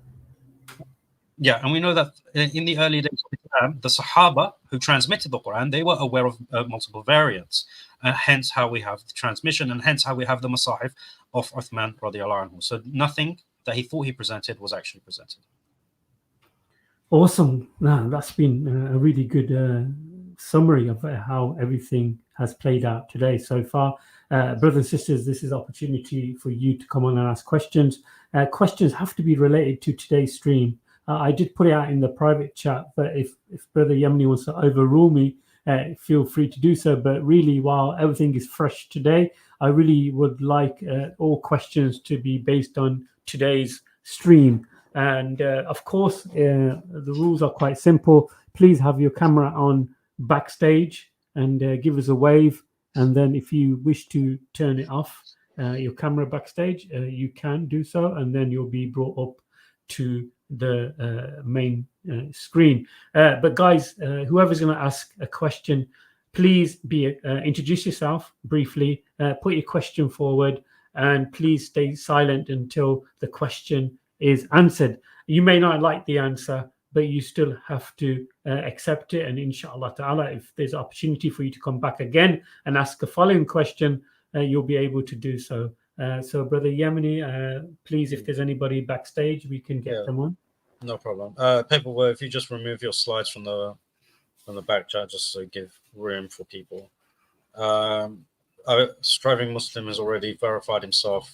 Yeah, and we know that in the early days of Islam, the Sahaba who transmitted the Quran, they were aware of multiple variants, hence how we have the transmission, and hence how we have the Masahif of Uthman radiallahu anhu. So nothing that he thought he presented was actually presented. Awesome. No, that's been a really good summary of how everything has played out today so far. Brothers and sisters, this is opportunity for you to come on and ask questions. Questions have to be related to today's stream. I did put it out in the private chat, but if Brother Yemeni wants to overrule me, feel free to do so. But really, while everything is fresh today, I really would like all questions to be based on today's stream. And of course, the rules are quite simple. Please have your camera on backstage and give us a wave. And then if you wish to turn it off, your camera backstage, you can do so. And then you'll be brought up to the main screen. But guys, whoever's going to ask a question, please introduce yourself briefly, put your question forward, and please stay silent until the question is answered. You may not like the answer, but you still have to accept it. And inshallah ta'ala, if there's opportunity for you to come back again and ask a following question, you'll be able to do so. So Brother Yemeni, please, if there's anybody backstage, we can get them on. No problem. Paperboy, if you just remove your slides from the back chat, just to give room for people. Striving Muslim has already verified himself,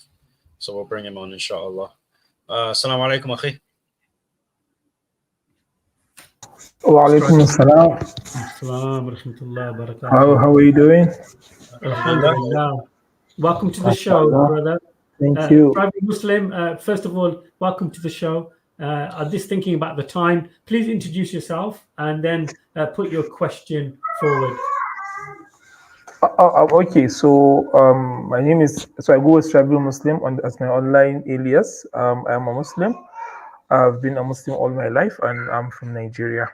so we'll bring him on, inshallah. Assalamu alaikum, akhi. Wa alaikum assalam. Assalamu rahmatullahi wa barakatuh. How are you doing? Alhamdulillah. Welcome to the show, brother. Thank you. Striving Muslim, first of all, welcome to the show. I'm just thinking about the time. Please introduce yourself and then put your question forward. Okay, so my name is, I go with Striving Muslim as my online alias. I'm a Muslim. I've been a Muslim all my life, and I'm from Nigeria.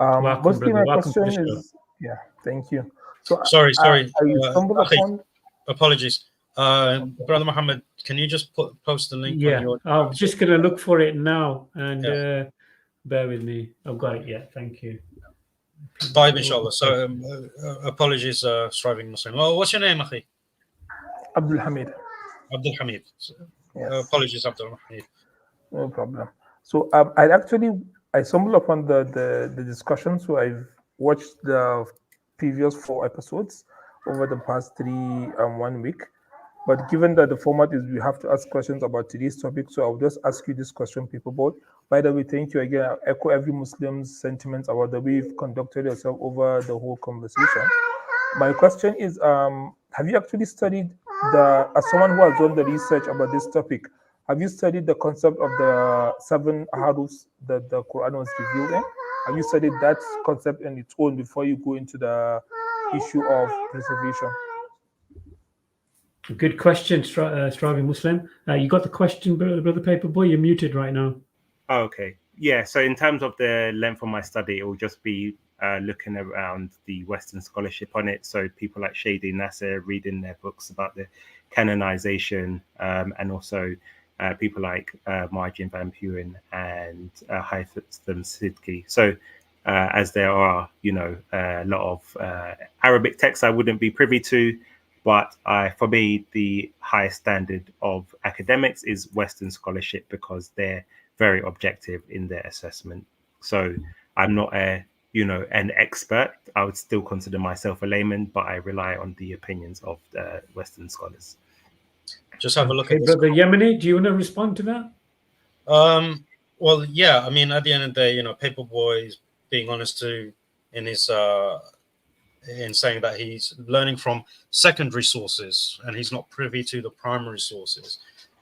Welcome, mostly brother. my Welcome question is, thank you. So sorry. I stumbled upon. Apologies. Brother Muhammad, can you just post the link? Yeah, on your... I'm just going to look for it now, and bear with me. I've got it. Yeah, thank you. Type, inshallah. So apologies, Striving Muslim. Well, what's your name, akhi? Abdul Hamid. Abdul Hamid. Yes. Apologies, Abdul Hamid. No problem. So I stumbled upon the discussion. So I've watched the previous 4 episodes over the past 1 week. But given that the format is we have to ask questions about today's topic, so I'll just ask you this question, Paperboy. By the way, thank you again. I echo every Muslim's sentiments about the way you've conducted yourself over the whole conversation. My question is, have you actually studied as someone who has done the research about this topic, have you studied the concept of the 7 harufs that the Quran was revealed in? Have you studied that concept on its own before you go into the issue of preservation? Good question, Striving Muslim. You got the question, Brother Paperboy? You're muted right now. Oh, okay. Yeah, so in terms of the length of my study, it will just be looking around the Western scholarship on it. So people like Shady Nasser reading their books about the canonization, and also people like Margin Van Puyen and Haytham Sidki. So as there are, a lot of Arabic texts I wouldn't be privy to, but for me, the highest standard of academics is Western scholarship because they're very objective in their assessment. So I'm not an expert. I would still consider myself a layman, but I rely on the opinions of the Western scholars. Just have a look at this. Brother Yemeni, do you want to respond to that? Well, yeah. I mean, at the end of the day, Paperboy is being honest in his in saying that he's learning from secondary sources and he's not privy to the primary sources.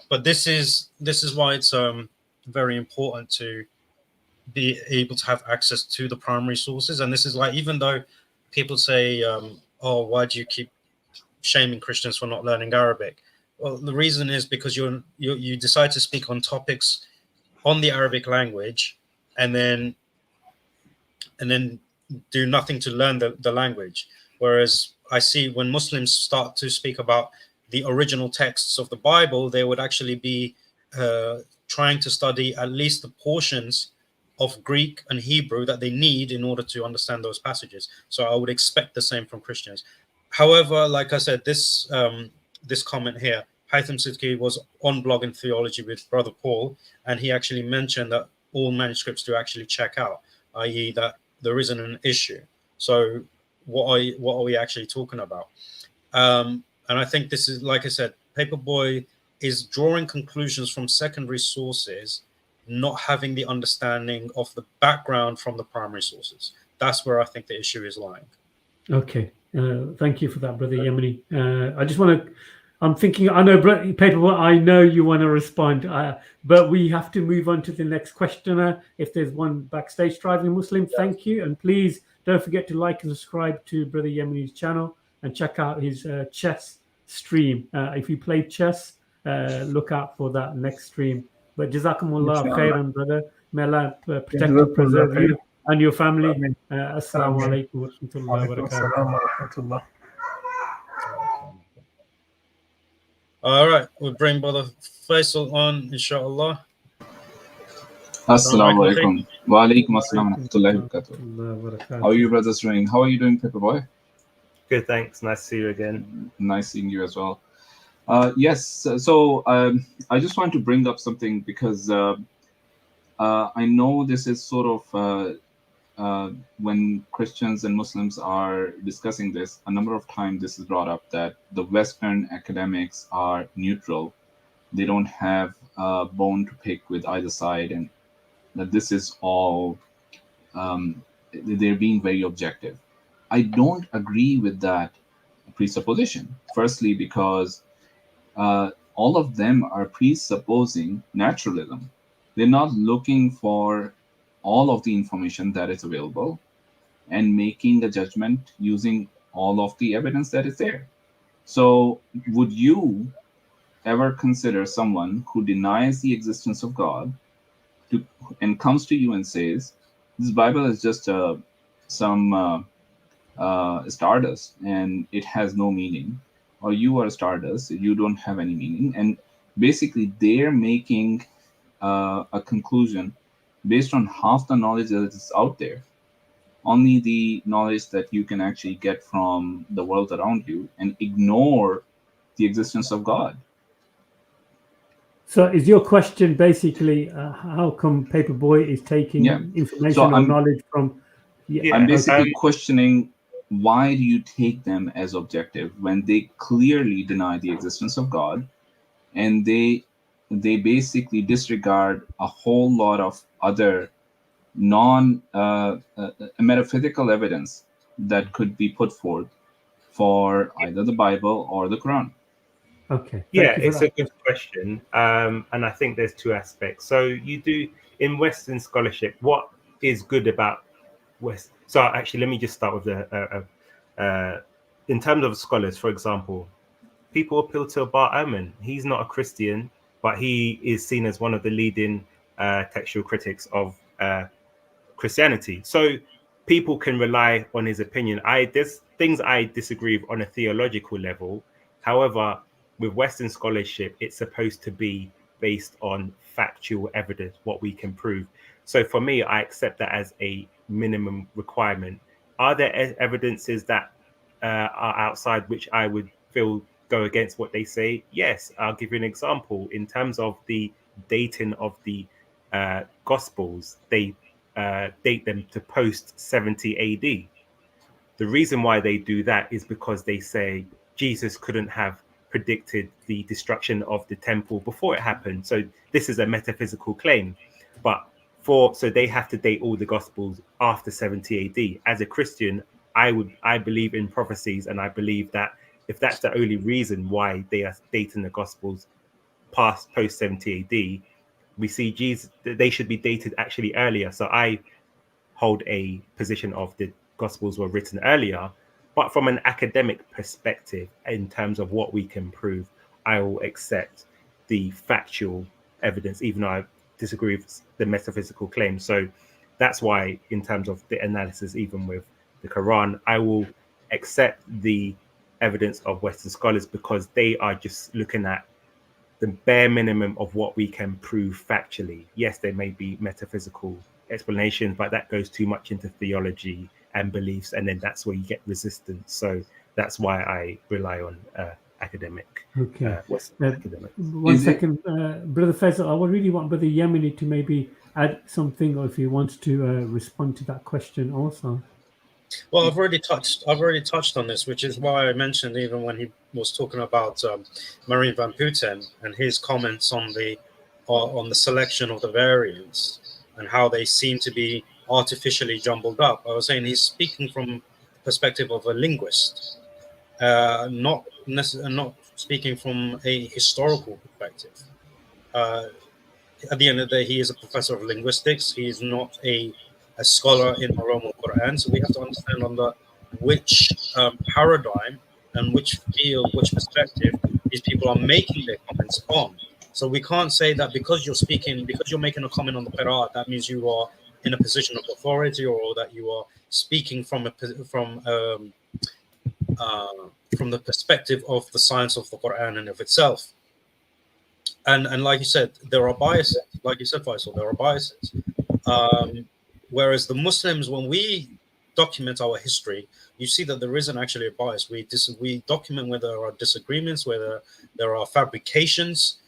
But this is why it's very important to be able to have access to the primary sources. And this is like, even though people say, oh, why do you keep shaming Christians for not learning Arabic? Well, the reason is because you decide to speak on topics on the Arabic language and then do nothing to learn the language. Whereas I see when Muslims start to speak about the original texts of the Bible, they would actually be trying to study at least the portions of Greek and Hebrew that they need in order to understand those passages. So I would expect the same from Christians. However, like I said, this comment here, Haitham Sidki was on Blogging Theology with Brother Paul, and he actually mentioned that all manuscripts do actually check out, i.e. that there isn't an issue. So what are we actually talking about? And I think this is, like I said, Paperboy is drawing conclusions from secondary sources, not having the understanding of the background from the primary sources. That's where I think the issue is lying. Okay. Thank you for that, Brother Yemeni. I just want to, I'm thinking, I know, Paperboy, I know you want to respond, but we have to move on to the next questioner. If there's one backstage driving Muslim, thank you. And please don't forget to like and subscribe to Brother Yemeni's channel and check out his chess stream. If you play chess, look out for that next stream. But Jazakumullah khairan, brother. May Allah protect and preserve you and your family. Assalamu alaikum wa rahmatullahi wa barakatuh. All right, we'll bring Brother Faisal on, inshallah. Assalamu alaikum. Wa alaikum assalam wa rahmatullahi wa barakatuh. How are you brothers doing? How are you doing, Paperboy? Good, thanks. Nice to see you again. Nice seeing you as well. Yes, so I just want to bring up something because I know this is sort of when Christians and Muslims are discussing this, a number of times this is brought up that the Western academics are neutral. They don't have a bone to pick with either side, and that this is all, they're being very objective. I don't agree with that presupposition. Firstly, because all of them are presupposing naturalism. They're not looking for all of the information that is available and making a judgment using all of the evidence that is there. So would you ever consider someone who denies the existence of God and comes to you and says, this Bible is just some stardust and it has no meaning, or you are stardust, you don't have any meaning, and basically they're making a conclusion based on half the knowledge that is out there, only the knowledge that you can actually get from the world around you, and ignore the existence of God. So is your question basically how come Paperboy is taking information or knowledge from... I'm basically questioning, why do you take them as objective when they clearly deny the existence of God, and they basically disregard a whole lot of other metaphysical evidence that could be put forth for either the Bible or the Quran? Okay. Yeah, it's a good question. And I think there's two aspects. So you do, in Western scholarship, what is good about West? So actually, let me just start with in terms of scholars, for example, people appeal to Bar Ehrman. He's not a Christian, but he is seen as one of the leading textual critics of Christianity. So people can rely on his opinion. There's things I disagree with on a theological level. However, with Western scholarship, it's supposed to be based on factual evidence, what we can prove. So for me, I accept that as a minimum requirement. Are there evidences that are outside which I would feel go against what they say? Yes, I'll give you an example. In terms of the dating of the Gospels, they date them to post 70 AD. The reason why they do that is because they say Jesus couldn't have predicted the destruction of the temple before it happened. So this is a metaphysical claim. But so they have to date all the Gospels after 70 AD. As a Christian, I believe in prophecies, and I believe that if that's the only reason why they are dating the Gospels post 70 AD, we see Jesus, they should be dated actually earlier. So I hold a position of the Gospels were written earlier, but from an academic perspective, in terms of what we can prove, I will accept the factual evidence, even though I disagree with the metaphysical claim. So that's why, in terms of the analysis, even with the Quran, I will accept the evidence of Western scholars, because they are just looking at the bare minimum of what we can prove factually. Yes, there may be metaphysical explanations, but that goes too much into theology and beliefs, and then that's where you get resistance. So that's why I rely on academic. Western academic. One second, Brother Faisal, I would really want Brother Yemeni to maybe add something, or if he wants to respond to that question also. Well, I've already touched on this, which is why I mentioned, even when he was talking about Marine van Putten and his comments on the selection of the variants and how they seem to be artificially jumbled up. I was saying he's speaking from the perspective of a linguist, not speaking from a historical perspective. At the end of the day, he is a professor of linguistics. He is not a scholar in the realm of Quran. So we have to understand under which paradigm and which field, which perspective these people are making their comments on. So we can't say that because you're making a comment on the Qur'an, that means you are in a position of authority, or that you are speaking from the perspective of the science of the Quran and of itself. And like you said, there are biases. Like you said, Faisal, there are biases. Whereas the Muslims, when we document our history, you see that there isn't actually a bias. We document where there are disagreements, where there are fabrications.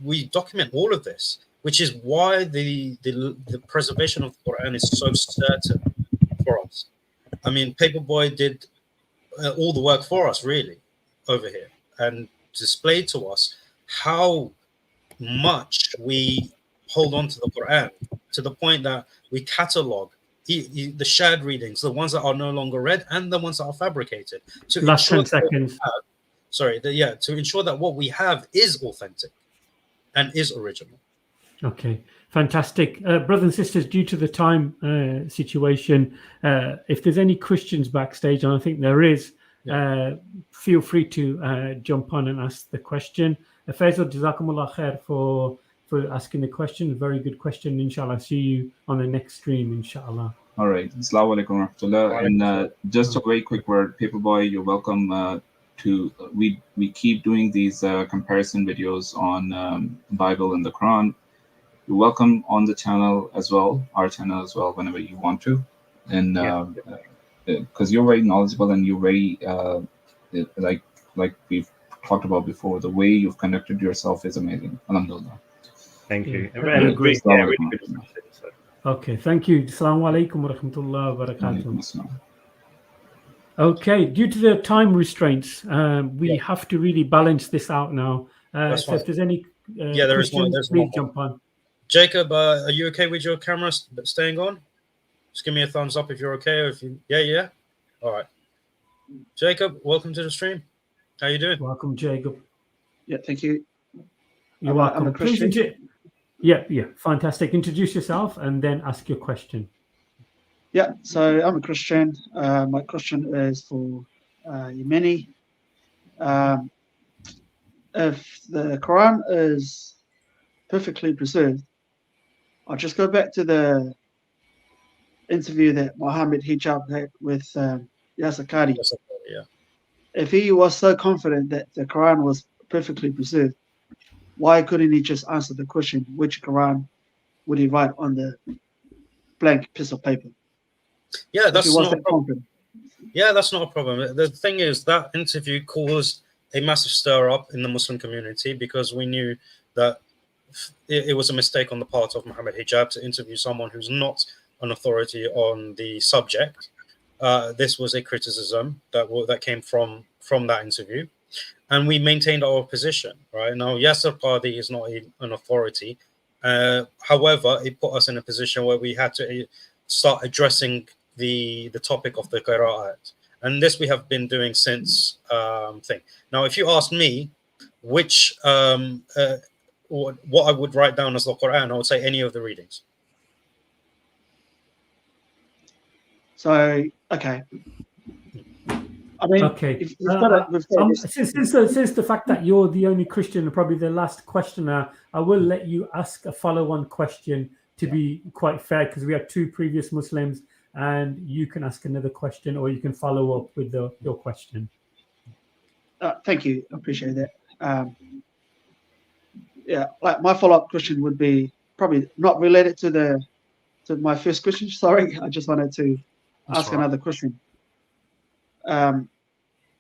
We document all of this, which is why the preservation of the Quran is so certain for us. I mean, Paperboy did all the work for us, really, over here, and displayed to us how much we hold on to the Quran, to the point that we catalog the shared readings, the ones that are no longer read and the ones that are fabricated. Last 10 seconds. To ensure that what we have is authentic and is original. Okay, fantastic. Brothers and sisters, due to the time situation, if there's any Christians backstage, and I think there is, feel free to jump on and ask the question. Faisal, Jazakumullah khair for asking the question. Very good question. Inshallah, see you on the next stream, inshallah. All right. Assalamu alaikum wa rahmatullah. And just a very quick word, Paperboy, you're welcome we keep doing these comparison videos on Bible and the Quran. You're welcome on the channel as well, our channel as well, whenever you want to. And because you're very knowledgeable and you're very like we've talked about before, the way you've conducted yourself is amazing. Alhamdulillah. Thank you. Really great. Really good. Okay, thank you. Assalamu alaikum wa rahmatullah wa barakatuh. Okay, due to the time restraints, we have to really balance this out now. So if there's any questions, please jump on. Jacob, are you okay with your camera staying on? Just give me a thumbs up if you're okay. Or if you, yeah. All right. Jacob, welcome to the stream. How you doing? Welcome, Jacob. Yeah, thank you. You're welcome. I'm a Christian. Yeah, fantastic. Introduce yourself and then ask your question. Yeah, so I'm a Christian. My question is for Yemeni. If the Quran is perfectly preserved, I'll just go back to the interview that Mohammed Hijab had with Yasser Qadhi. Yeah. If he was so confident that the Quran was perfectly preserved, why couldn't he just answer the question, which Quran would he write on the blank piece of paper? Yeah, that's not a problem. Yeah, that's not a problem. The thing is, that interview caused a massive stir up in the Muslim community because we knew that it was a mistake on the part of Mohammed Hijab to interview someone who's not an authority on the subject. This was a criticism that came from that interview, and we maintained our position. Right now, Yasser Qadhi is not an authority. However, it put us in a position where we had to start addressing the topic of the qira'at, and this we have been doing since thing. Now, if you ask me which what I would write down as the Quran, I would say any of the readings. So, okay. I mean, okay. Since the fact that you're the only Christian and probably the last questioner, I will let you ask a follow-on question to be quite fair, because we have two previous Muslims, and you can ask another question or you can follow up with your question. Thank you. I appreciate that. Yeah, like my follow-up question would be probably not related to my first question. Sorry, I just wanted to ask another question.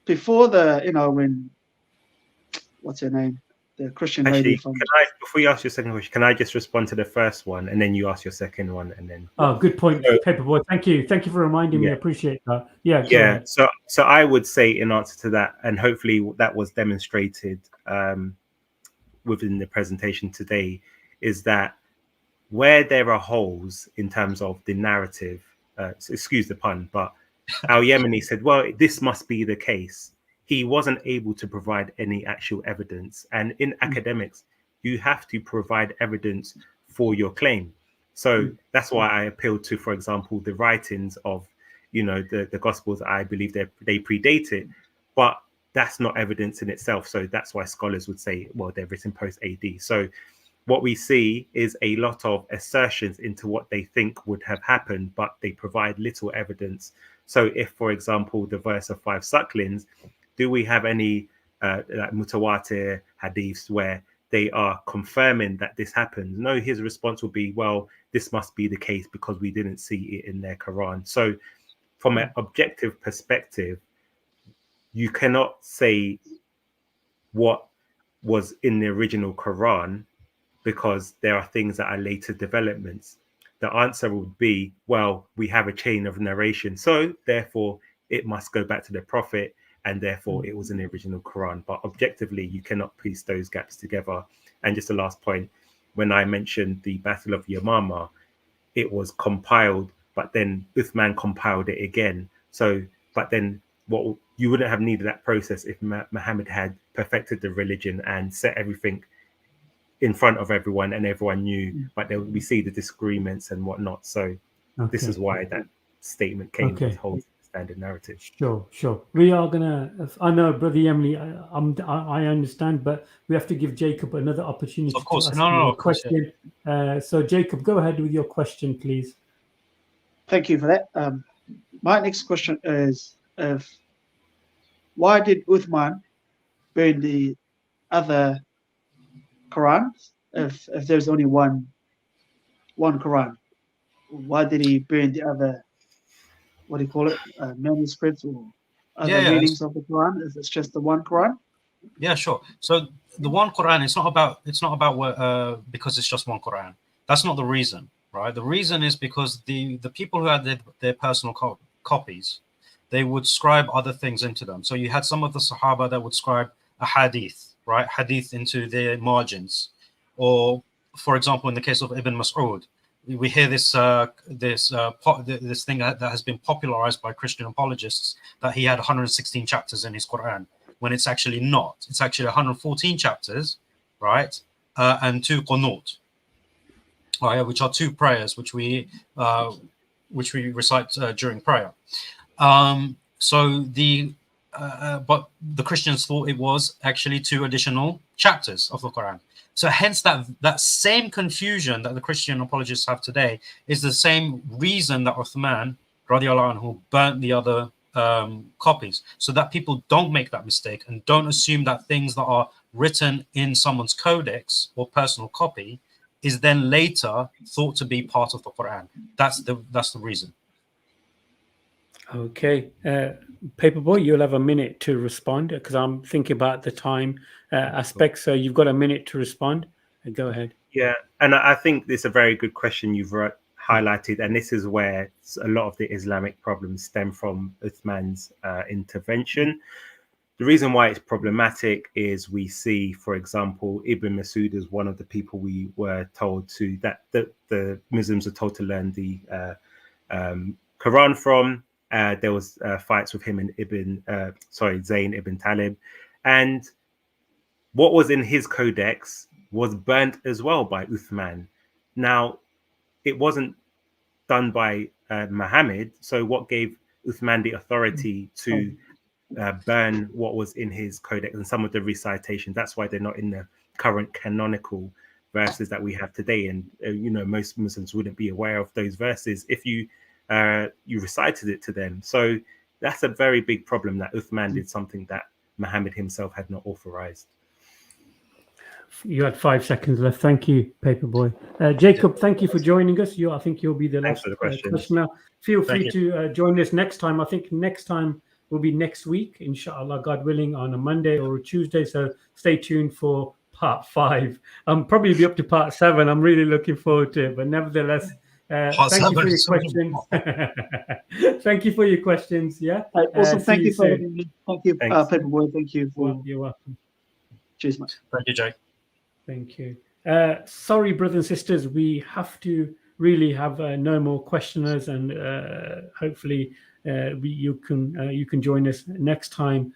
Before when what's her name? The Christian lady from. Before you ask your second question, can I just respond to the first one and then you ask your second one and then? Oh, good point, Paperboy. Thank you for reminding me. I appreciate that. Yeah. So I would say in answer to that, and hopefully that was demonstrated within the presentation today, is that where there are holes in terms of the narrative, excuse the pun, but Al-Yemeni said, well, this must be the case. He wasn't able to provide any actual evidence. And in academics, you have to provide evidence for your claim. So that's why I appealed to, for example, the writings of, the Gospels. I believe they predate it, but that's not evidence in itself. So that's why scholars would say, well, they're written post-AD. So what we see is a lot of assertions into what they think would have happened, but they provide little evidence. So if, for example, the verse of 5 sucklings, do we have any like mutawatir hadiths where they are confirming that this happens? No, his response will be, well, this must be the case because we didn't see it in their Quran. So from an objective perspective, you cannot say what was in the original Quran because there are things that are later developments. The answer would be, well, we have a chain of narration, so therefore it must go back to the Prophet, and therefore it was in the original Quran. But objectively, you cannot piece those gaps together. And just the last point, when I mentioned the Battle of Yamama, it was compiled, but then Uthman compiled it again. So, but then what you wouldn't have needed that process if Muhammad had perfected the religion and set everything in front of everyone and everyone knew, but then we see the disagreements and whatnot. So this is why that statement came with whole standard narrative. Sure. We are gonna. I know, Brother Emily. I understand, but we have to give Jacob another opportunity of course. to ask a question. So Jacob, go ahead with your question, please. Thank you for that. My next question is, why did Uthman burn the other Quran if there's only one Quran? Why did he burn the other, what do you call it, manuscripts or other readings of the Quran if it's just the one Quran? Yeah, sure. So the one Quran, it's not about because it's just one Quran. That's not the reason, right? The reason is because the people who had their personal copies, they would scribe other things into them. So you had some of the Sahaba that would scribe a hadith, right? Hadith into their margins. Or, for example, in the case of Ibn Mas'ud, we hear this thing that has been popularized by Christian apologists, that he had 116 chapters in his Quran, when it's actually not. It's actually 114 chapters, right? And 2 qunut, which are 2 prayers which we recite during prayer. But the Christians thought it was actually 2 additional chapters of the Quran. So hence that same confusion that the Christian apologists have today is the same reason that Uthman radiallahu anhu burnt the other copies, so that people don't make that mistake and don't assume that things that are written in someone's codex or personal copy is then later thought to be part of the Quran. That's the reason. Okay, Paperboy, you'll have a minute to respond because I'm thinking about the time aspect. So you've got a minute to respond. Go ahead. Yeah, and I think this is a very good question you've highlighted, and this is where a lot of the Islamic problems stem from Uthman's intervention. The reason why it's problematic is we see, for example, Ibn Mas'ud is one of the people we were told that the Muslims are told to learn the Quran from. There was fights with him and Zayn ibn Talib, and what was in his codex was burnt as well by Uthman. Now, it wasn't done by Muhammad, so what gave Uthman the authority to burn what was in his codex and some of the recitations? That's why they're not in the current canonical verses that we have today, and most Muslims wouldn't be aware of those verses if you recited it to them. So that's a very big problem, that Uthman did something that Muhammad himself had not authorized. You had 5 seconds left. Thank you, Paperboy. Jacob, thank you for joining us. I think you'll be the last questioner. Feel free to join us next time. I think next time will be next week, inshallah, God willing, on a Monday or a Tuesday. So stay tuned for part 5. Probably be up to part 7. I'm really looking forward to it. But nevertheless, thank you for your questions. Thank you for your questions. Yeah. Also, thank you for having me. Thank you, Paperboy. Thank you for. You're welcome. Cheers, mate. Thank you, Jay. Thank you. Sorry, brothers and sisters, we have to really have no more questioners, and hopefully you can join us next time.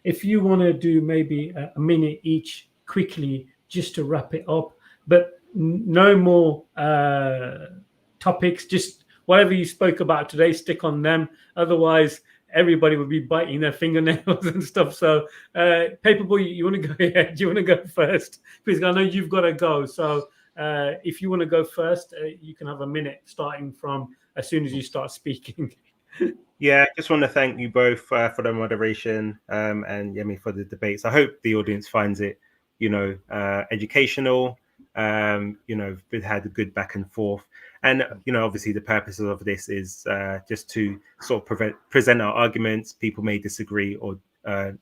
If you want to do maybe a minute each quickly, just to wrap it up, but no more topics. Just whatever you spoke about today, stick on them. Otherwise, everybody would be biting their fingernails and stuff. So, Paperboy, you want to go ahead? Do you want to go first? Because I know you've got to go. So, if you want to go first, you can have a minute starting from as soon as you start speaking. Yeah, I just want to thank you both for the moderation and Yemi for the debates. I hope the audience finds it, educational. We've had a good back and forth. And, obviously the purpose of this is just to sort of present our arguments. People may disagree or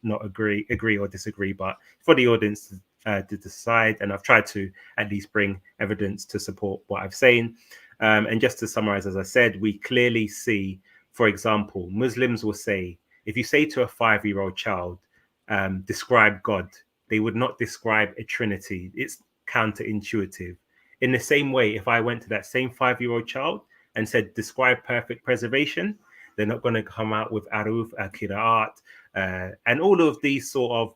not agree or disagree, but for the audience to decide. And I've tried to at least bring evidence to support what I've saying. And just to summarize, as I said, we clearly see, for example, Muslims will say, if you say to a 5-year-old child, describe God, they would not describe a Trinity. It's counterintuitive. In the same way, if I went to that same 5-year-old child and said, describe perfect preservation, they're not going to come out with aruf, qira'at, and all of these sort of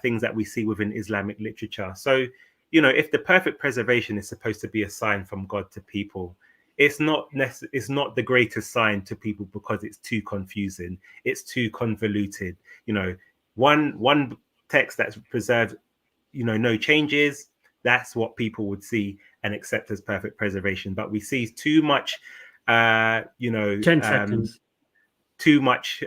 things that we see within Islamic literature. So, if the perfect preservation is supposed to be a sign from God to people, it's not the greatest sign to people because it's too confusing. It's too convoluted. One text that's preserved, no changes. That's what people would see and accept as perfect preservation. But we see too much, 10 seconds, too much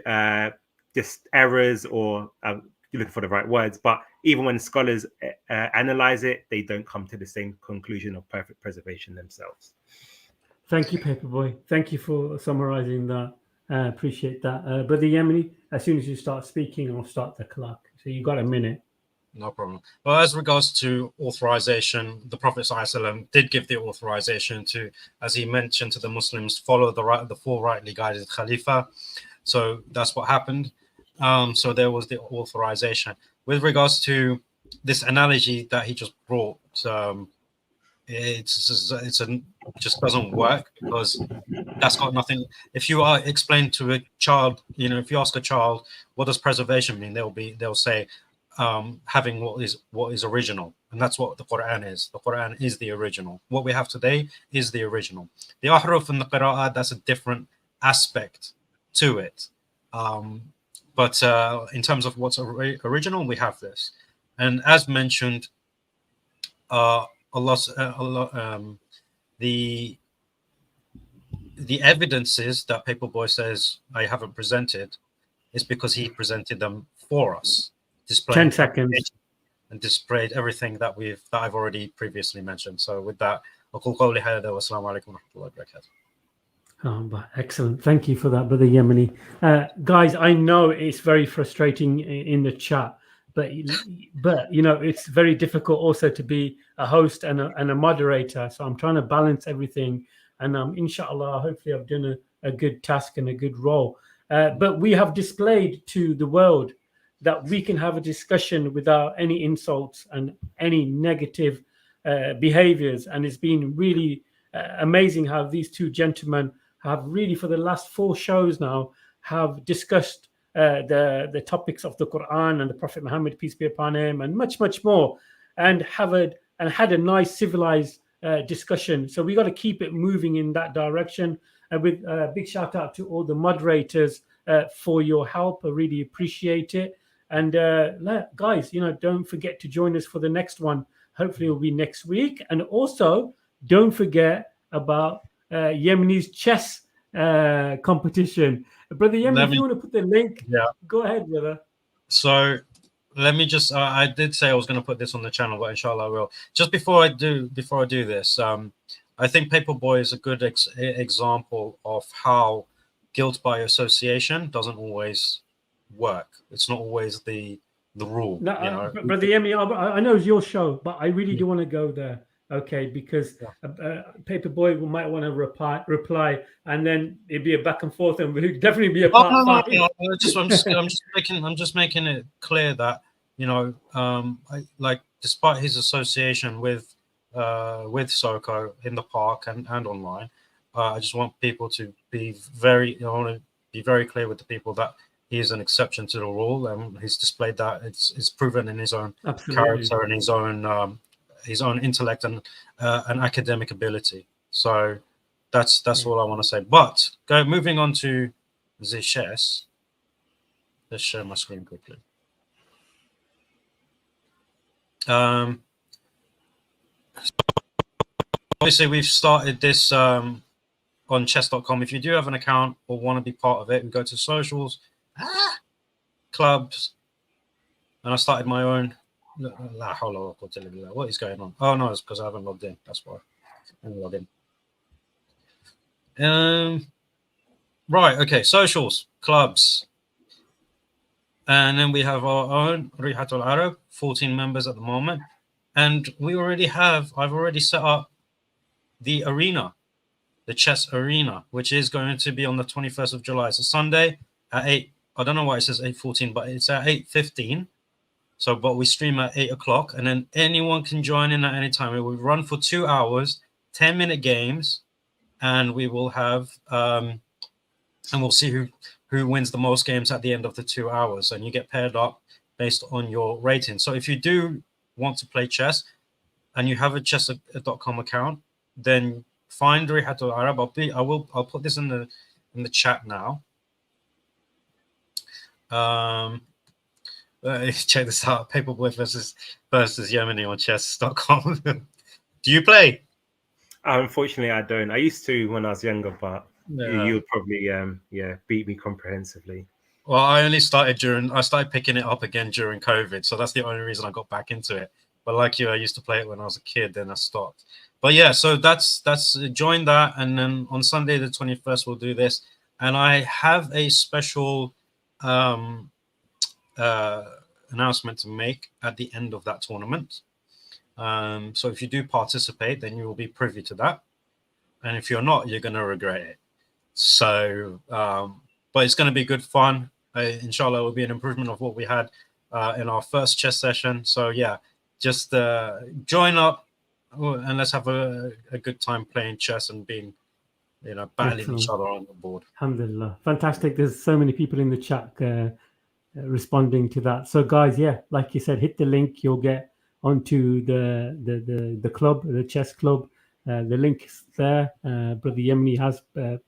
just errors, or you're looking for the right words. But even when scholars analyze it, they don't come to the same conclusion of perfect preservation themselves. Thank you, Paperboy. Thank you for summarizing that. Appreciate that. Brother Yemeni, as soon as you start speaking, I'll start the clock. So you got a minute. No problem. Well, as regards to authorization, the Prophet ﷺ did give the authorization to, as he mentioned, to the Muslims, follow the 4 rightly guided Khalifa. So that's what happened. So there was the authorization. With regards to this analogy that he just brought, it just doesn't work, because that's got nothing. If you explain to a child, if you ask a child, what does preservation mean, they'll say, having what is original, and that's what the Quran is. The Quran is the original. What we have today is the original. The ahruf and the qira'at, that's a different aspect to it. But in terms of what's original, we have this. And as mentioned, the evidences that Paperboy says I haven't presented is because he presented them for us. 10 seconds. And displayed everything that I've already previously mentioned. So with that, أقول قولي هذا والسلام عليكم ورحمة الله وبركاته. Excellent. Thank you for that, Brother Yemeni. Guys, I know it's very frustrating in the chat, but it's very difficult also to be a host and a moderator. So I'm trying to balance everything, and inshallah, hopefully I've done a good task and a good role. But we have displayed to the world that we can have a discussion without any insults and any negative behaviors. And it's been really amazing how these two gentlemen have really, for the last 4 shows now, have discussed the topics of the Quran and the Prophet Muhammad, peace be upon him, and much, much more, and had a nice civilized discussion. So we got to keep it moving in that direction. With a big shout out to all the moderators for your help. I really appreciate it. And guys, don't forget to join us for the next one. Hopefully it'll be next week. And also, don't forget about Yemeni's chess competition. Brother Yemeni, if you want to put the link, yeah, go ahead, brother. So let me just. I did say I was going to put this on the channel, but inshallah I will. Just before I do this, I think Paperboy is a good example of how guilt by association doesn't always work. It's not always the rule. No, you know? Brother Yemi, I know it's your show, but I really do want to go there. Okay, because Paperboy might want to reply, and then it'd be a back and forth, and it'd definitely be a part five. No. I'm just making it clear that despite his association with Soko in the park and online, I just want people to be I want to be very clear with the people that he is an exception to the rule, and he's displayed that. It's proven in his own character and his own intellect and academic ability. So that's all I want to say. But moving on to the chess. Let's share my screen quickly. Obviously, we've started this on chess.com. If you do have an account or want to be part of it, we go to socials, clubs, and I started my own. What is going on? Oh no, it's because I haven't logged in. That's why. Let me log in. Right. Okay. Socials, clubs, and then we have our own Rihatul Arab, 14 members at the moment, and I've already set up the arena, the chess arena, which is going to be on the 21st of July. It's a Sunday at 8. I don't know why it says 8:14, but it's at 8:15. So, but we stream at 8 o'clock, and then anyone can join in at any time. We will run for 2 hours, 10-minute games, and we will have, and we'll see who wins the most games at the end of the 2 hours. And you get paired up based on your rating. So if you do want to play chess and you have a chess.com account, then find Rihatul Arab. I'll put this in the chat now. Check this out: Paperboy versus Yemeni on chess.com. Do you play? Unfortunately, I don't. I used to when I was younger, but you would probably beat me comprehensively. Well, I started picking it up again during COVID, so that's the only reason I got back into it. But like you, I used to play it when I was a kid, then I stopped. But yeah, so that's join that, and then on Sunday the 21st we'll do this, and I have a special announcement to make at the end of that tournament. So if you do participate, then you will be privy to that, and if you're not, you're going to regret it. So, but it's going to be good fun. Inshallah, it will be an improvement of what we had in our first chess session. So yeah, just join up and let's have a good time playing chess and being, battling each other on the board. Alhamdulillah, fantastic. There's so many people in the chat responding to that. So guys, like you said, hit the link. You'll get onto the club, the chess club. The link is there. Brother Yemeni has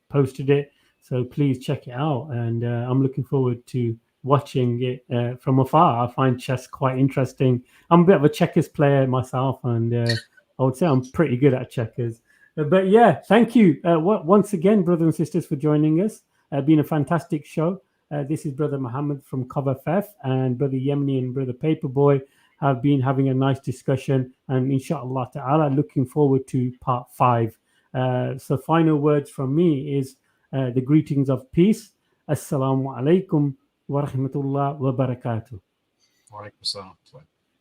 posted it, so please check it out. And I'm looking forward to watching it from afar. I find chess quite interesting. I'm a bit of a checkers player myself, and I would say I'm pretty good at checkers. But yeah, thank you once again, brothers and sisters, for joining us. Been a fantastic show. This is Brother Muhammad from Cover Fef, and Brother Yemeni and Brother Paperboy have been having a nice discussion, and inshallah ta'ala looking forward to part 5. So final words from me is the greetings of peace. Assalamu alaikum wa rahmatullah wa barakatuh. Wa alaikum assalam.